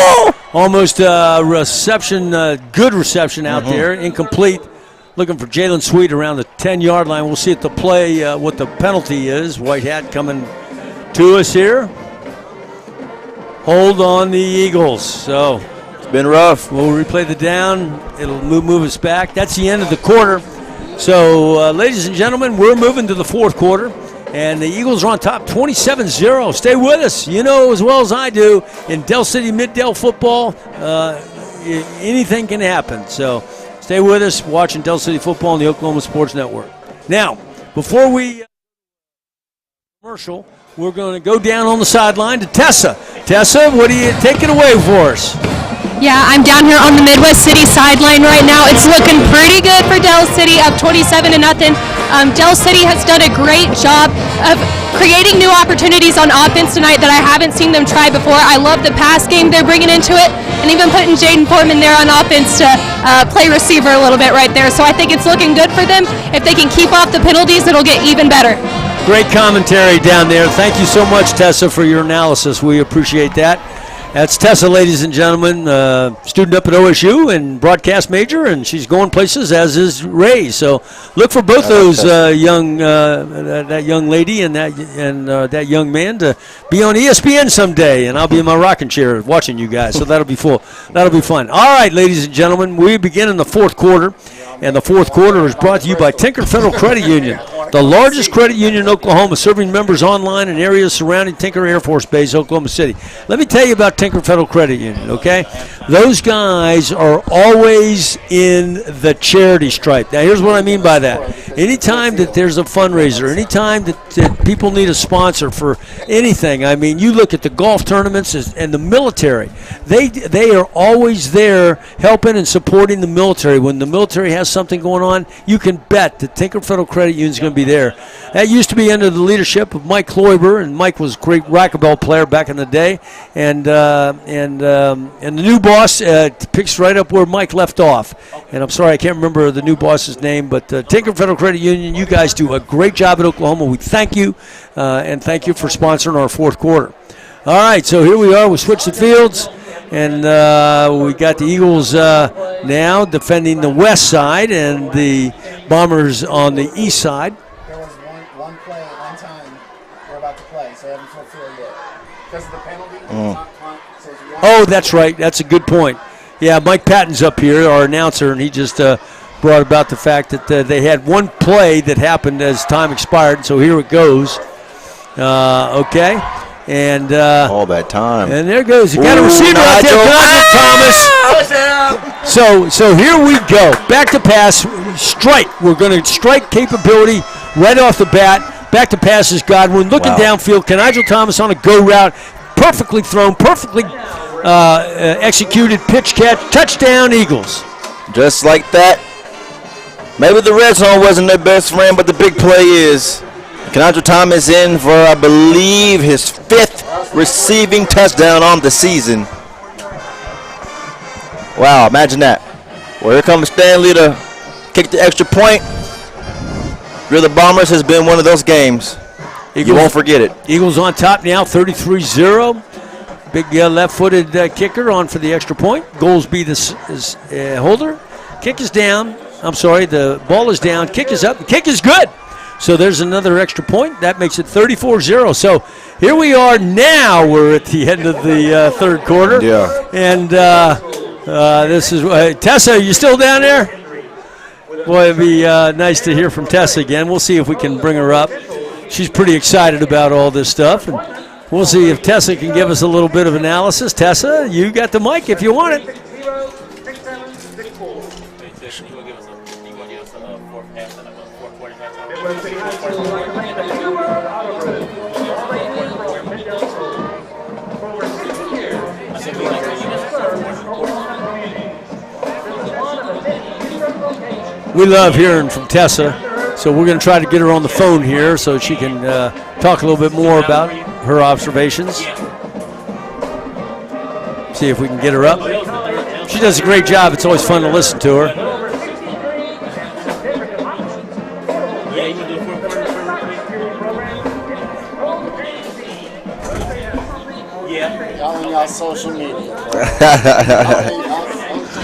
Almost reception, good reception out there. Incomplete. Looking for Jalen Sweet around the 10-yard line. We'll see at the play what the penalty is. White hat coming to us here. Hold on the Eagles. So it's been rough. We'll replay the down. It'll move us back. That's the end of the quarter. So, ladies and gentlemen, we're moving to the fourth quarter. And the Eagles are on top 27-0. Stay with us. You know as well as I do, in Del City Mid-Del football, anything can happen. So stay with us watching Del City football on the Oklahoma Sports Network. Now, before we commercial, we're going to go down on the sideline to Tessa. Tessa, what do you take it away for us? Yeah, I'm down here on the Midwest City sideline right now. It's looking pretty good for Del City, up 27-0. Del City has done a great job of creating new opportunities on offense tonight that I haven't seen them try before. I love the pass game they're bringing into it, and even putting Jaden Foreman there on offense to play receiver a little bit right there. So I think it's looking good for them. If they can keep off the penalties, it'll get even better. Great commentary down there. Thank you so much, Tessa, for your analysis. We appreciate that. That's Tessa, ladies and gentlemen, student up at OSU and broadcast major, and she's going places, as is Ray. So look for both those that young lady and that young man to be on ESPN someday, and I'll be in my rocking chair watching you guys. So that'll be fun. All right, ladies and gentlemen, we begin in the fourth quarter, and the fourth quarter is brought to you by Tinker Federal Credit Union, the largest credit union in Oklahoma, serving members online in areas surrounding Tinker Air Force Base, Oklahoma City. Let me tell you about Tinker Federal Credit Union, okay? Those guys are always in the charity stripe. Now, here's what I mean by that. Anytime that there's a fundraiser, anytime that people need a sponsor for anything, I mean, you look at the golf tournaments and the military. They are always there helping and supporting the military. When the military has something going on, you can bet that Tinker Federal Credit Union is going to be there. That used to be under the leadership of Mike Kloiber, and Mike was a great racquetball player back in the day. And the new boss picks right up where Mike left off. And I'm sorry, I can't remember the new boss's name, but Tinker Federal Credit Union, you guys do a great job at Oklahoma. We thank you, and thank you for sponsoring our fourth quarter. All right, so here we are. We switched the fields, and we got the Eagles now defending the west side and the Bombers on the east side. There was one play at one time they're about to play, so they haven't fulfilled yet. Because of the penalty, it's not punt, so it's one. Oh, that's right. That's a good point. Yeah, Mike Patton's up here, our announcer, and he just brought about the fact that they had one play that happened as time expired, so here it goes. Okay. And all that time. And there goes. You got a receiver out there, Thomas. So here we go. Back to pass. Strike. We're going to strike capability right off the bat. Back to pass is Godwin. Looking downfield. Nigel Thomas on a go route. Perfectly thrown. Perfectly executed pitch catch. Touchdown, Eagles. Just like that. Maybe the red zone wasn't their best friend, but the big play is. Nigel Thomas in for, I believe, his 5th receiving touchdown on the season. Wow, imagine that. Well, here comes Stanley to kick the extra point. You're the Bombers has been one of those games. You won't forget it. Eagles on top now, 33-0. Big left-footed kicker on for the extra point. Goolsby is holder. Kick is down. I'm sorry, the ball is down. Kick is up. The kick is good. So there's another extra point. That makes it 34-0. So here we are now. We're at the end of the third quarter. Yeah. And this is Tessa, are you still down there? Boy, it'd be nice to hear from Tessa again. We'll see if we can bring her up. She's pretty excited about all this stuff. And we'll see if Tessa can give us a little bit of analysis. Tessa, you got the mic if you want it. We love hearing from Tessa, so we're going to try to get her on the phone here so she can talk a little bit more about her observations. See if we can get her up. She does a great job. It's always fun to listen to her. Y'all social media.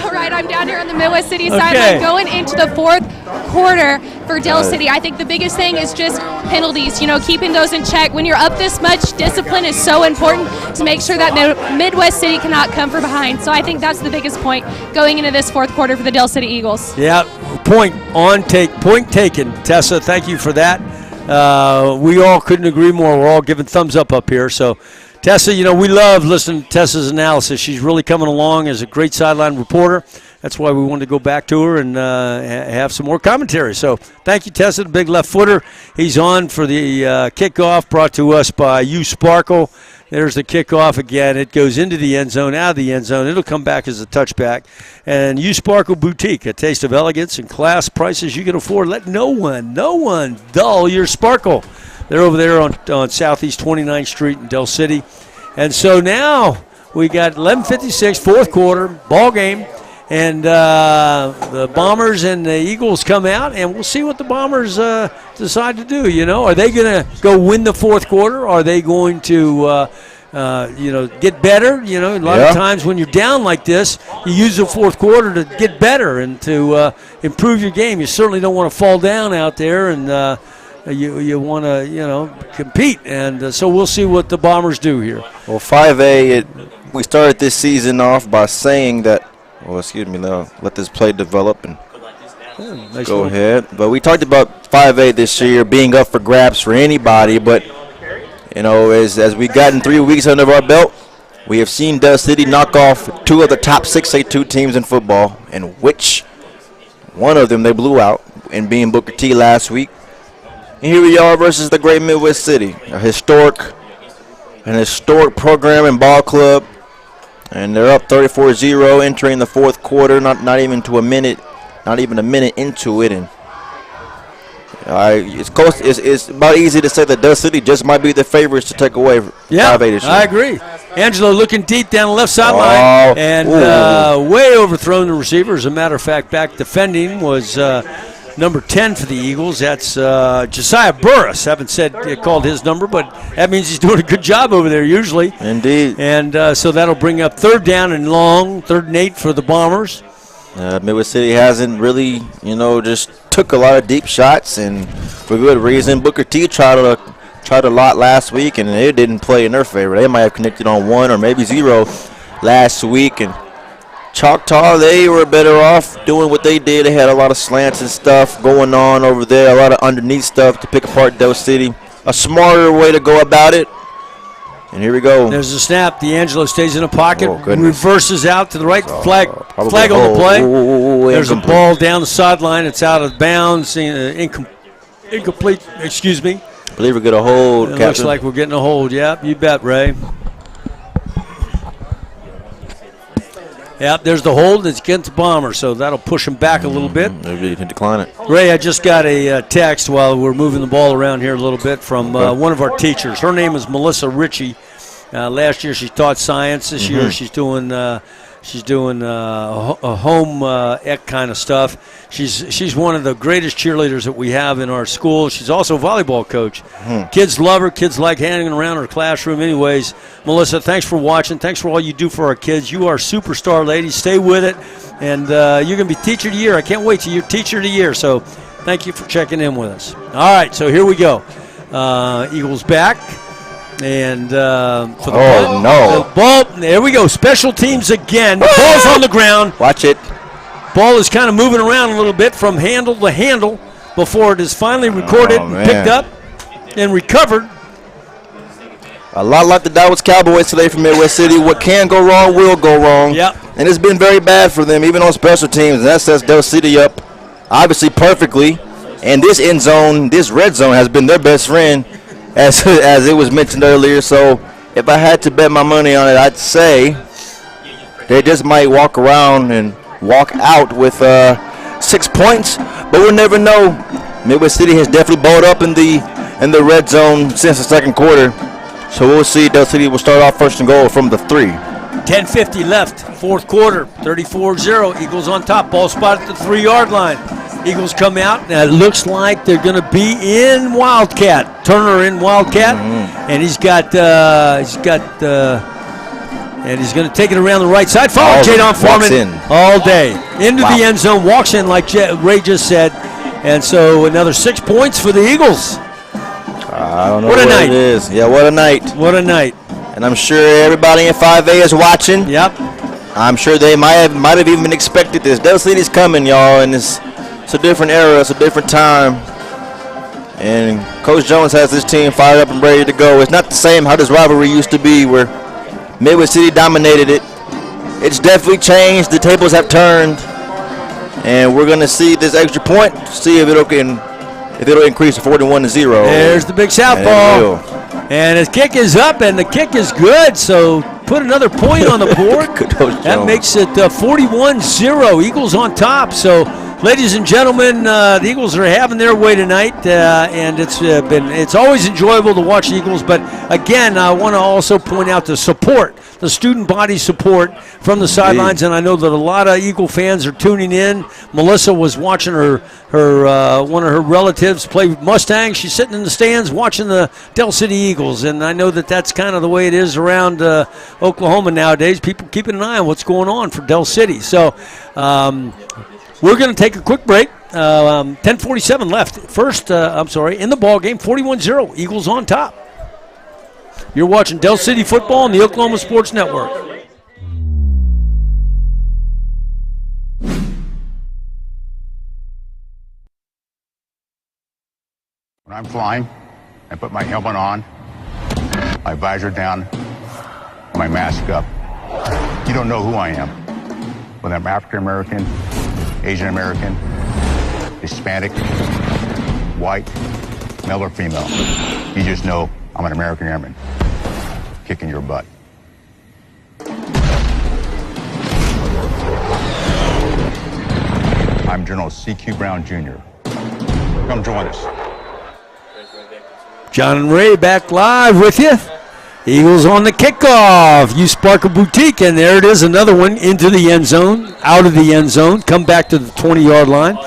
All right, I'm down here on the Midwest City sideline going into the fourth quarter for Del City. I think the biggest thing is just penalties, keeping those in check. When you're up this much, discipline is so important to make sure that Midwest City cannot come from behind. So I think that's the biggest point going into this fourth quarter for the Del City Eagles. Yeah, point taken. Tessa, thank you for that. We all couldn't agree more. We're all giving thumbs up here. So Tessa, we love listening to Tessa's analysis. She's really coming along as a great sideline reporter. That's why we wanted to go back to her and have some more commentary. So thank you, Tessa, the big left footer. He's on for the kickoff brought to us by U Sparkle. There's the kickoff again. It goes into the end zone, out of the end zone. It'll come back as a touchback. And U Sparkle Boutique, a taste of elegance and class, prices you can afford. Let no one dull your sparkle. They're over there on Southeast 29th Street in Del City. And so now we got 11:56, fourth quarter, ball game. And the Bombers and the Eagles come out, and we'll see what the Bombers decide to do. Are they going to go win the fourth quarter? Are they going to, get better? A lot of times when you're down like this, you use the fourth quarter to get better and to improve your game. You certainly don't want to fall down out there, and you want to, compete. And so we'll see what the Bombers do here. Well, 5A, we started this season off by saying that. Well, excuse me, let this play develop and nice go ahead. But we talked about 5A this year being up for grabs for anybody. But, as we've gotten 3 weeks under our belt, we have seen Del City knock off 2 of the top 6A2 teams in football, and which one of them they blew out in being Booker T last week. And here we are versus the great Midwest City, an historic program and ball club. And they're up 34-0 entering the fourth quarter, not even a minute into it. And it's close. It's about easy to say that Del City just might be the favorites to take away 5A this year. I agree. Angelo looking deep down the left sideline and way overthrown the receiver. As a matter of fact, back defending was number 10 for the Eagles. That's Josiah Burris. Haven't called his number, but that means he's doing a good job over there usually. Indeed. And so that'll bring up third down and long, 3rd and 8 for the Bombers. Midwest City hasn't really, just took a lot of deep shots, and for good reason. Booker T tried to tried a lot last week, and it didn't play in their favor. They might have connected on 1 or maybe 0 last week. And Choctaw, they were better off doing what they did. They had a lot of slants and stuff going on over there, a lot of underneath stuff to pick apart Del City. A smarter way to go about it. And here we go. There's a snap. D'Angelo stays in the pocket, reverses out to the right. Flag on the play. There's a ball down the sideline. It's out of bounds. Incomplete. Excuse me. I believe we get a hold, It Captain. looks like we're getting a hold. Yep, you bet, Ray. Yep, there's the hold. It's against the Bomber, so that'll push him back a little bit. Maybe you can decline it. Ray, I just got a text while we're moving the ball around here a little bit from one of our teachers. Her name is Melissa Ritchie. Last year she taught science. This year she's doing a home ec kind of stuff. She's one of the greatest cheerleaders that we have in our school. She's also a volleyball coach. Kids love her. Kids like hanging around her classroom. Anyways, Melissa, thanks for watching. Thanks for all you do for our kids. You are a superstar, lady. Stay with it, and you're going to be Teacher of the Year. I can't wait till you're Teacher of the Year. So thank you for checking in with us. All right, so here we go. Eagles back. And for the no. The ball, there we go. Special teams again. The ball's on the ground. Watch it. Ball is kind of moving around a little bit from handle to handle before it is finally recorded and picked up and recovered. A lot like the Dallas Cowboys today from Midwest City. What can go wrong will go wrong. Yep. And it's been very bad for them, even on special teams. And that sets Del City up, obviously, perfectly. And this end zone, this red zone, has been their best friend, as it was mentioned earlier. So if I had to bet my money on it, I'd say they just might walk around and walk out with 6 points. But we'll never know. Midwest City has definitely balled up in the red zone since the second quarter. So we'll see. Del City will start off first and goal from the 3. 10:50 left, fourth quarter, 34-0. Eagles on top. Ball spot at the 3-yard line. Eagles come out, and it looks like they're going to be in Wildcat. Turner in Wildcat, and he's going to take it around the right side. Follow Jadon Foreman all day into the end zone. Walks in like Ray just said, and so another 6 points for the Eagles. I don't know what a night it is. Yeah, what a night. What a night. And I'm sure everybody in 5A is watching. Yep. I'm sure they might have even expected this. Del City's coming, y'all, and it's a different era. It's a different time. And Coach Jones has this team fired up and ready to go. It's not the same how this rivalry used to be where Midwest City dominated it. It's definitely changed. The tables have turned. And we're going to see this extra point, see if it'll increase to 41-0. There's the big southpaw. And his kick is up, and the kick is good. So put another point on the board. That makes it 41-0. Eagles on top. So, ladies and gentlemen, the Eagles are having their way tonight, and it's always enjoyable to watch the Eagles. But again, I want to also point out the support, the student body support from the sidelines, and I know that a lot of Eagle fans are tuning in. Melissa was watching her one of her relatives play Mustang. She's sitting in the stands watching the Del City Eagles, and I know that that's kind of the way it is around Oklahoma nowadays. People keeping an eye on what's going on for Del City. So. We're going to take a quick break. 10:47 left. First, in the ball game, 41-0. Eagles on top. You're watching Del City football on the Oklahoma Sports Network. When I'm flying, I put my helmet on, my visor down, my mask up. You don't know who I am. Whether I'm African American, Asian American, Hispanic, white, male or female. You just know I'm an American Airman kicking your butt. I'm General C.Q. Brown Jr. Come join us. John and Ray back live with you. Eagles on the kickoff. Use Sparker Boutique, and there it is, another one into the end zone, out of the end zone, come back to the 20-yard line.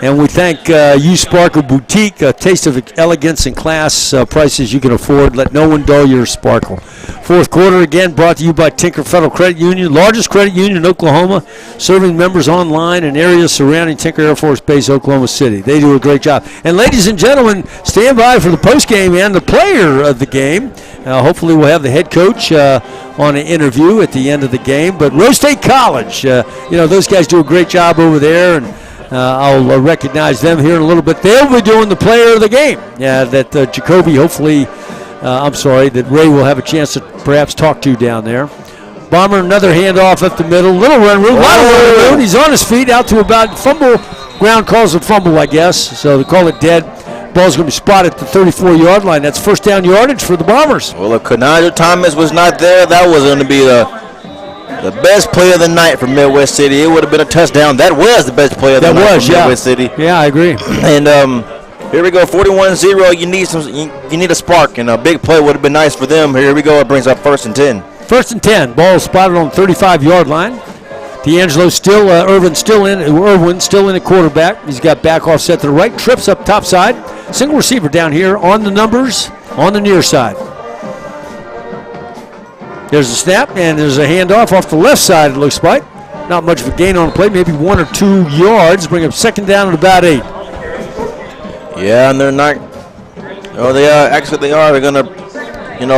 And we thank U Sparkle Boutique, a taste of elegance and class, prices you can afford. Let no one dull your sparkle. Fourth quarter, again, brought to you by Tinker Federal Credit Union, largest credit union in Oklahoma, serving members online and areas surrounding Tinker Air Force Base, Oklahoma City. They do a great job. And ladies and gentlemen, stand by for the postgame and the player of the game. Hopefully we'll have the head coach on an interview at the end of the game. But Rose State College, those guys do a great job over there, and I'll recognize them here in a little bit. They'll be doing the player of the game. That Jacoby, hopefully, that Ray will have a chance to perhaps talk to down there. Bomber, another handoff up the middle. Little run room. He's on his feet out to about fumble. Ground calls a fumble, I guess. So they call it dead. Ball's going to be spotted at the 34-yard line. That's first down yardage for the Bombers. Well, if Kanaja Thomas was not there, that was going to be the best play of the night for Midwest City. It would have been a touchdown. That was the best play of the night for Midwest City. Yeah, I agree. And here we go, 41-0. You need a spark, and a big play would have been nice for them. Here we go. It brings up 1st and 10. 1st and 10. Ball spotted on the 35-yard line. D'Angelo still, Irwin still in at quarterback. He's got back offset to the right. Trips up top side. Single receiver down here on the numbers on the near side. There's a snap, and there's a handoff off the left side, it looks like. Not much of a gain on the play, maybe 1 or 2 yards. Bring up second down at about 8. Yeah, and they're not. Oh, they are. Actually, they are. They're gonna,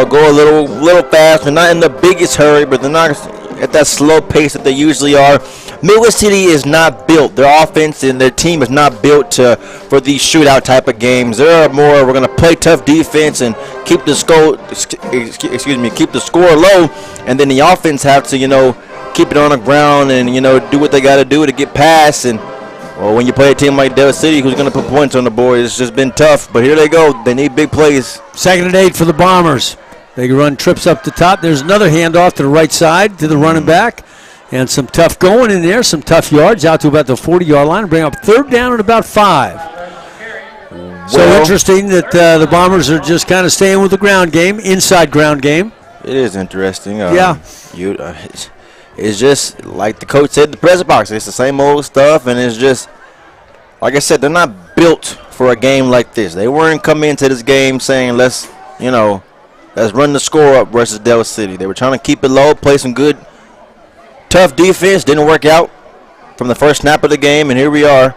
go a little fast. They're not in the biggest hurry, but they're not at that slow pace that they usually are. Midwest City is not built. Their offense and their team is not built for these shootout type of games. They're more. We're gonna play tough defense and keep the score. Keep the score low, and then the offense have to, keep it on the ground and do what they got to do to get past. And when you play a team like Del City, who's going to put points on the board, it's just been tough. But here they go. They need big plays. 2nd and 8 for the Bombers. They run trips up the top. There's another handoff to the right side to the running back. And some tough going in there, some tough yards out to about the 40-yard line. Bring up 3rd down at about 5. So interesting that the Bombers are just kind of staying with the ground game, inside ground game. It is interesting. Yeah. It's just like the coach said in the press box. It's the same old stuff, and it's just, like I said, they're not built for a game like this. They weren't coming into this game saying, let's run the score up versus Del City. They were trying to keep it low, play some good, tough defense. Didn't work out from the first snap of the game, and here we are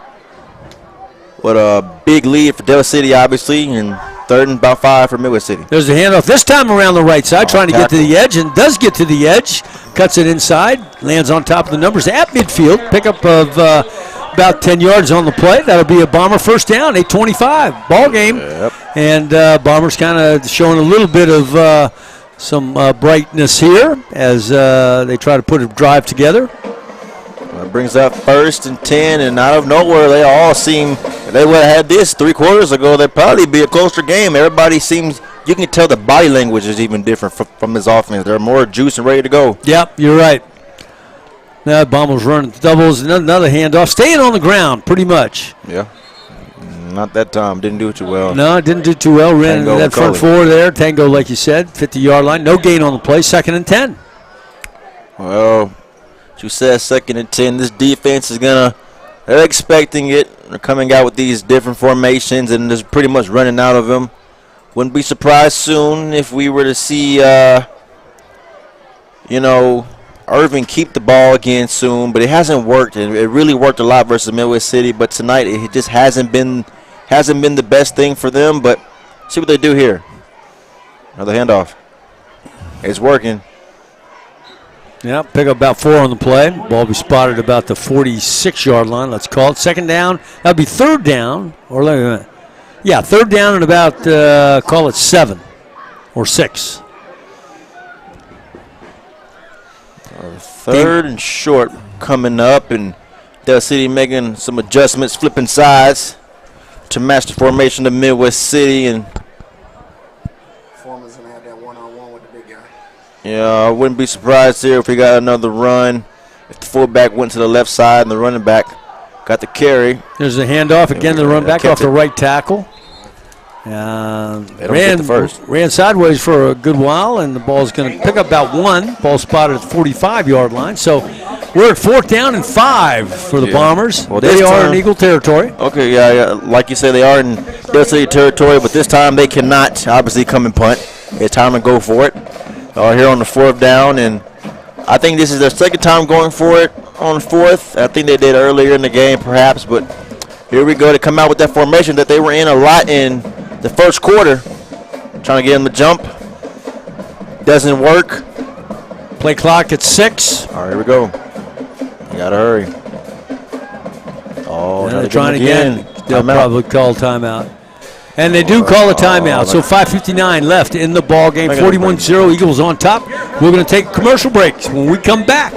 with a big lead for Del City, obviously, and 3rd and about 5 for Midwest City. There's a handoff this time around the right side, trying to get to the edge, and does get to the edge. Cuts it inside, lands on top of the numbers at midfield. Pickup of about 10 yards on the play. That'll be a Bomber first down, 8:25 ball game. Yep. And Bombers kind of showing a little bit of some brightness here as they try to put a drive together. That brings up 1st and 10, and out of nowhere, they all seem, if they would have had this 3 quarters ago, they'd probably be a closer game. Everybody seems, you can tell the body language is even different from this offense. They're more juice and ready to go. Yep, you're right. Now Bombers running doubles, another handoff, staying on the ground pretty much. Yeah. Not that time. Didn't do too well. No, it didn't do too well. Ran into that front 4 there. Tango, like you said, 50-yard line. No gain on the play. 2nd and 10. Well, you said 2nd and 10. This defense is they're expecting it. They're coming out with these different formations, and there's pretty much running out of them. Wouldn't be surprised soon if we were to see, Irving keep the ball again soon, but it hasn't worked. It really worked a lot versus Midwest City, but tonight it just hasn't been the best thing for them. But see what they do here. Another handoff. It's working. Yeah, pick up about 4 on the play. Ball be spotted about the 46-yard line, let's call it. 2nd down. That'll be 3rd down. Yeah, 3rd down and about, call it 7 or 6. 3rd and short coming up, and Del City making some adjustments, flipping sides to match the formation of Midwest City. And Foreman's going to have that one-on-one with the big guy. Yeah, I wouldn't be surprised here if we got another run. If the fullback went to the left side and the running back got the carry. There's a handoff again to the run back off the right tackle. Ran sideways for a good while, and the ball's going to pick up about 1. Ball spotted at the 45-yard line. So We're at 4th down and 5 for the Bombers. Well, they are in Eagle territory. Okay, yeah, like you say, they are in Del City territory, but this time they cannot obviously come and punt. It's time to go for it. Here on the 4th down, and I think this is their second time going for it on 4th. I think they did earlier in the game, perhaps, but here we go to come out with that formation that they were in a lot in the first quarter. Trying to get them to jump. Doesn't work. Play clock at 6. All right, here we go. You gotta hurry. Oh, they're trying again. They'll Timeout. probably call timeout. And they do call a timeout. So 5:59 left in the ball game. 41-0, Eagles on top. We're going to take commercial breaks. When we come back,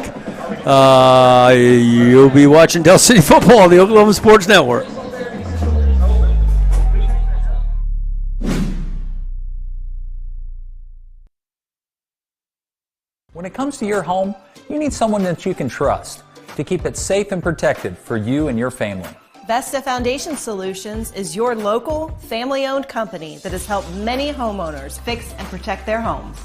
you'll be watching Del City football on the Oklahoma Sports Network. When it comes to your home, you need someone that you can trust to keep it safe and protected for you and your family. Vesta Foundation Solutions is your local, family-owned company that has helped many homeowners fix and protect their homes.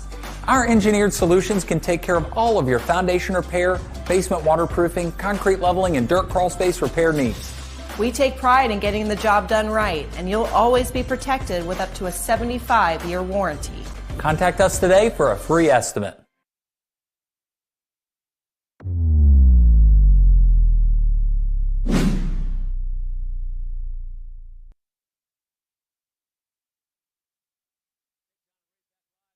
Our engineered solutions can take care of all of your foundation repair, basement waterproofing, concrete leveling, and dirt crawl space repair needs. We take pride in getting the job done right, and you'll always be protected with up to a 75-year warranty. Contact us today for a free estimate.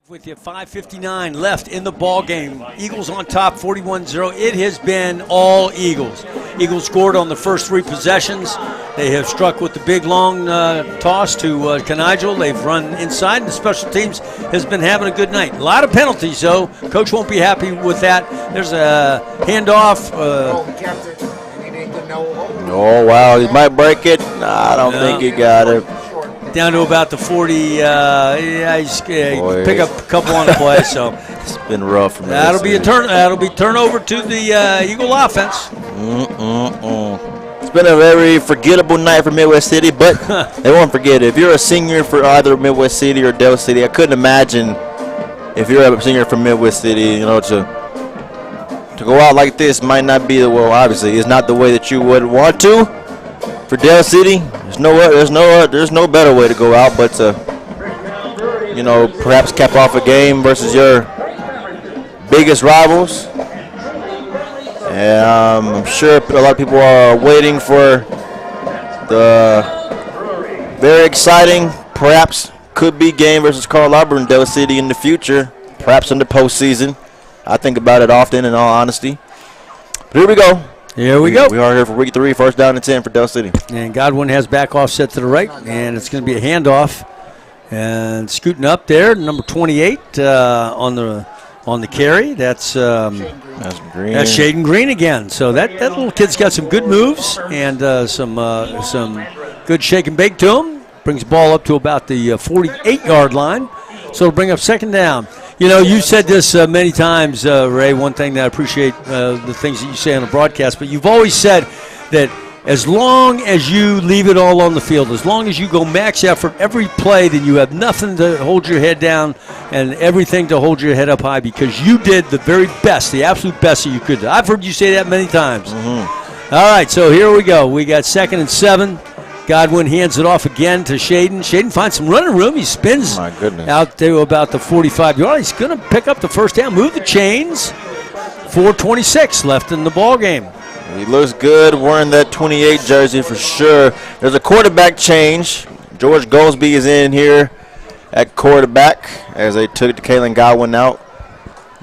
With you, 5:59 left in the ball game. Eagles on top, 41-0. It has been all Eagles. Eagles scored on the first 3 possessions. They have struck with the big long toss to Canigel. They've run inside, and the special teams has been having a good night. A lot of penalties, though. Coach won't be happy with that. There's a handoff. Oh, wow, he might break it. Nah, I don't think he got it. Down to about the 40. He's pick up a couple on the play. So it's been rough. That'll be turnover to the Eagle offense. It's been a very forgettable night for Midwest City, but they won't forget it. If you're a senior for either Midwest City or Del City, I couldn't imagine if you're a senior from Midwest City, to go out like this might not be obviously it's not the way that you would want to. For Del City, there's no better way to go out but to, perhaps cap off a game versus your biggest rivals. And I'm sure a lot of people are waiting for the very exciting, perhaps could be game versus Carl Albert in Del City in the future, perhaps in the postseason. I think about it often, in all honesty. But here we go. Here we go. We are here for week 3, 1st down and 10 for Del City. And Godwin has back offset to the right, and it's going to be a handoff. And scooting up there, number 28 on the carry. That's Green. That's Shaden Green again. So that little kid's got some good moves and some good shake and bake to him. Brings the ball up to about the 48-yard line. So it'll bring up 2nd down. You said this many times, Ray, one thing that I appreciate the things that you say on the broadcast, but you've always said that as long as you leave it all on the field, as long as you go max effort every play, then you have nothing to hold your head down and everything to hold your head up high because you did the very best, the absolute best that you could. I've heard you say that many times. Mm-hmm. All right, so here we go. We got 2nd and 7. Godwin hands it off again to Shaden. Shaden finds some running room. He spins out to about the 45-yard. He's going to pick up the 1st down, move the chains. 4:26 left in the ball game. He looks good wearing that 28 jersey for sure. There's a quarterback change. George Goldsby is in here at quarterback as they took Kalen Godwin out.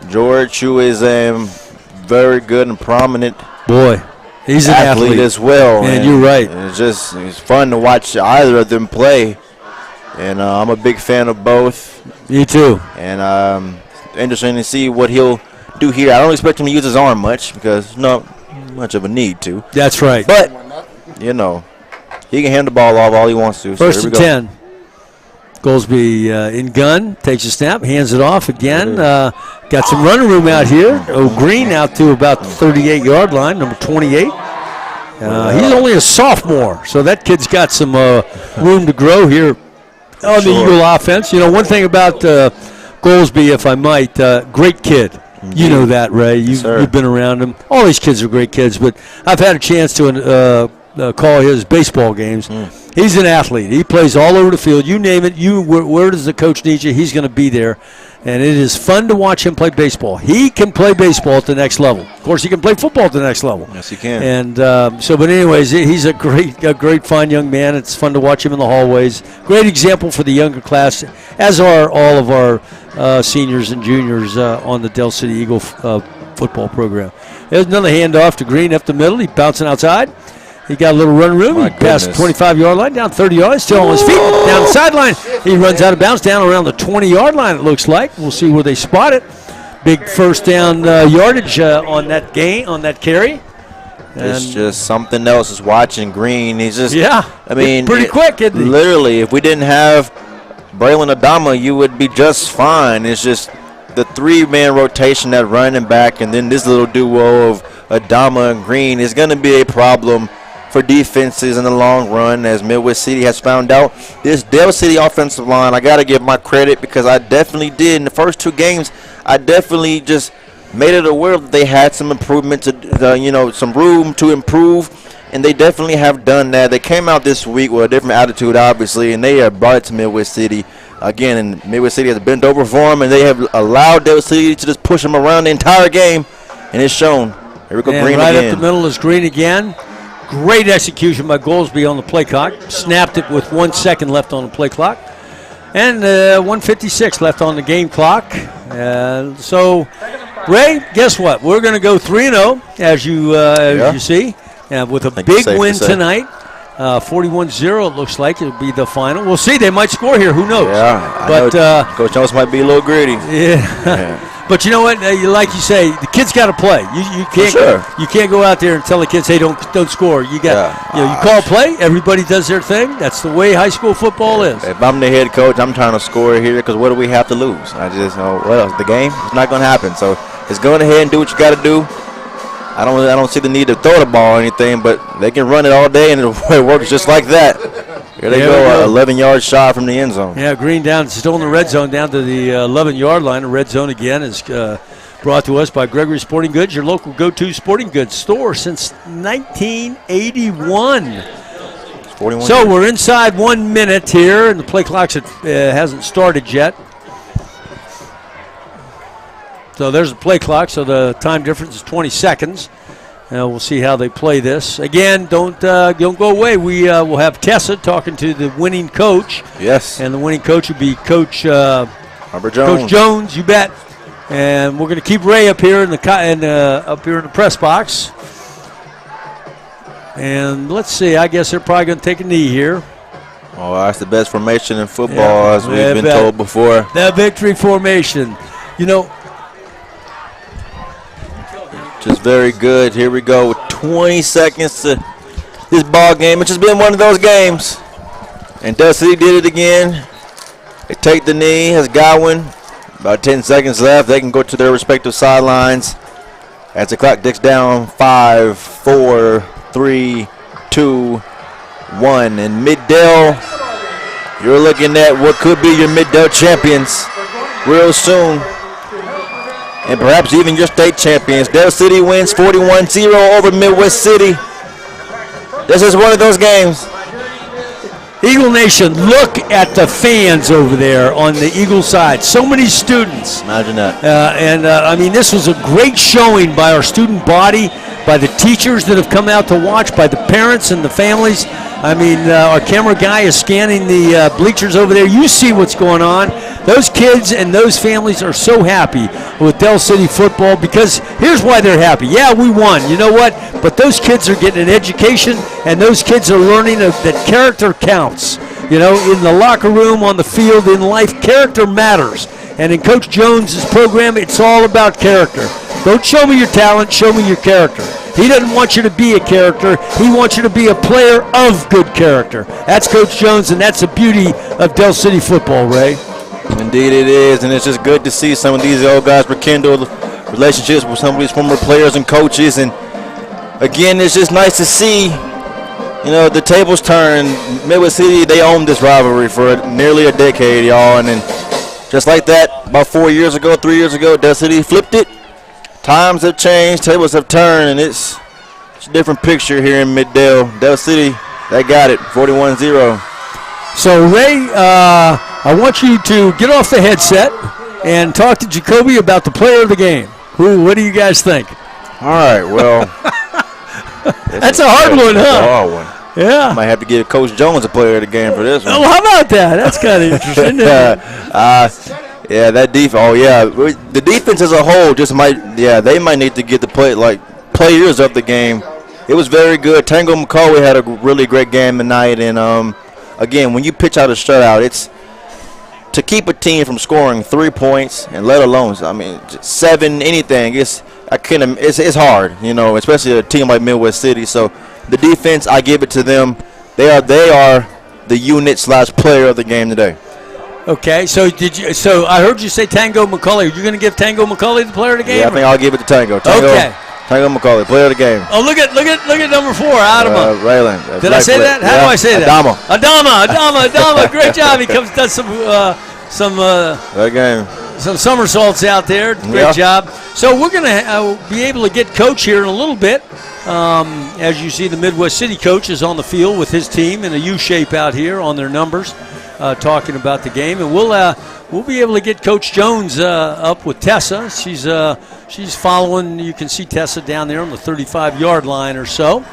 George, who is very good and prominent. Boy. He's an athlete as well. And you're right. It's fun to watch either of them play. And I'm a big fan of both. Me too. And interesting to see what he'll do here. I don't expect him to use his arm much because not much of a need to. That's right. But, he can hand the ball off all he wants to. 1st and 10. Goldsby in gun, takes a snap, hands it off again. Got some running room out here. Green out to about the 38-yard line, number 28. He's only a sophomore, so that kid's got some room to grow here on the Eagle offense. One thing about Goldsby, if I might, great kid. You know that, Ray. You've been around him. All these kids are great kids, but I've had a chance to call his baseball games. He's an athlete. He plays all over the field. You name it. Where does the coach need you? He's going to be there. And it is fun to watch him play baseball. He can play baseball at the next level. Of course, he can play football at the next level. Yes, he can. And but anyways, he's a great, fine young man. It's fun to watch him in the hallways. Great example for the younger class, as are all of our seniors and juniors on the Del City Eagle football program. There's another handoff to Green up the middle. He's bouncing outside. He got a little run room. He passed the 25-yard line, down 30 yards, still on his feet, down the sideline. He runs out of bounds, down around the 20-yard line, it looks like. We'll see where they spot it. Big first down yardage on that carry. It's just something else is watching Green. He's just, I mean, pretty quick, isn't he? Literally, if we didn't have Braylon Adama, you would be just fine. It's just the three-man rotation, that running back, and then this little duo of Adama and Green is going to be a problem for defenses in the long run, as Midwest City has found out. This Del City offensive line, I got to give my credit, because I definitely did. In the first two games, I definitely just made it aware that they had some improvement, some room to improve, and they definitely have done that. They came out this week with a different attitude, obviously, and they have brought it to Midwest City. Again, and Midwest City has bent over for them, and they have allowed Del City to just push them around the entire game, and it's shown. Here we go, Green right again. Up the middle is Green again. Great execution by Goldsby on the play clock. Snapped it with 1 second left on the play clock. And 1:56 left on the game clock. So, Ray, guess what? We're going to go 3-0, as you see, with a big win tonight. 41-0, it looks like. It'll be the final. We'll see. They might score here. Who knows? Yeah, but Coach Jones might be a little greedy. Yeah. But you know what? Like you say, the kids got to play. You can't you can't go out there and tell the kids, hey, don't score. You got you call play. Everybody does their thing. That's the way high school football is. If I'm the head coach, I'm trying to score here, because what do we have to lose? I just the game is not going to happen. So just go ahead and do what you got to do. I don't see the need to throw the ball or anything, but they can run it all day, and it works just like that. Here they go, 11-yard shot from the end zone. Yeah, Green down, still in the red zone, down to the 11-yard line. The red zone again is brought to us by Gregory Sporting Goods, your local go-to sporting goods store since 1981. So we're inside 1 minute here, and the play clock hasn't started yet. So there's the play clock, so the time difference is 20 seconds. We'll see how they play this. Again, don't go away. We will have Tessa talking to the winning coach. Yes. And the winning coach will be Coach Robert Jones. Coach Jones, you bet. And we're going to keep Ray up here in the press box. And let's see. I guess they're probably going to take a knee here. Oh, that's the best formation in football, as we've been told before. That victory formation. Just very good. Here we go with 20 seconds to this ball game. It's just been one of those games. And Del City did it again. They take the knee as Godwin. About 10 seconds left. They can go to their respective sidelines as the clock ticks down. 5, 4, 3, 2, 1. And Mid-Del, you're looking at what could be your Mid-Del champions real soon. And perhaps even your state champions. Del City wins 41-0 over Midwest City. This is one of those games. Eagle Nation, look at the fans over there on the Eagle side. So many students. Imagine that. I mean, this was a great showing by our student body, by the teachers that have come out to watch, by the parents and the families. I mean, our camera guy is scanning the bleachers over there. You see what's going on. Those kids and those families are so happy with Del City football, because here's why they're happy. Yeah, we won. You know what? But those kids are getting an education, and those kids are learning that character counts. In the locker room, on the field, in life, character matters. And in Coach Jones' program, it's all about character. Don't show me your talent, show me your character. He doesn't want you to be a character. He wants you to be a player of good character. That's Coach Jones, and that's the beauty of Del City football, Ray. Indeed it is, and it's just good to see some of these old guys rekindle relationships with some of these former players and coaches. And again, it's just nice to see, the tables turn. Midwest City, they owned this rivalry for nearly a decade, y'all. And then just like that, about 3 years ago, Del City flipped it. Times have changed, tables have turned, and it's a different picture here in Mid-Dale. Del City, they got it, 41-0. So, Ray, I want you to get off the headset and talk to Jacoby about the player of the game. What do you guys think? All right, well. That's a hard one, huh? That's a hard one. Yeah. Might have to give Coach Jones a player of the game for this one. Oh, how about that? That's kind of interesting. Yeah, that defense. Oh, yeah. The defense as a whole they might need to get the players of the game. It was very good. Tango McCauley had a really great game tonight. And, again, when you pitch out a shutout, it's to keep a team from scoring 3 points and let alone, 7, anything. It's hard, especially a team like Midwest City. So the defense, I give it to them. They are the unit / player of the game today. Okay, so I heard you say Tango McCauley. Are you going to give Tango McCauley the player of the game? Yeah, I think I'll give it to Tango. Okay. Tango McCauley, player of the game. Oh, look at number 4, Adama. Raylan. Did I say that? How do I say that? Adama. Great job. He does some somersaults out there. Great job. So we're going to be able to get Coach here in a little bit. As you see, the Midwest City coach is on the field with his team in a U shape out here on their numbers, talking about the game, and we'll be able to get Coach Jones up with Tessa. She's following. You can see Tessa down there on the 35-yard line or so,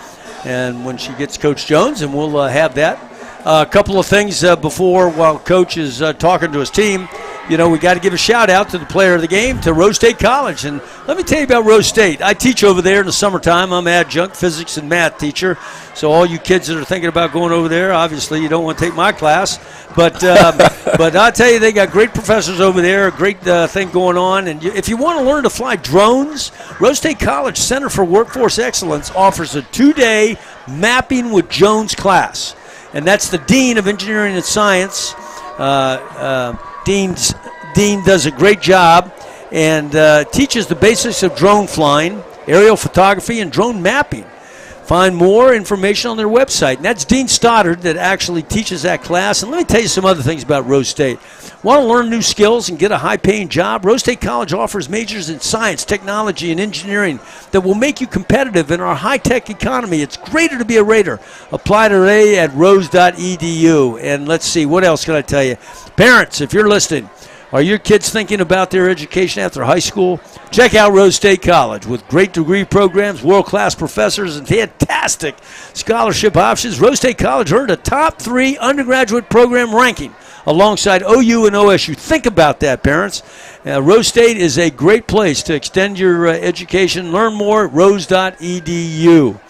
and when she gets Coach Jones, and we'll have that. A couple of things while Coach is talking to his team. We got to give a shout-out to the player of the game, to Rose State College. And let me tell you about Rose State. I teach over there in the summertime. I'm adjunct physics and math teacher. So all you kids that are thinking about going over there, obviously you don't want to take my class. But I tell you, they got great professors over there, a great thing going on. And if you want to learn to fly drones, Rose State College Center for Workforce Excellence offers a 2-day Mapping with Jones class. And that's the Dean of Engineering and Science. Dean does a great job and teaches the basics of drone flying, aerial photography, and drone mapping. Find more information on their website. And that's Dean Stoddard that actually teaches that class. And let me tell you some other things about Rose State. Want to learn new skills and get a high-paying job? Rose State College offers majors in science, technology, and engineering that will make you competitive in our high-tech economy. It's greater to be a Raider. Apply today at rose.edu. And let's see, what else can I tell you? Parents, if you're listening, are your kids thinking about their education after high school? Check out Rose State College. With great degree programs, world-class professors, and fantastic scholarship options, Rose State College earned a top 3 undergraduate program ranking alongside OU and OSU. Think about that, parents. Rose State is a great place to extend your education. Learn more at rose.edu.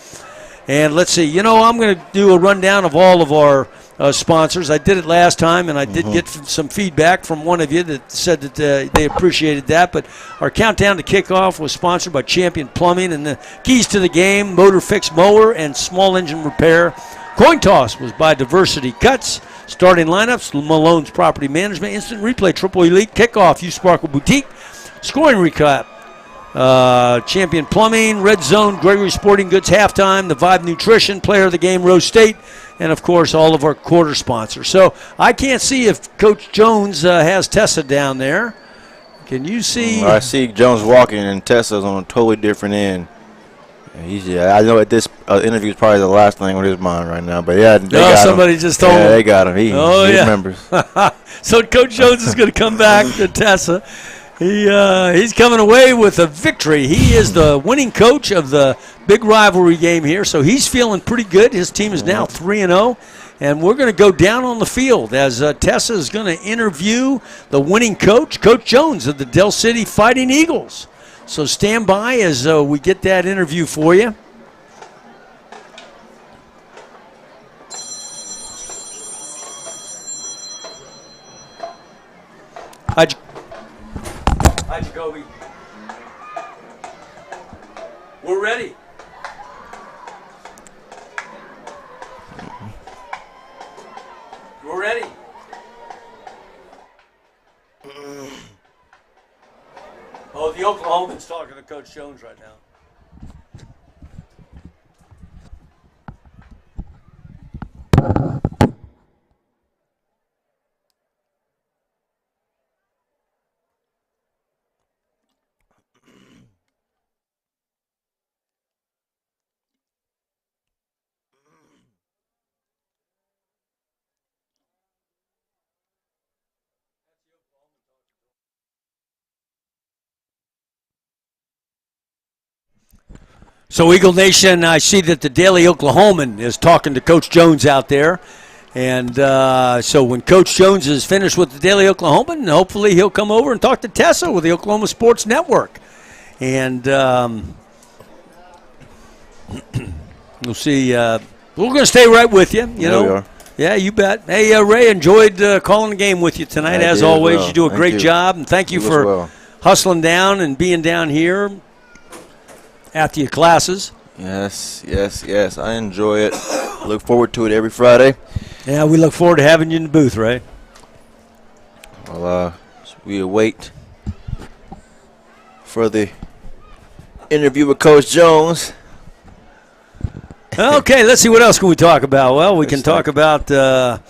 And let's see, I'm going to do a rundown of all of our sponsors. I did it last time, and I did get some feedback from one of you that said that they appreciated that. But our countdown to kickoff was sponsored by Champion Plumbing, and the keys to the game, Motor Fix Mower and Small Engine Repair. Coin Toss was by Diversity Cuts. Starting lineups, Malone's Property Management. Instant Replay, Triple Elite. Kickoff, U-Sparkle Boutique. Scoring recap, Champion Plumbing. Red Zone, Gregory Sporting Goods. Halftime, the Vibe Nutrition. Player of the game, Rose State. And, of course, all of our quarter sponsors. So I can't see if Coach Jones has Tessa down there. Can you see? I see Jones walking, and Tessa's on a totally different end. I know at this interview is probably the last thing on his mind right now. But, yeah, they got somebody him. Just told him. They got him. He remembers. So Coach Jones is going to come back to Tessa. He's coming away with a victory. He is the winning coach of the big rivalry game here, so he's feeling pretty good. His team is now 3-0, and we're going to go down on the field as Tessa is going to interview the winning coach, Coach Jones of the Del City Fighting Eagles. So stand by as we get that interview for you. Hi, Jacoby. We're ready. We're ready. Oh, the Oklahoman's talking to Coach Jones right now. So, Eagle Nation, I see that the Daily Oklahoman is talking to Coach Jones out there. And so when Coach Jones is finished with the Daily Oklahoman, hopefully he'll come over and talk to Tessa with the Oklahoma Sports Network. And we'll see. We're going to stay right with you. You know. We are. Yeah, you bet. Hey, Ray, enjoyed calling the game with you tonight. As always, you do a great job. And thank you for hustling down and being down here after your classes. Yes. I enjoy it. Look forward to it every Friday. Yeah, we look forward to having you in the booth, Ray. Well, we await for the interview with Coach Jones. Okay, let's see what else can we talk about. Well, we can talk about the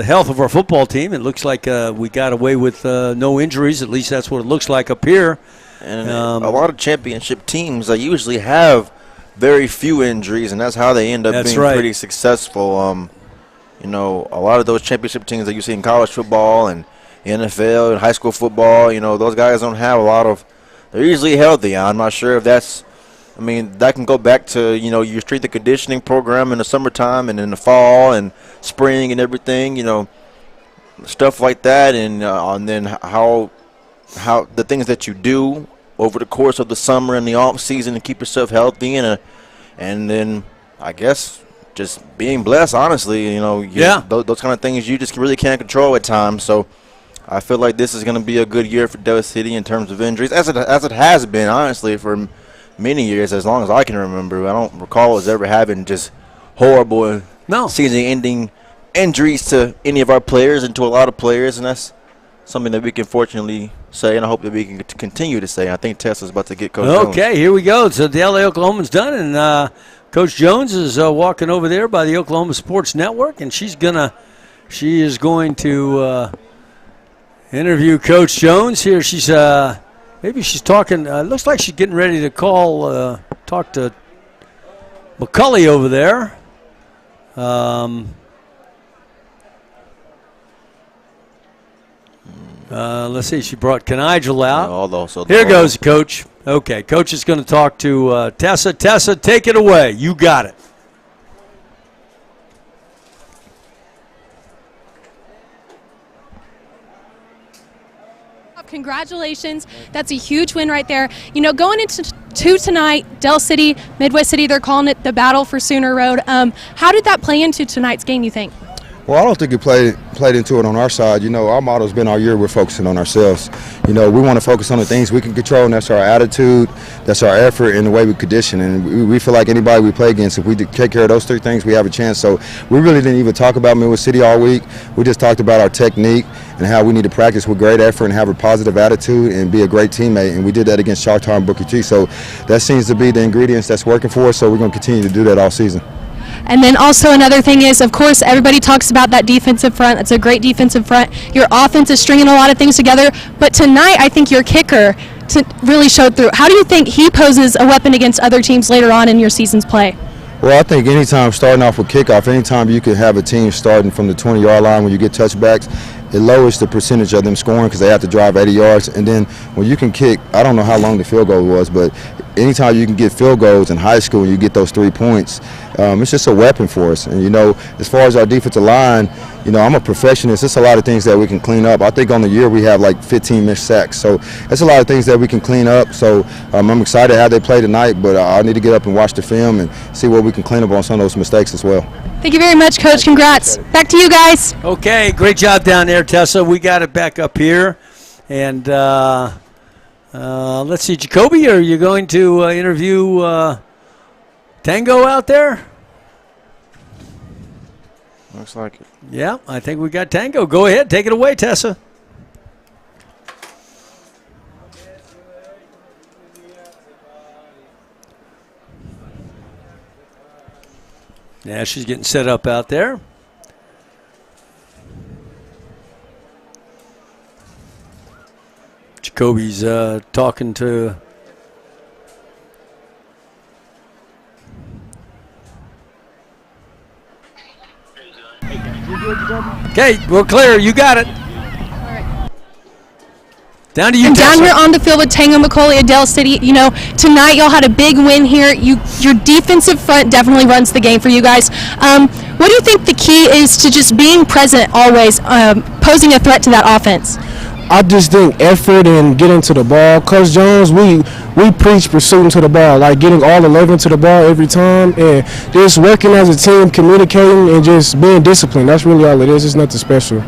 health of our football team. It looks like we got away with no injuries. At least that's what it looks like up here. And a lot of championship teams usually have very few injuries, and that's how they end up being pretty successful. You know, a lot of those championship teams that you see in college football and NFL and high school football, you know, those guys don't have a lot of – they're usually healthy. I'm not sure if that's – I mean, that can go back to, you know, your strength and conditioning program in the summertime and in the fall and spring and everything, you know, stuff like that. And then how the things that you do over the course of the summer and the off season to keep yourself healthy and then I guess just being blessed, honestly, you know, those kind of things you just really can't control at times. So I feel like this is going to be a good year for Del City in terms of injuries, as it has been, honestly, for many years, as long as I can remember. I don't recall us ever having just horrible season-ending injuries to any of our players and to a lot of players, and that's something that we can fortunately say, and I hope that we can continue to say. I think Tessa's about to get Coach Jones. Okay, here we go. So the LA Oklahoman's done, and Coach Jones is walking over there by the Oklahoma Sports Network, and she is going to interview Coach Jones here. She's maybe she's talking. Looks like she's getting ready to talk to McCulley over there. Let's see. She brought Kanigel out. Here goes Coach. Okay, Coach is going to talk to Tessa. Tessa, take it away. You got it. Congratulations. That's a huge win right there. You know, going into tonight, Del City, Midwest City, they're calling it the battle for Sooner Road. How did that play into tonight's game, you think? Well, I don't think it played into it on our side. You know, our motto's been all year, we're focusing on ourselves. You know, we want to focus on the things we can control, and that's our attitude, that's our effort, and the way we condition. And we feel like anybody we play against, if we take care of those three things, we have a chance. So we really didn't even talk about Midwest City all week. We just talked about our technique and how we need to practice with great effort and have a positive attitude and be a great teammate. And we did that against Choctaw and Booker T. So that seems to be the ingredients that's working for us, so we're going to continue to do that all season. And then also another thing is, of course, everybody talks about that defensive front. It's a great defensive front. Your offense is stringing a lot of things together. But tonight, I think your kicker really showed through. How do you think he poses a weapon against other teams later on in your season's play? Well, I think anytime starting off with kickoff, anytime you can have a team starting from the 20-yard line when you get touchbacks, it lowers the percentage of them scoring because they have to drive 80 yards. And then when you can kick, I don't know how long the field goal was, but anytime you can get field goals in high school and you get those 3 points, it's just a weapon for us. And, you know, as far as our defensive line, you know, I'm a perfectionist. There's a lot of things that we can clean up. I think on the year we have like 15 missed sacks. So that's a lot of things that we can clean up. So I'm excited how they play tonight, but I need to get up and watch the film and see what we can clean up on some of those mistakes as well. Thank you very much, Coach. Congrats. Back to you guys. Okay, great job down there, Tessa. We got it back up here. And let's see, Jacoby, are you going to interview Tango out there? Looks like it. Yeah, I think we got Tango. Go ahead, take it away, Tessa. Yeah, she's getting set up out there. Jacoby's talking to Okay, we're clear. You got it. Down to you, And down Tessa. here on the field with Tango McCauley at Dell City, you know, tonight y'all had a big win here. Your defensive front definitely runs the game for you guys. What do you think the key is to just being present always, posing a threat to that offense? I just think effort and getting to the ball. Coach Jones, we preach pursuing to the ball, like getting all 11 to the ball every time, and just working as a team, communicating, and just being disciplined. That's really all it is. It's nothing special.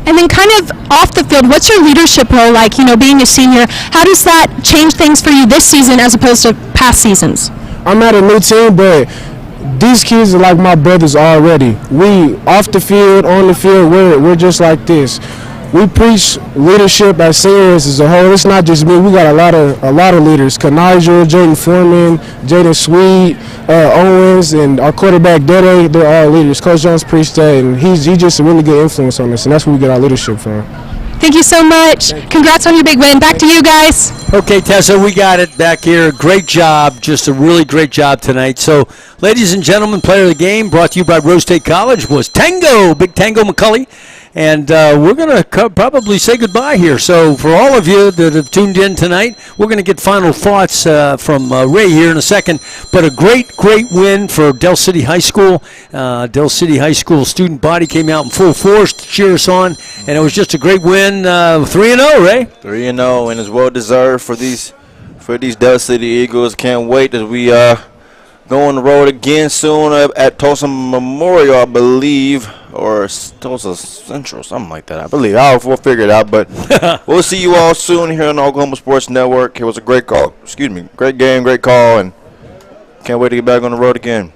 And then kind of off the field, what's your leadership role like, you know, being a senior? How does that change things for you this season as opposed to past seasons? I'm at a new team, but these kids are like my brothers already. We off the field, on the field, we're just like this. We preach leadership as seniors as a whole. It's not just me. We got a lot of leaders. Kanijah, Jaden Foreman, Jaden Sweet, Owens, and our quarterback Dede. They're all leaders. Coach Jones preached that, and he's just a really good influence on us, and that's where we get our leadership from. Thank you so much. Congrats on your big win. Back to you guys. Okay, Tessa, we got it back here. Great job. Just a really great job tonight. So, ladies and gentlemen, player of the game brought to you by Rose State College was Tango, Big Tango McCauley. And we're going to probably say goodbye here. So for all of you that have tuned in tonight, we're going to get final thoughts from Ray here in a second. But a great, great win for Dell City High School. Dell City High School student body came out in full force to cheer us on. And it was just a great win. 3-0, Ray. 3-0, and it's well-deserved for these Dell City Eagles. Can't wait as we go on the road again soon at Tulsa Memorial, I believe, or Tulsa Central, something like that, I believe. We'll figure it out, but we'll see you all soon here on the Oklahoma Sports Network. It was a great call. Great game, great call, and can't wait to get back on the road again.